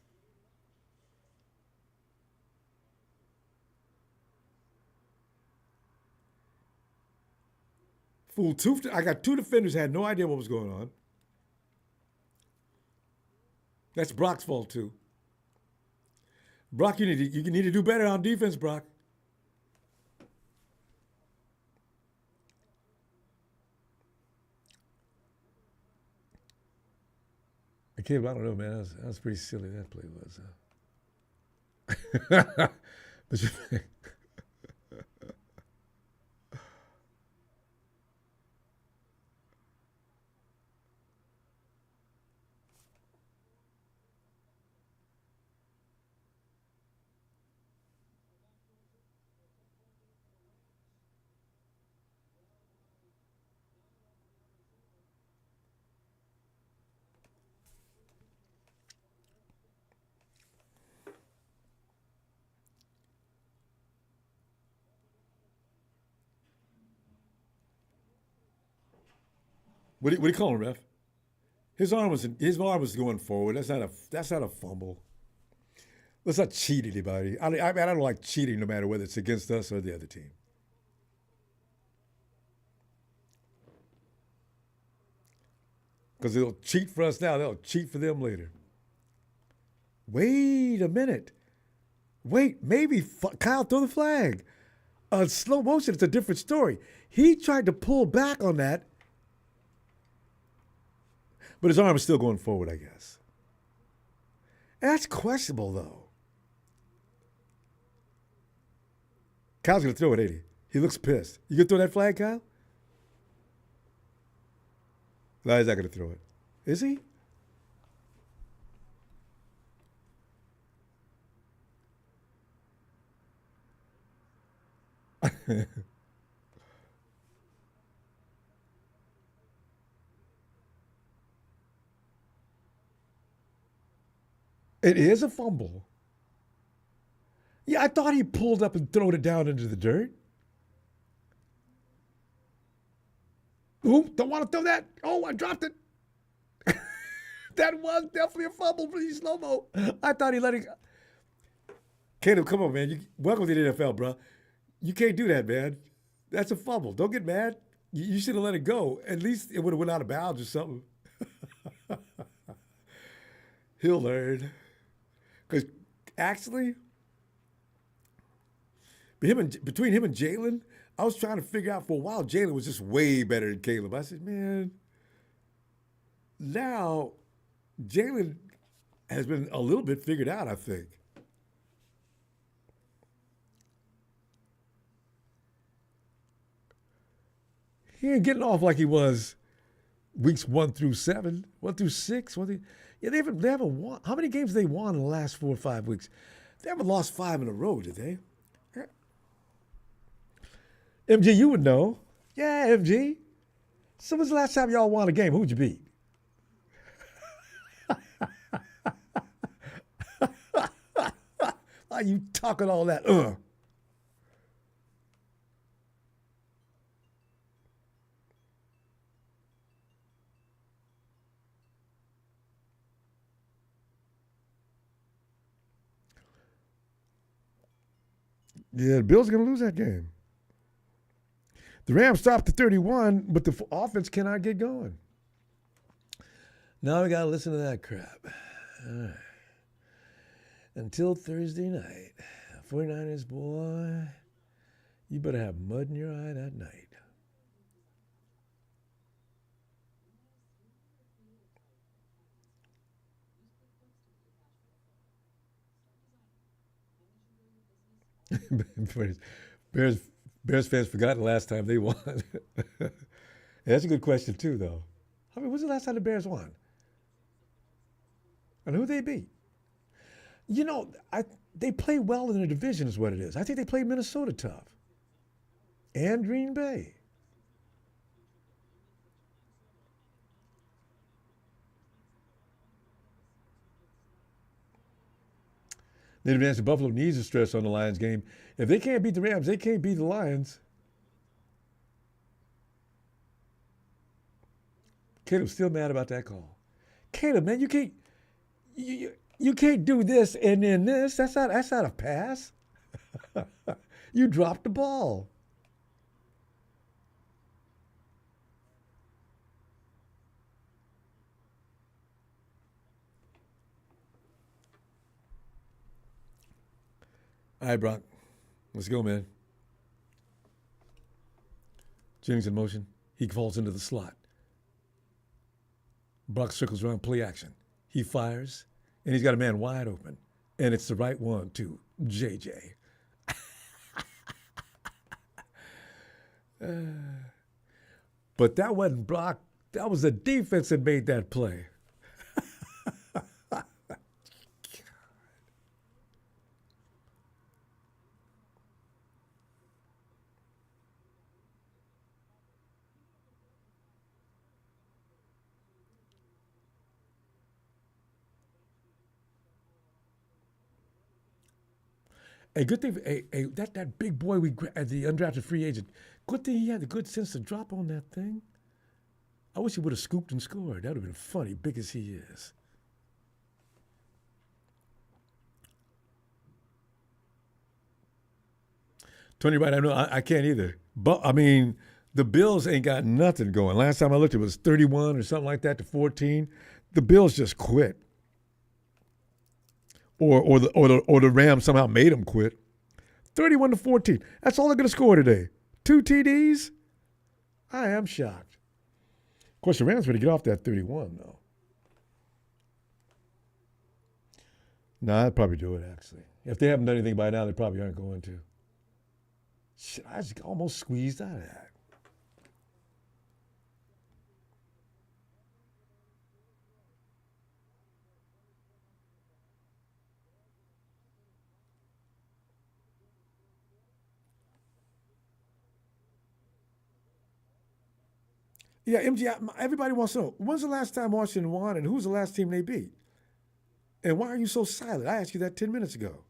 Fool two. I got two defenders had no idea what was going on. That's Brock's fault too. Brock, you need to do better on defense, Brock. I don't know, man. That was pretty silly. That play was. But what do you call him, ref? His arm was going forward. That's not a fumble. Let's not cheat anybody. I don't like cheating, no matter whether it's against us or the other team. Because they'll cheat for us now. They'll cheat for them later. Wait a minute. Wait, maybe Kyle throw the flag. Slow motion, it's a different story. He tried to pull back on that, but his arm is still going forward, I guess. And that's questionable, though. Kyle's going to throw it, ain't he? He looks pissed. You going to throw that flag, Kyle? No, he's not going to throw it. Is he? It is a fumble. Yeah, I thought he pulled up and thrown it down into the dirt. Ooh, don't want to throw that. Oh, I dropped it. That was definitely a fumble for you, slow-mo. I thought he let it go. Caleb, come on, man. Welcome to the NFL, bro. You can't do that, man. That's a fumble. Don't get mad. You should have let it go. At least it would have went out of bounds or something. He'll learn. Because actually, between him and Jalen, I was trying to figure out for a while. Jalen was just way better than Caleb. I said, man, now Jalen has been a little bit figured out, I think. He ain't getting off like he was weeks 1 through 7, 1 through 6. Yeah, they haven't won. How many games they won in the last 4 or 5 weeks? They haven't lost 5 in a row, did they? MG, you would know. Yeah, MG. So when's the last time y'all won a game? Who'd you beat? Why you talking all that? Yeah, the Bills are going to lose that game. The Rams stopped at 31, but the offense cannot get going. Now we got to listen to that crap. All right. Until Thursday night. 49ers, boy,
You better have mud in your eye that night. Bears, Bears, Bears fans forgot the last time they won. Yeah, that's a good question too, though. I mean, when's the last time the Bears won? And who they beat? You know, they play well in their division, is what it is. I think they played Minnesota tough and Green Bay. They advanced to Buffalo needs to stress on the Lions game. If they can't beat the Rams, they can't beat the Lions. Caleb's still mad about that call. Caleb, man, you can't do this and then this. That's not a pass. You dropped the ball. All right, Brock. Let's go, man. Jennings in motion. He falls into the slot. Brock circles around, play action. He fires, and he's got a man wide open. And it's the right one, too. JJ. But that wasn't Brock. That was the defense that made that play. A good thing, that big boy the undrafted free agent, good thing he had the good sense to drop on that thing. I wish he would have scooped and scored. That would have been funny, big as he is. Tony Wright, I know I can't either. But, I mean, the Bills ain't got nothing going. Last time I looked, it was 31 or something like that to 14. The Bills just quit. Or the Rams somehow made them quit. 31 to 14. That's all they're going to score today. 2 TDs? I am shocked. Of course, the Rams better get off that 31, though. No, I'd probably do it, actually. If they haven't done anything by now, they probably aren't going to. Shit, I just almost squeezed out of that. Yeah, MG, everybody wants to know, when's the last time Washington won and who's the last team they beat? And why are you so silent? I asked you that 10 minutes ago.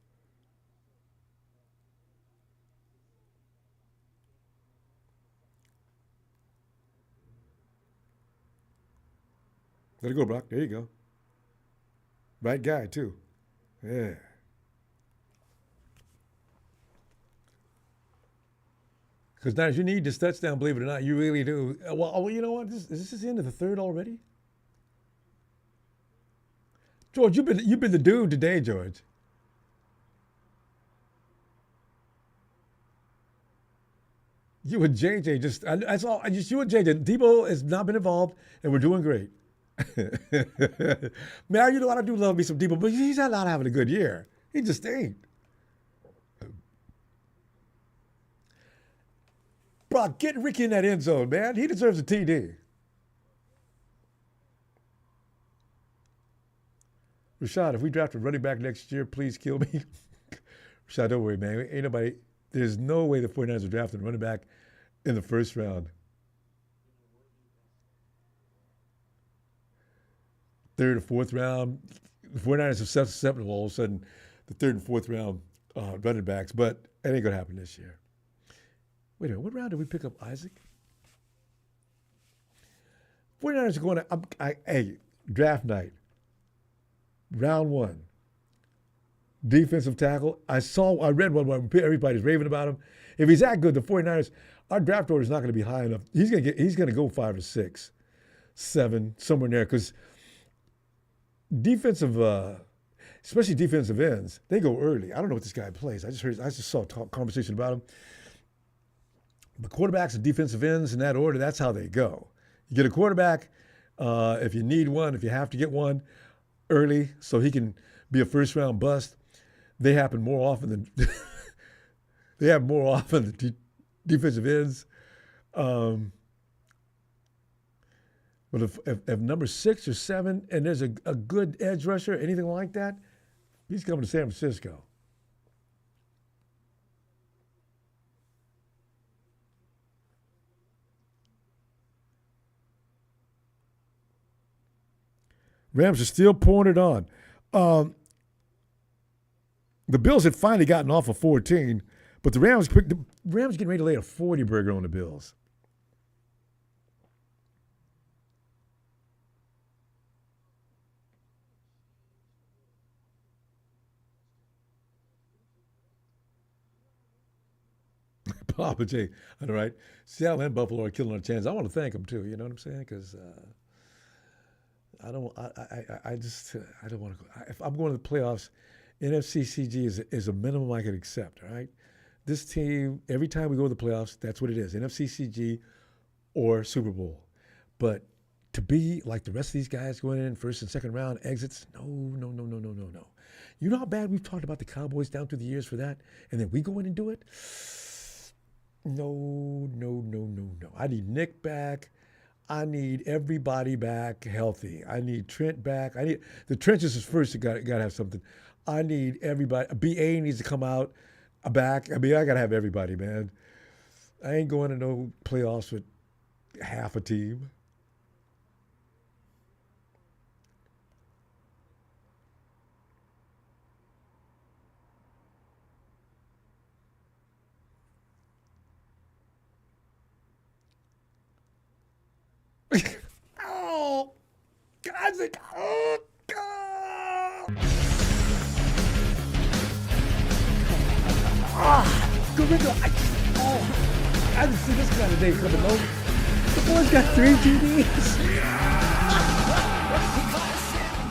Let it go, Brock. There you go. Right guy, too. Yeah. Because now, you need this touchdown, believe it or not. You really do. Well, you know what? Is this the end of the third already? George, you've been the dude today, George. You and JJ that's all. Just you and JJ. Debo has not been involved, and we're doing great. Man, you know what? I do love me some Debo, but he's not having a good year. He just ain't. Brock, get Ricky in that end zone, man. He deserves a TD. Rashad, if we draft a running back next year, please kill me. Rashad, don't worry, man. Ain't nobody. There's no way the 49ers are drafting a running back in the first round. Third or fourth round. The 49ers are susceptible all of a sudden, the third and fourth round running backs, but it ain't going to happen this year. Wait a minute, what round did we pick up Isaac? 49ers are going to, hey, draft night. Round one. Defensive tackle. I read one where everybody's raving about him. If he's that good, the 49ers, our draft order is not going to be high enough. He's going to go 5 or 6, 7, somewhere in there, because defensive, especially defensive ends, they go early. I don't know what this guy plays. I just saw a conversation about him.
But quarterbacks and defensive ends in that order, that's how they go. You get a quarterback if you need one, if you have to get one early so he can be a first round bust. They happen more often than they happen more often than defensive ends. But if number 6 or 7 and there's a good edge rusher, anything like that, he's coming to San Francisco. Rams are still pouring it on. The Bills had finally gotten off of 14, but the Rams getting ready to lay a 40 burger on the Bills. Papa J, all right. Seattle and Buffalo are killing our chance. I want to thank them too. You know what I'm saying? Because I don't want to go. If I'm going to the playoffs, NFCCG is a minimum I can accept. All right. This team, every time we go to the playoffs, that's what it is: NFCCG or Super Bowl. But to be like the rest of these guys going in first and second round exits, no. You know how bad we've talked about the Cowboys down through the years for that, and then we go in and do it. No. I need Nick back. I need everybody back healthy. I need Trent back. I need the trenches is first. You got to have something. I need everybody. BA needs to come out back. I mean, I got to have everybody, man. I ain't going to no playoffs with half a team. Oh, Isaac. Oh, God. Gorilla. I didn't see this kind of day coming, though. The boy's got 3 TDs.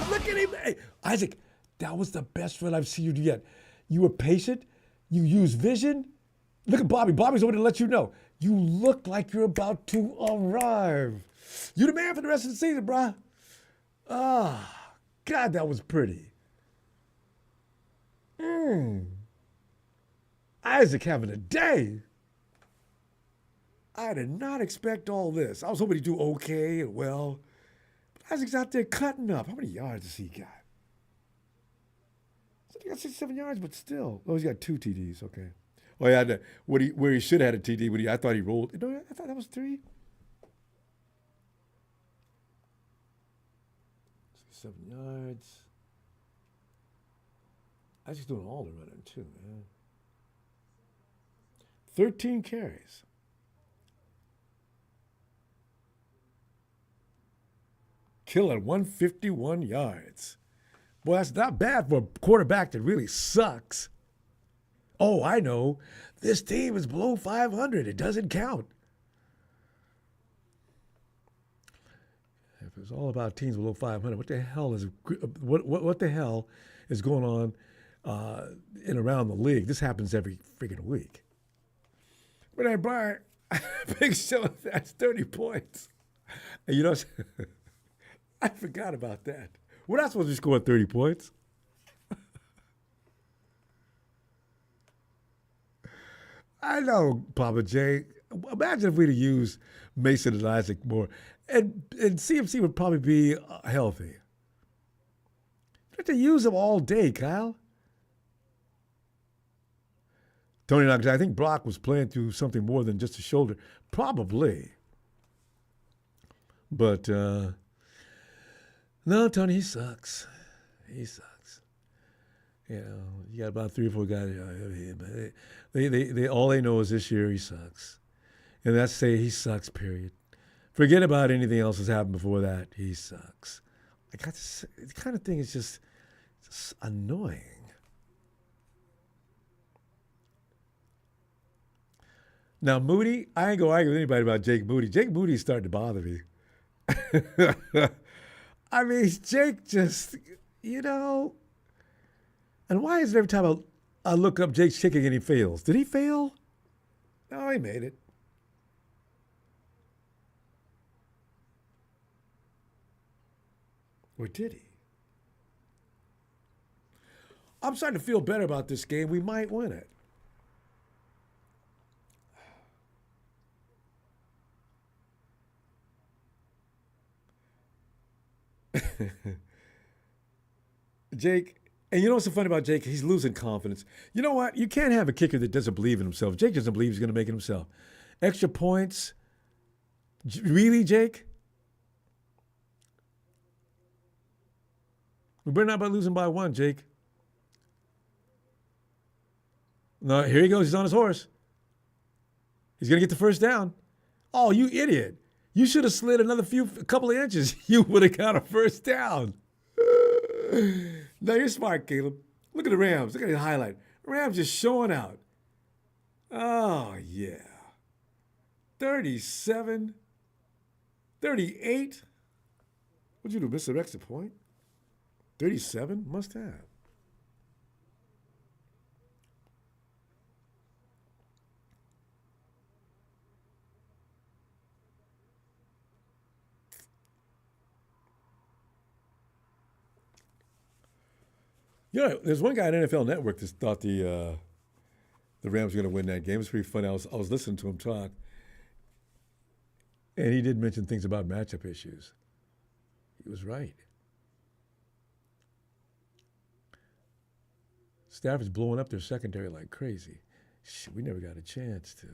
Look at him. Hey, Isaac, that was the best run I've seen you do yet. You were patient. You used vision. Look at Bobby. Bobby's over there to let you know. You look like you're about to arrive. You the man for the rest of the season, bruh. God, that was pretty. Isaac having a day. I did not expect all this. I was hoping he'd do okay and well. But Isaac's out there cutting up. How many yards does he got? He got 67 yards, but still. Oh, he's got 2 TDs. Okay. Oh, yeah. Where he should have had a TD. I thought he rolled. No, I thought that was 3. 7 yards. Isaac's doing all the running too, man. 13 carries. Killing 151 yards. Boy, that's not bad for a quarterback that really sucks. Oh, I know. This team is below 500. It doesn't count. If it's all about teams below 500, what the hell is going on in around the league? This happens every freaking week. But hey, Brian, Big Show, that's 30 points. And you know, I forgot about that. We're not supposed to score 30 points. I know, Papa J. Imagine if we'd have used Mason and Isaac more. And CMC would probably be healthy. You have to use them all day, Kyle. Tony Knox, I think Brock was playing through something more than just a shoulder. Probably. But, no, Tony, he sucks. He sucks. You know, you got about 3 or 4 guys. They all they know is this year he sucks. And that's say he sucks, period. Forget about anything else that's happened before that. He sucks. The kind of thing is just annoying. Now, Moody, I ain't going to argue with anybody about Jake Moody. Jake Moody's starting to bother me. I mean, Jake just, you know. And why is it every time I look up Jake's kicking and he fails? Did he fail? No, he made it. Or did he? I'm starting to feel better about this game. We might win it. Jake, and you know what's so funny about Jake? He's losing confidence. You know what? You can't have a kicker that doesn't believe in himself. Jake doesn't believe he's going to make it himself. Extra points. Really, Jake? We better not be losing by one, Jake. No, here he goes. He's on his horse. He's going to get the first down. Oh, you idiot. You should have slid a couple of inches. You would have got a first down. No, you're smart, Caleb. Look at the Rams. Look at the highlight. Rams just showing out. Oh, yeah. 37, 38. What'd you do, miss an extra point? 37? Must have. You know, there's one guy on NFL Network that thought the Rams were going to win that game. It was pretty funny. I was listening to him talk, and he did mention things about matchup issues. He was right. Stafford's blowing up their secondary like crazy. Shit, we never got a chance to.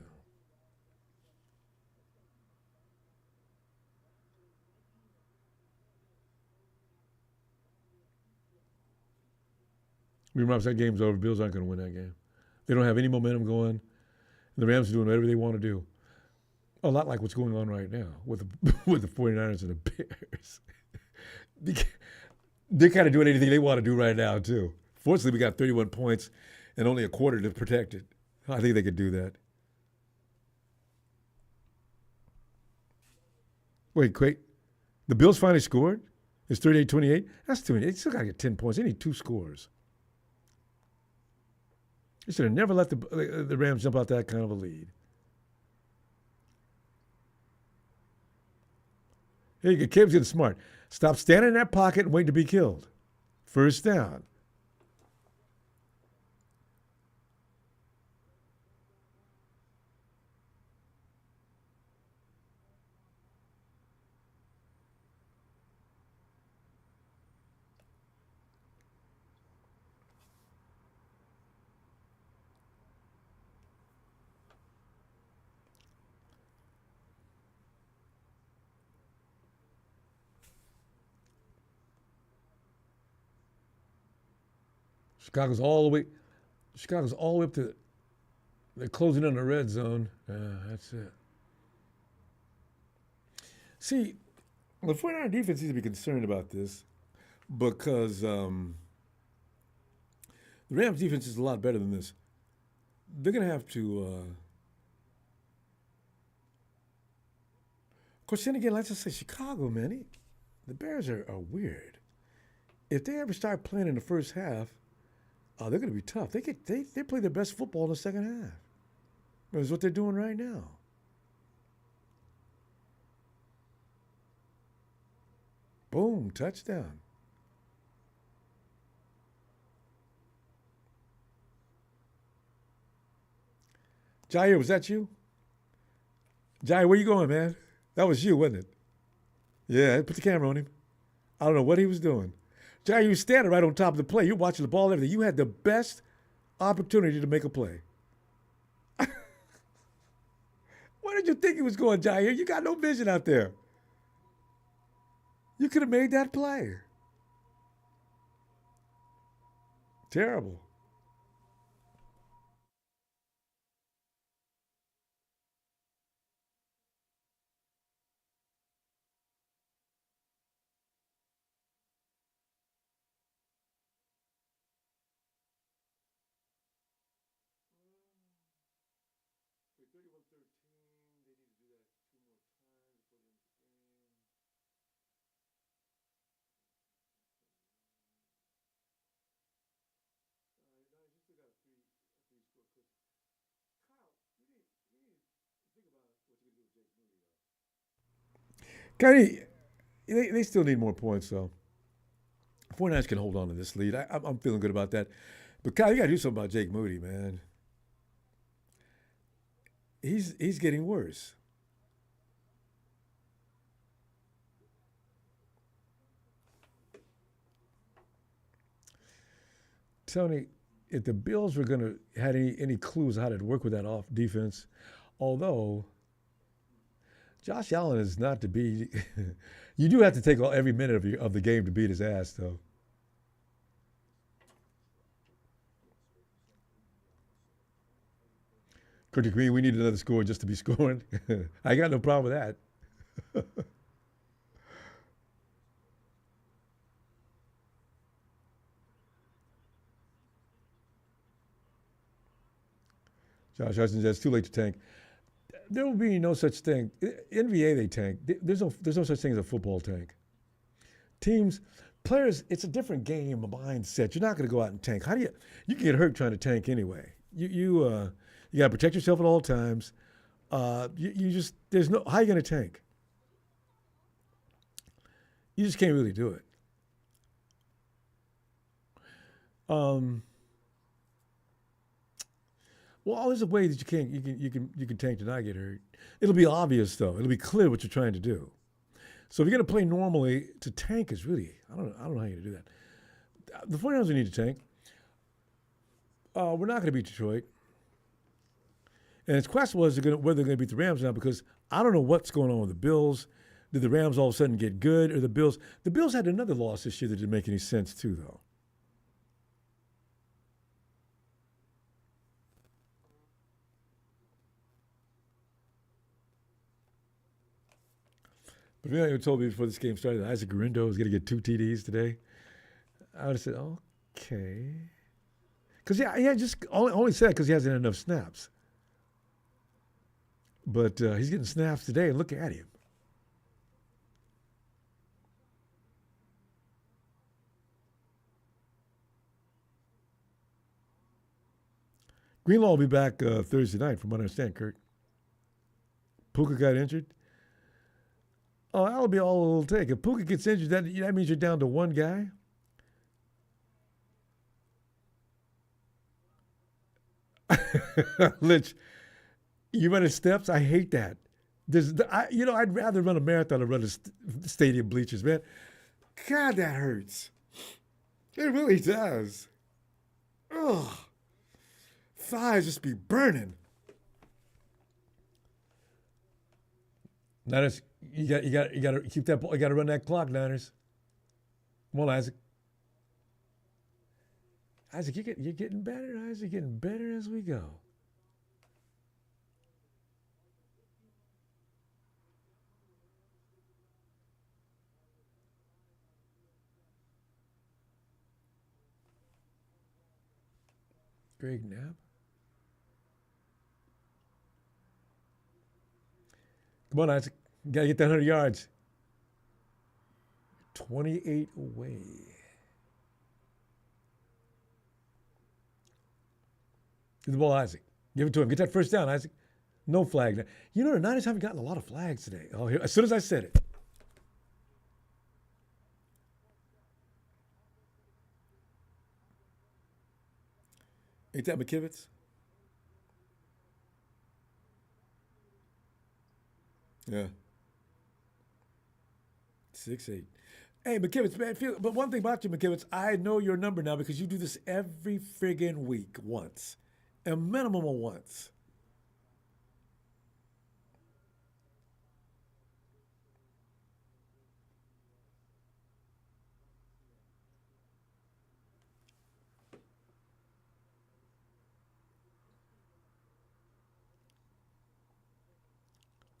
Remember, that game's over. Bills aren't going to win that game. They don't have any momentum going. And the Rams are doing whatever they want to do. A lot like what's going on right now with with the 49ers and the Bears. They're kind of doing anything they want to do right now, too. Fortunately, we got 31 points and only a quarter to protect it. I think they could do that. Wait. The Bills finally scored? It's 38-28? That's too many. They still got to get 10 points. They need 2 scores. They should have never let the Rams jump out that kind of a lead. Here you go. Caleb's getting smart. Stop standing in that pocket and waiting to be killed. First down. Chicago's all the way up to. They're closing in the red zone. That's it. See, the 49er defense needs to be concerned about this because the Rams defense is a lot better than this. They're going to have to. Of course, then again, let's just say Chicago, man. The Bears are weird. If they ever start playing in the first half, they're going to be tough. They play their best football in the second half. That's what they're doing right now. Boom, touchdown. Jair, was that you? Jair, where you going, man? That was you, wasn't it? Yeah, put the camera on him. I don't know what he was doing. Jair, you were standing right on top of the play. You're watching the ball and everything. You had the best opportunity to make a play. Where did you think he was going, Jair? You got no vision out there. You could have made that play. Terrible. Kind of, they still need more points, though. 49ers can hold on to this lead. I'm feeling good about that. But Kyle, you got to do something about Jake Moody, man. He's getting worse. Tony, if the Bills were going to had any clues how to work with that off defense, although Josh Allen is not to be, you do have to take every minute of the game to beat his ass, though. Critic Green, we need another score just to be scoring. I got no problem with that. Josh Hudson says, too late to tank. There will be no such thing. NBA, they tank. There's no such thing as a football tank. Teams, players, it's a different game, a mindset. You're not going to go out and tank. You can get hurt trying to tank anyway. You got to protect yourself at all times. There's no, how are you going to tank? You just can't really do it. Well, there's a way that you can tank to not get hurt. It'll be obvious though. It'll be clear what you're trying to do. So if you're going to play normally, to tank is really I don't know how you're going to do that. The 49ers need to tank. We're not going to beat Detroit, and it's questionable whether they're going to beat the Rams now because I don't know what's going on with the Bills. Did the Rams all of a sudden get good, or the Bills? The Bills had another loss this year that didn't make any sense too, though. But if you had told me before this game started that Isaac Guerrero was going to get 2 TDs today, I would have said, okay. Because yeah, just only said because he hasn't had enough snaps. But he's getting snaps today, and look at him. Greenlaw will be back Thursday night, from what I understand, Kurt. Puka got injured. Oh, that'll be all it'll take. If Puka gets injured, that means you're down to one guy. Lynch, you run steps? I hate that. I'd rather run a marathon than run stadium bleachers, man. God, that hurts. It really does. Ugh. Thighs just be burning. Niners, you got to keep that. You got to run that clock, Niners. Come on, Isaac. Isaac, you're getting better. Isaac, you're getting better as we go. Greg Knapp. Come on, Isaac. You got to get that 100 yards. 28 away. Give the ball, Isaac. Give it to him. Get that first down, Isaac. No flag. You know, the Niners haven't gotten a lot of flags today. Oh, here, as soon as I said it. Ain't that McKivitz? Yeah. 6'8". Hey, McKivitz, man. But one thing about you, McKivitz, I know your number now because you do this every friggin' week once. A minimum of once.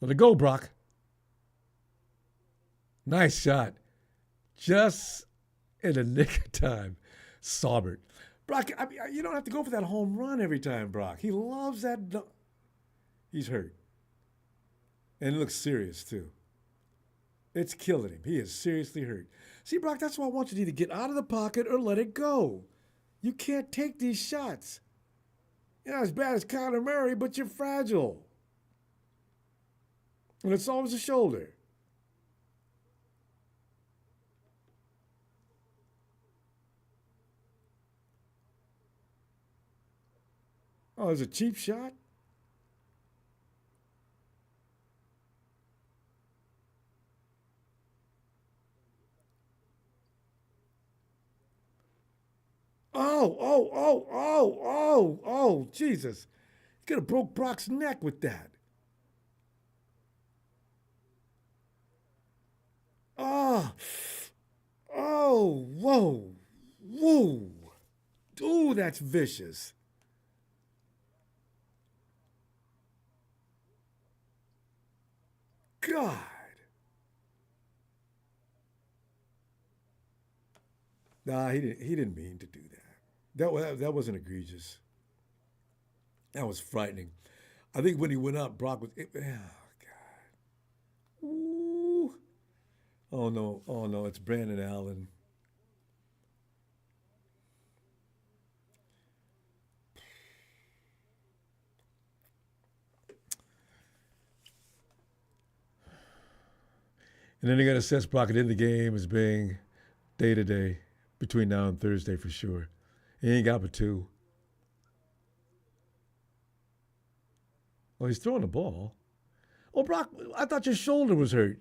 Let it go, Brock. Nice shot. Just in the nick of time. Saubert. Brock, you don't have to go for that home run every time, Brock. He loves that. He's hurt. And it looks serious, too. It's killing him. He is seriously hurt. See, Brock, that's why I want you to either get out of the pocket or let it go. You can't take these shots. You're not as bad as Kyler Murray, but you're fragile. And it's always a shoulder. Oh, it's a cheap shot? Oh, Jesus. You could have broke Brock's neck with that. Oh, whoa, whoa. Ooh, that's vicious. God. Nah, he didn't mean to do that. That wasn't egregious. That was frightening. I think when he went up, Brock was. Oh God. Ooh. Oh no. Oh no. It's Brandon Allen. And then they're gonna assess Brock at the end of the game as being day to day between now and Thursday for sure. He ain't got but two. Well, he's throwing the ball. Oh, Brock, I thought your shoulder was hurt.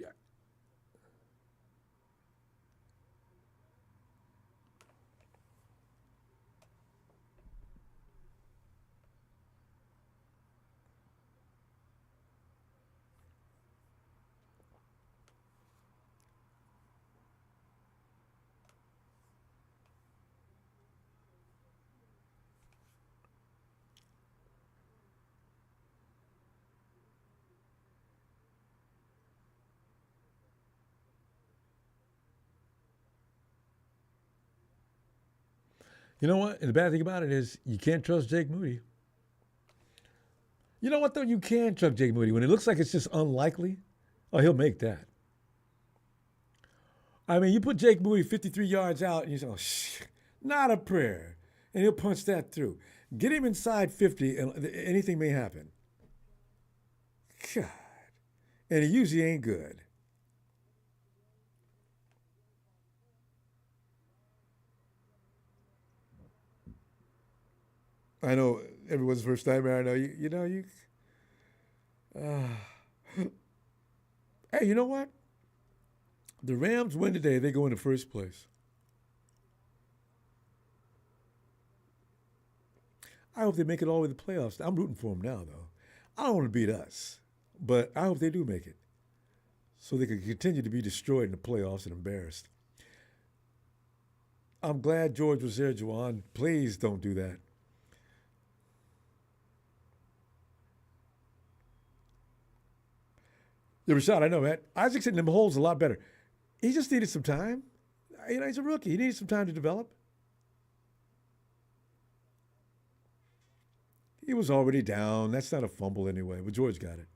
You know what? And the bad thing about it is you can't trust Jake Moody. You know what though? You can trust Jake Moody when it looks like it's just unlikely. Oh, he'll make that. I mean, you put Jake Moody 53 yards out, and you say, "Oh, not a prayer," and he'll punch that through. Get him inside 50, and anything may happen. God, and he usually ain't good. I know everyone's first nightmare. I know you. Uh, hey, you know what? The Rams win today. They go into first place. I hope they make it all the way to the playoffs. I'm rooting for them now, though. I don't want to beat us, but I hope they do make it so they can continue to be destroyed in the playoffs and embarrassed. I'm glad George was there, Juwan. Please don't do that. Yeah, Rashad, I know, man. Isaac's hitting them holes a lot better. He just needed some time. He's a rookie. He needed some time to develop. He was already down. That's not a fumble anyway, but George got it.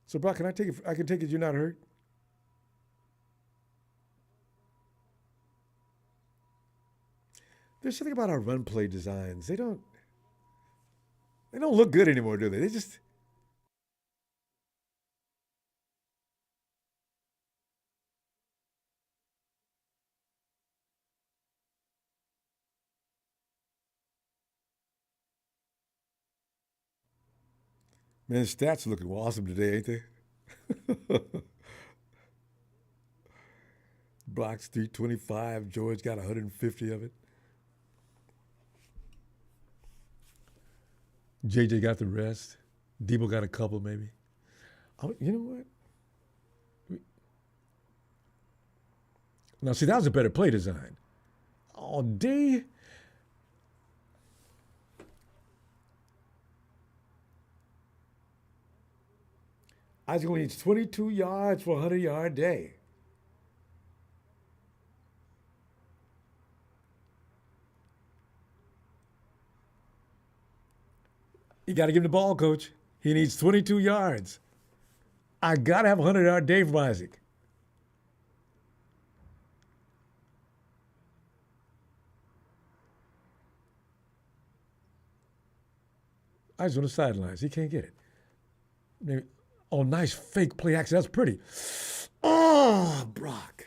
So, Brock, can I take it? I can take it you're not hurt. There's something about our run play designs. They don't look good anymore, do they? They just man, his stats are looking awesome today, ain't they? Brock's 325. George got 150 of it. JJ got the rest. Debo got a couple, maybe. Oh, you know what? Now, see, that was a better play design. Oh, D. Isaac only needs 22 yards for a 100-yard day. You got to give him the ball, coach. He needs 22 yards. I got to have a 100-yard day from Isaac. Isaac's on the sidelines. He can't get it. Maybe. Oh, nice fake play action. That's pretty. Oh, Brock.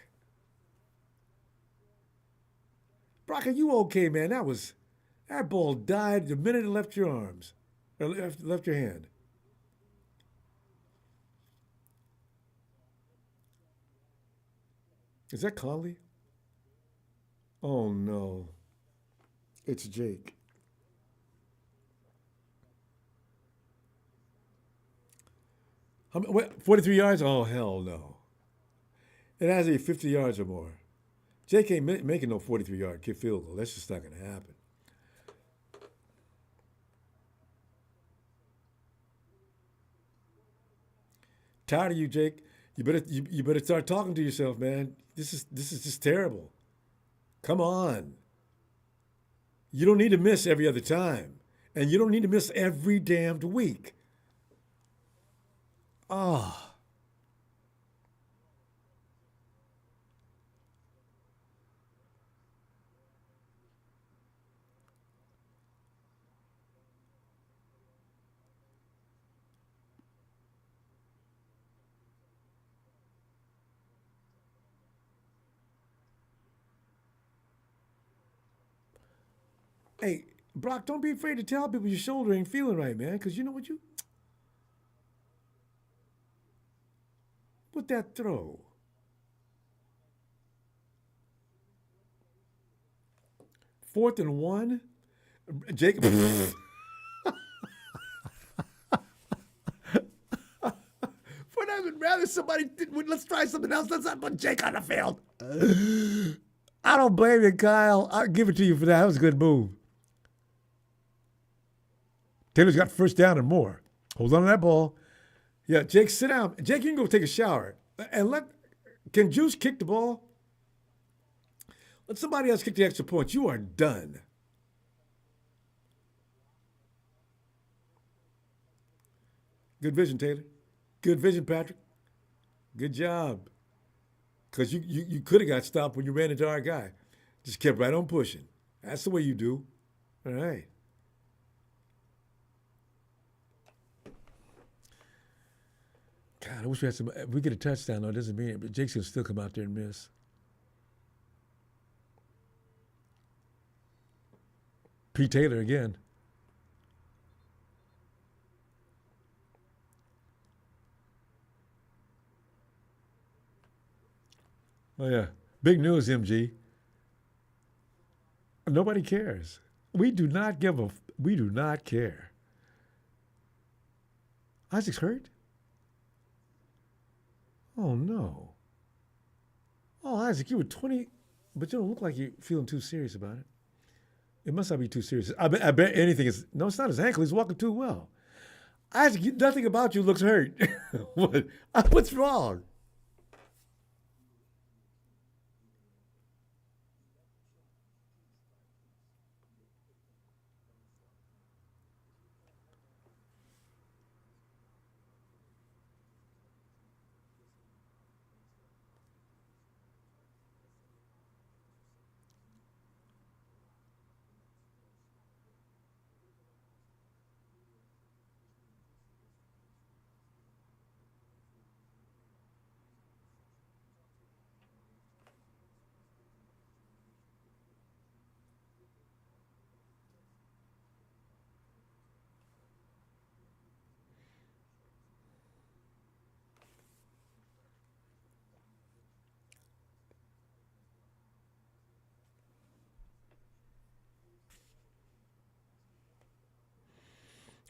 Brock, are you okay, man? That ball died the minute it left your arms. Or left your hand. Is that Conley? Oh no. It's Jake. 43 yards? Oh, hell no. It has to be 50 yards or more. Jake ain't making no 43-yard kick field goal. That's just not going to happen. Tired of you, Jake. You better start talking to yourself, man. This is just terrible. Come on. You don't need to miss every other time. And you don't need to miss every damned week. Ah. Oh. Hey, Brock, don't be afraid to tell people your shoulder ain't feeling right, man. Because you know what you... With that throw. Fourth and 1. Jake... I would rather somebody... Let's try something else. Let's not put Jake on the field. I don't blame you, Kyle. I'll give it to you for that. That was a good move. Taylor's got first down and more. Hold on to that ball. Yeah, Jake, sit down. Jake, you can go take a shower. And can Juice kick the ball? Let somebody else kick the extra point. You are done. Good vision, Taylor. Good vision, Patrick. Good job. Because you could have got stopped when you ran into our guy. Just kept right on pushing. That's the way you do. All right. God, I wish we had some. If we get a touchdown, though, it doesn't mean it. But Jake's going to still come out there and miss. Pete Taylor again. Oh, yeah. Big news, MG. Nobody cares. We do not care. Isaac's hurt? Oh, no. Oh, Isaac, you were 20, but you don't look like you're feeling too serious about it. It must not be too serious. I bet anything is... No, it's not his ankle. He's walking too well. Isaac, nothing about you looks hurt. What's wrong?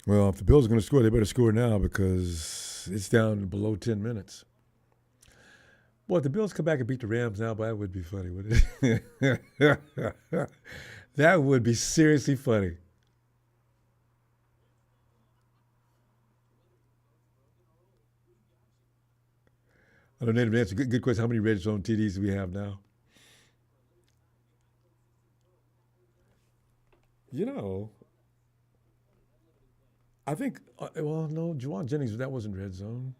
Well, if the Bills are going to score, they better score now because it's down below 10 minutes. Well, if the Bills come back and beat the Rams now, that would be funny, wouldn't it? That would be seriously funny. I don't need to answer. Good question. How many red zone TDs do we have now? You know, I think, no, Juwan Jennings, that wasn't red zone.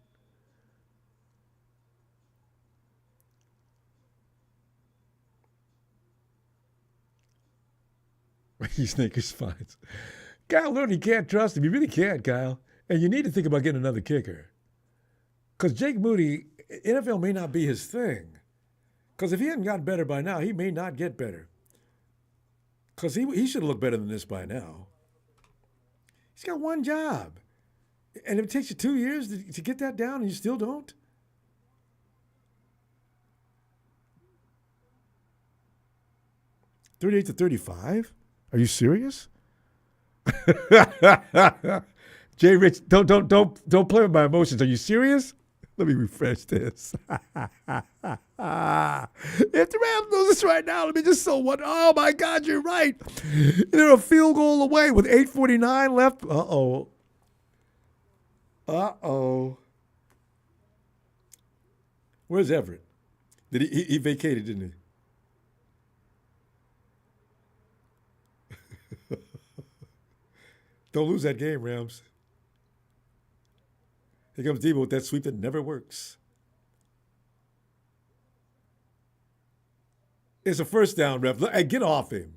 He sneakers finds. Kyle learned he can't trust him. You really can't, Kyle. And you need to think about getting another kicker. Because Jake Moody, NFL may not be his thing. Because if he hadn't gotten better by now, he may not get better. Because he should look better than this by now. He's got one job. And if it takes you 2 years to get that down and you still don't? 38 to 35? Are you serious? Jay Rich, don't play with my emotions. Are you serious? Let me refresh this. If the Rams lose this right now, let me just so what? Oh my God, you're right. They're a field goal away with 8:49 left. Uh-oh. Where's Everett? Did he vacated, didn't he? Don't lose that game, Rams. Here comes Debo with that sweep that never works. It's a first down, ref. Hey, get off him.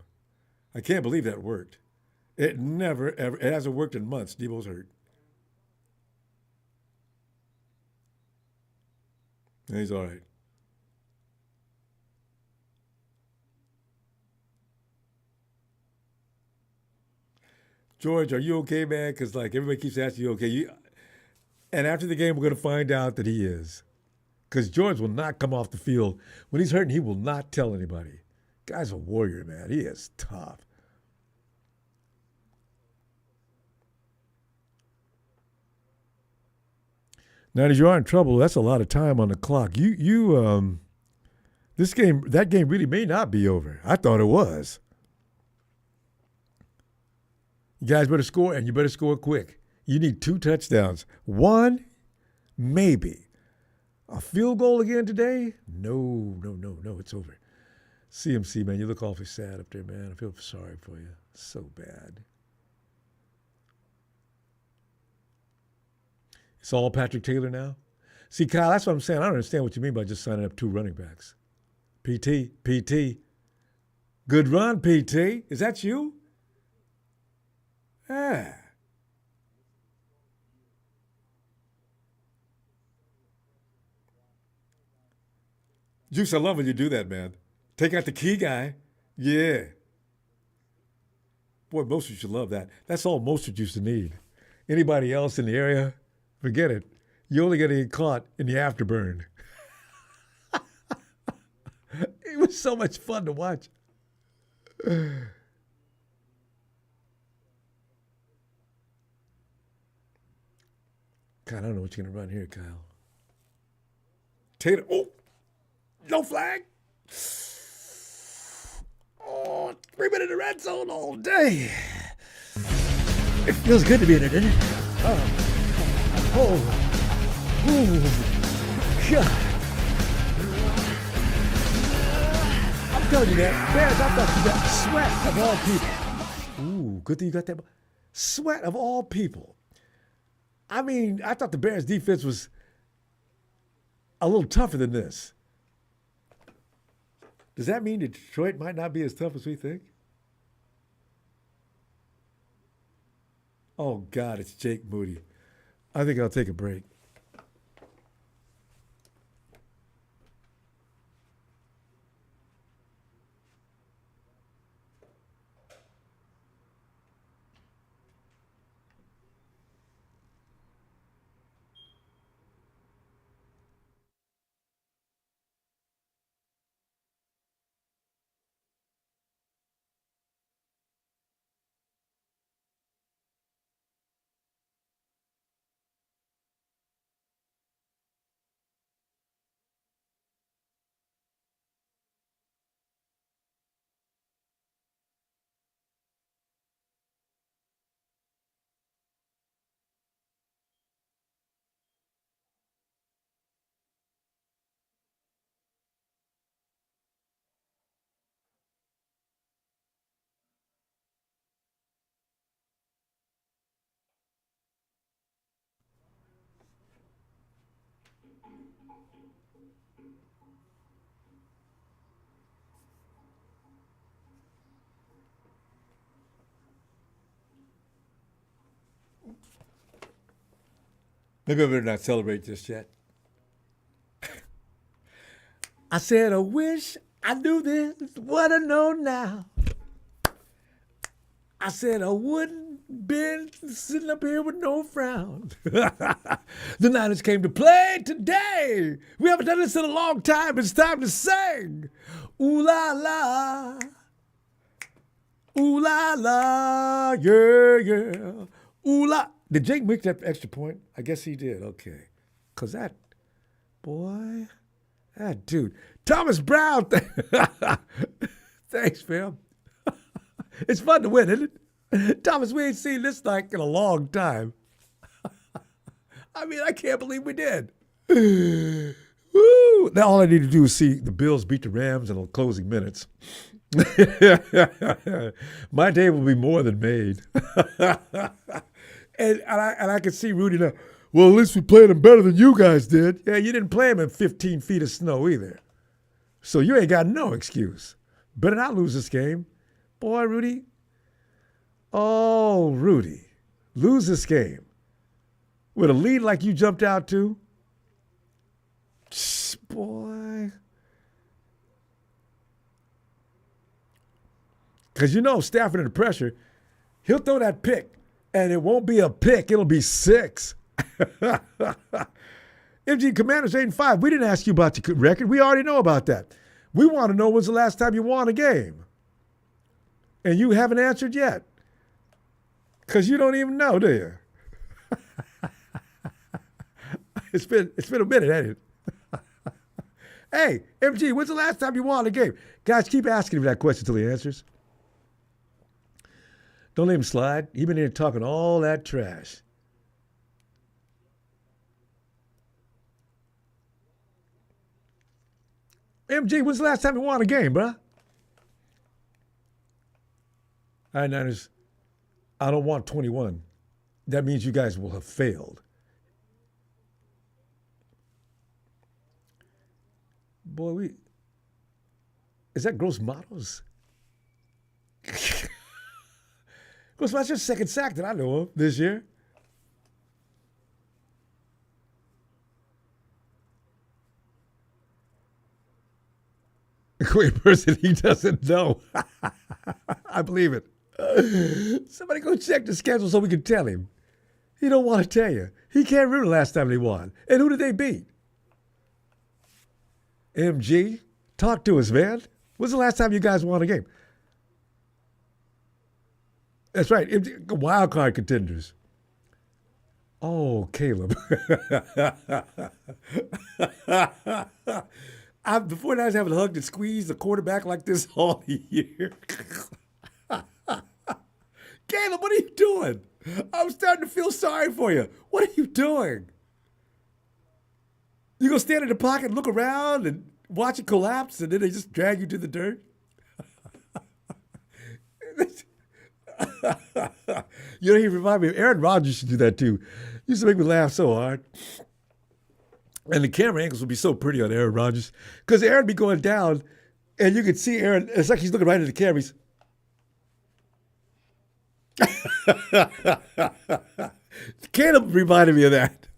I can't believe that worked. It never, ever, it hasn't worked in months. Debo's hurt. He's all right. George, are you okay, man? Because, like, everybody keeps asking you, okay? And after the game, we're going to find out that he is. Because George will not come off the field. When he's hurting, he will not tell anybody. Guy's a warrior, man. He is tough. Now, as you are in trouble, that's a lot of time on the clock. That game really may not be over. I thought it was. You guys better score, and you better score quick. You need 2 touchdowns. 1, maybe. A field goal again today? No, it's over. CMC, man, you look awfully sad up there, man. I feel sorry for you. So bad. It's all Patrick Taylor now? See, Kyle, that's what I'm saying. I don't understand what you mean by just signing up 2 running backs. PT. Good run, PT. Is that you? Yeah. Juice, I love when you do that, man. Take out the key guy. Yeah. Boy, Mostert should love that. That's all Mostert used to need. Anybody else in the area, forget it. You only got to get caught in the afterburn. It was so much fun to watch. God, I don't know what you're going to run here, Kyle. Taylor. Oh, no flag. Oh, 3 minutes in the red zone all day. It feels good to be in it, doesn't it? Oh, God. I'm telling you that, Bears, I thought you got sweat of all people. Ooh, good thing you got that. Sweat of all people. I mean, I thought the Bears' defense was a little tougher than this. Does that mean Detroit might not be as tough as we think? Oh, God, it's Jake Moody. I think I'll take a break. Maybe I better not celebrate just yet. I said, I wish I knew this, what I know now. I said I wouldn't been sitting up here with no frown. The Niners came to play today. We haven't done this in a long time. It's time to sing. Ooh la la. Ooh la la. Yeah, yeah. Ooh la. Did Jake make that extra point? I guess he did. Okay. Because that dude. Thomas Brown. Thanks, fam. It's fun to win, isn't it? Thomas, we ain't seen this like in a long time. I mean, I can't believe we did. Woo! Now all I need to do is see the Bills beat the Rams in the closing minutes. My day will be more than made. and I can see Rudy now. Well, at least we played them better than you guys did. Yeah, you didn't play them in 15 feet of snow either. So you ain't got no excuse. Better not lose this game. Boy, Rudy. Oh, Rudy. Lose this game. With a lead like you jumped out to. Boy. Because you know Stafford under pressure, he'll throw that pick, and it won't be a pick. It'll be 6. MG Commanders 8-5. We didn't ask you about your record. We already know about that. We want to know when's the last time you won a game. And you haven't answered yet. Because you don't even know, do you? It's been a minute, ain't it? Hey, MG, when's the last time you won a game? Guys, keep asking him that question until he answers. Don't let him slide. He's been here talking all that trash. MG, when's the last time you won a game, bruh? All right, Niners, I don't want 21. That means you guys will have failed. Boy, is that Gross Matos? Gross Matos' second sack that I know of this year. Great person, he doesn't know. I believe it. Somebody go check the schedule so we can tell him. He don't want to tell you. He can't remember the last time they won. And who did they beat? MG, talk to us, man. When's the last time you guys won a game? That's right. Wild card contenders. Oh, Caleb. Before I was having hugged and squeezed the quarterback like this all year. Caleb, what are you doing? I'm starting to feel sorry for you. What are you doing? You gonna stand in the pocket and look around and watch it collapse and then they just drag you to the dirt? You know, he reminded me of Aaron Rodgers used to do that too. Used to make me laugh so hard. And the camera angles would be so pretty on Aaron Rodgers because Aaron would be going down and you could see Aaron, it's like he's looking right at the camera. Caleb reminded me of that.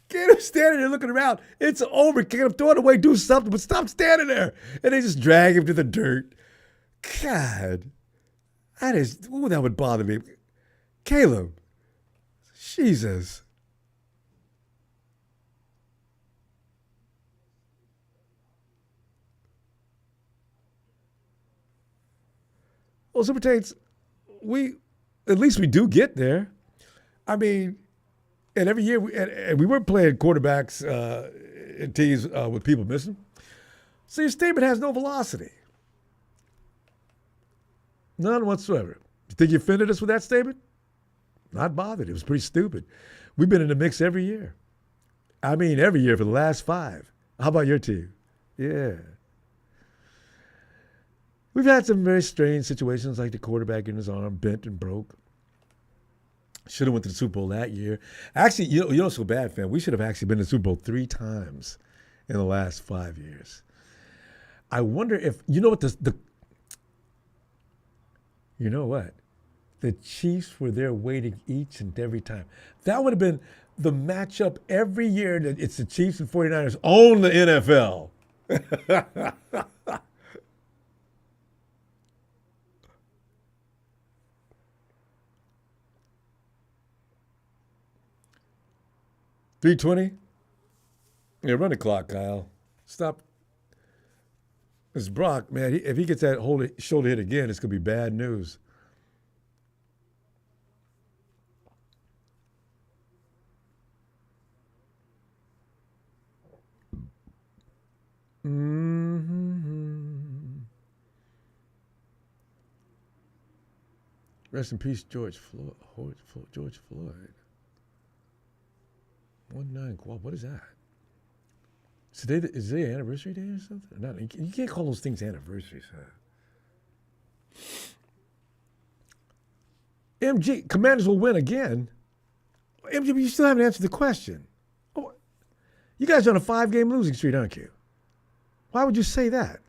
Caleb standing there looking around. It's over. Caleb, throw it away, do something, but stop standing there. And they just drag him to the dirt. God. That would bother me. Caleb. Jesus. Well, Super Tates, at least we do get there. I mean, and every year, we weren't playing quarterbacks in teams with people missing. So your statement has no velocity. None whatsoever. You think you offended us with that statement? Not bothered. It was pretty stupid. We've been in the mix every year. I mean, every year for the last 5. How about your team? Yeah. We've had some very strange situations like the quarterback getting his arm bent and broke. Should have went to the Super Bowl that year. Actually, you know what's so bad, fam? We should have actually been to the Super Bowl 3 times in the last 5 years. I wonder if, you know what, you know what? The Chiefs were there waiting each and every time. That would have been the matchup every year that it's the Chiefs and 49ers own the NFL. $320. Yeah, run the clock, Kyle. Stop. It's Brock, man. If he gets that shoulder hit again, it's gonna be bad news. Mm-hmm. Rest in peace, George Floyd. George Floyd. 1-9. What is that? Is today anniversary day or something? Not, you can't call those things anniversaries, huh? MG, Commanders will win again. MG, but you still haven't answered the question. Oh, you guys are on a 5-game losing streak, aren't you? Why would you say that?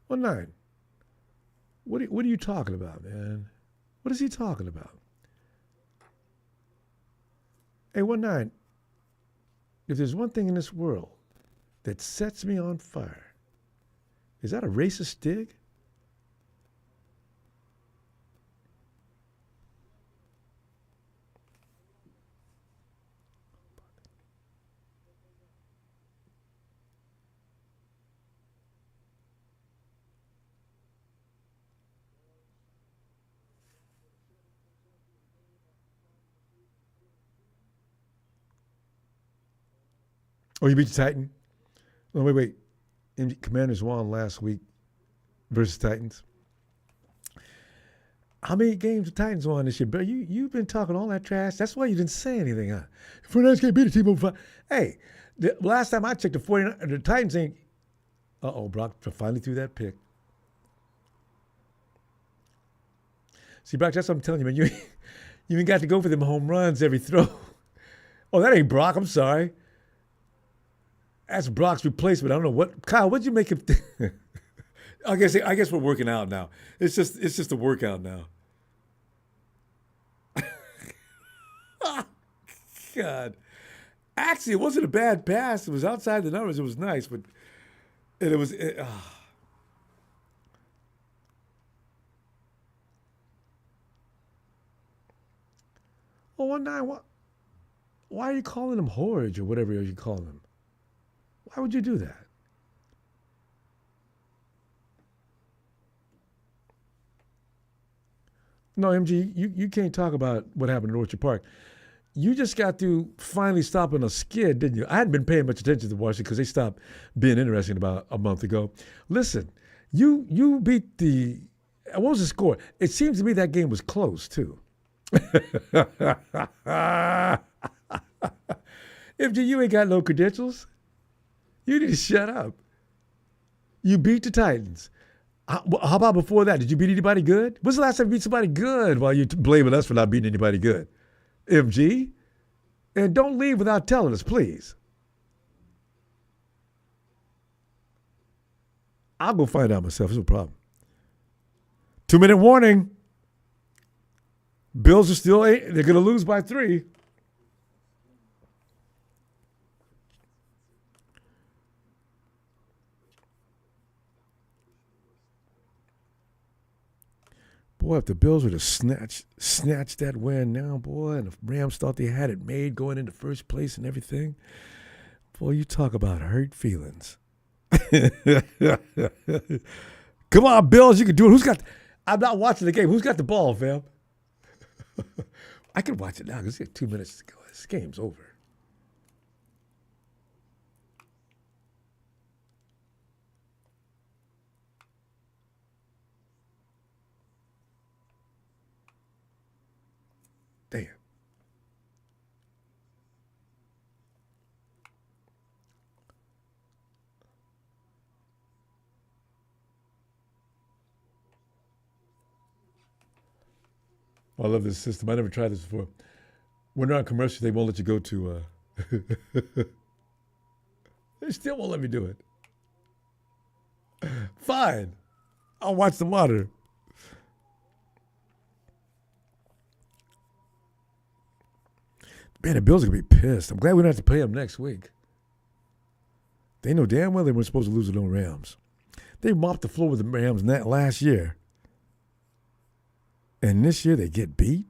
Well, 9. What are you talking about, man? What is he talking about? Hey, 1-9. If there's one thing in this world that sets me on fire, is that a racist dig? Oh, you beat the Titan? Oh, wait. Commanders won last week versus Titans. How many games the Titans won this year? But you've been talking all that trash. That's why you didn't say anything, huh? 49ers can't beat a team over 5. Hey, the last time I checked, the Titans ain't. Brock finally threw that pick. See, Brock, that's what I'm telling you, man. You ain't got to go for them home runs every throw. Oh, that ain't Brock. I'm sorry. That's Brock's replacement. I don't know what. Kyle, what'd you make him? I guess we're working out now. It's just a workout now. God, actually, it wasn't a bad pass. It was outside the numbers. It was nice, but it was. Oh, 1-9. What? Why are you calling him Horge or whatever you call him? Why would you do that? No, MG, you can't talk about what happened in Orchard Park. You just got to finally stopping a skid, didn't you? I hadn't been paying much attention to Washington because they stopped being interesting about a month ago. Listen, you beat the. What was the score? It seems to me that game was close too. MG, you ain't got no credentials. You need to shut up. You beat the Titans. How about before that? Did you beat anybody good? When's the last time you beat somebody good while you're blaming us for not beating anybody good? MG? And don't leave without telling us, please. I'll go find out myself. It's no problem. 2-minute warning. Bills are still 8. They're going to lose by 3. Boy, if the Bills would have snatched that win now, boy, and the Rams thought they had it made going into first place and everything, boy, you talk about hurt feelings. Come on, Bills, you can do it. I'm not watching the game. Who's got the ball, fam? I can watch it now because we have 2 minutes to go. This game's over. Damn. I love this system. I never tried this before. When they're on commercial, they won't let you go to. They still won't let me do it. Fine. I'll watch the monitor. Man, the Bills are going to be pissed. I'm glad we don't have to play them next week. They know damn well they weren't supposed to lose to the Rams. They mopped the floor with the Rams last year. And this year they get beat?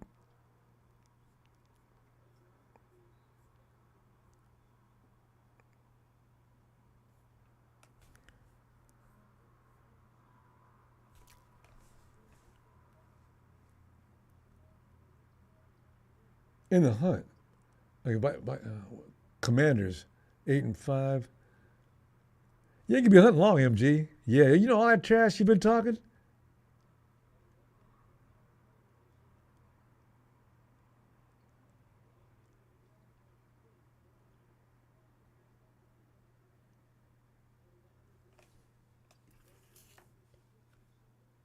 In the hunt. Like Commanders, 8-5. You ain't gonna be hunting long, MG. Yeah, you know all that trash you've been talking?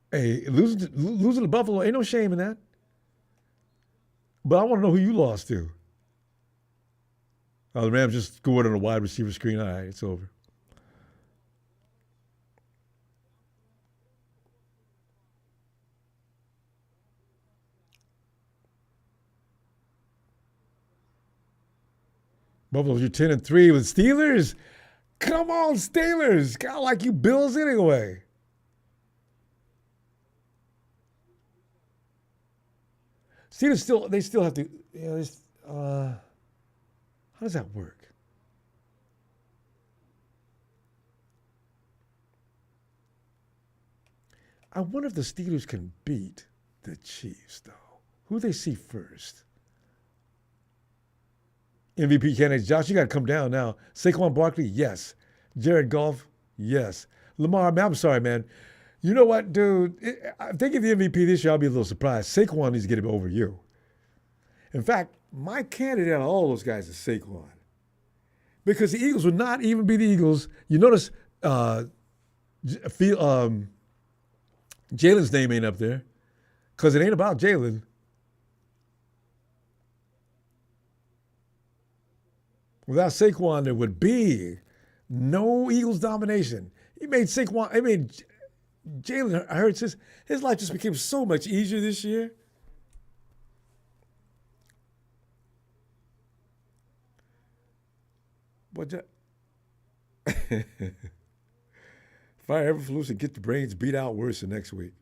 Hey, losing to Buffalo, ain't no shame in that. But I want to know who you lost to. Oh, the Rams just scored on a wide receiver screen. All right, it's over. Buffalo's you're 10-3 with Steelers. Come on, Steelers. God, like you Bills anyway. Steelers they still have to. How does that work? I wonder if the Steelers can beat the Chiefs, though. Who they see first? MVP candidates. Josh, you got to come down now. Saquon Barkley, yes. Jared Goff, yes. Lamar, I'm sorry, man. You know what, dude? If they give the MVP this year, I'll be a little surprised. Saquon needs to get him over you. In fact, my candidate out of all those guys is Saquon. Because the Eagles would not even be the Eagles. You notice Jalen's name ain't up there. Because it ain't about Jalen. Without Saquon, there would be no Eagles domination. He made Jalen Hurts, his life just became so much easier this year. But if I ever lose and get the brains beat out worse than next week.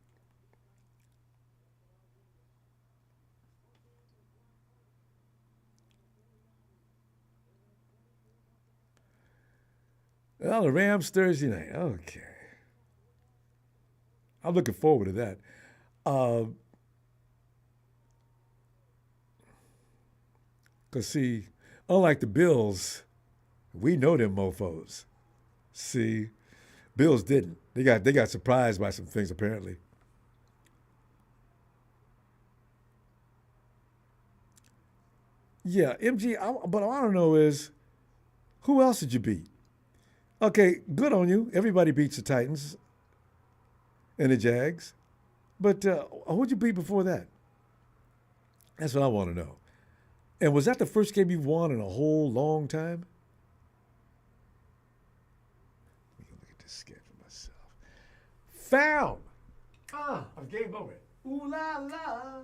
Well, the Rams Thursday night. Okay. I'm looking forward to that. Because, see, unlike the Bills, we know them mofos. See, Bills didn't. They got surprised by some things, apparently. Yeah, MG, but I don't know is, who else did you beat? Okay, good on you. Everybody beats the Titans and the Jags. But who'd you beat before that? That's what I want to know. And was that the first game you've won in a whole long time? Let me look at this sketch for myself. Found! I'm game over. Ooh la la.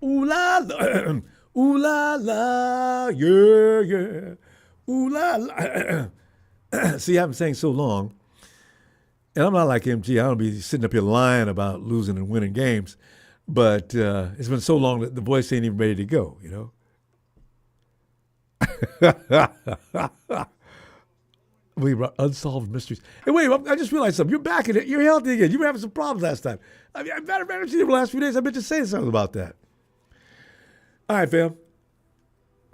Ooh la la. Ooh la la. Yeah, yeah. Ooh la la. See, I've been saying so long, and I'm not like MG. I don't be sitting up here lying about losing and winning games, but it's been so long that the voice ain't even ready to go, you know? We unsolved mysteries. Hey, wait, I just realized something. You're back in it. You're healthy again. You were having some problems last time. I mean, I've seen you the last few days. I meant to say something about that. All right, fam.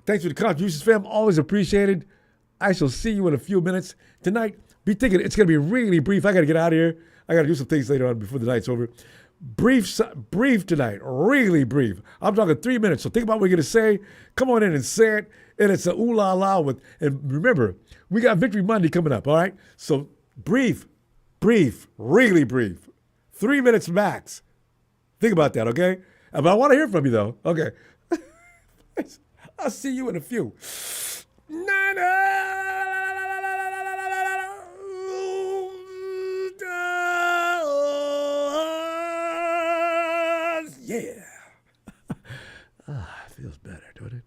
Thanks for the contributions, fam. Always appreciated. I shall see you in a few minutes. Tonight, be thinking it's going to be really brief. I got to get out of here. I got to do some things later on before the night's over. Brief tonight. Really brief. I'm talking 3 minutes. So think about what you're going to say. Come on in and say it. And it's a ooh la la with. And remember, we got Victory Monday coming up. All right. So brief, really brief. 3 minutes max. Think about that. Okay. But I want to hear from you though. Okay. I'll see you in a few. Nana! yeah.
Feels better, don't it?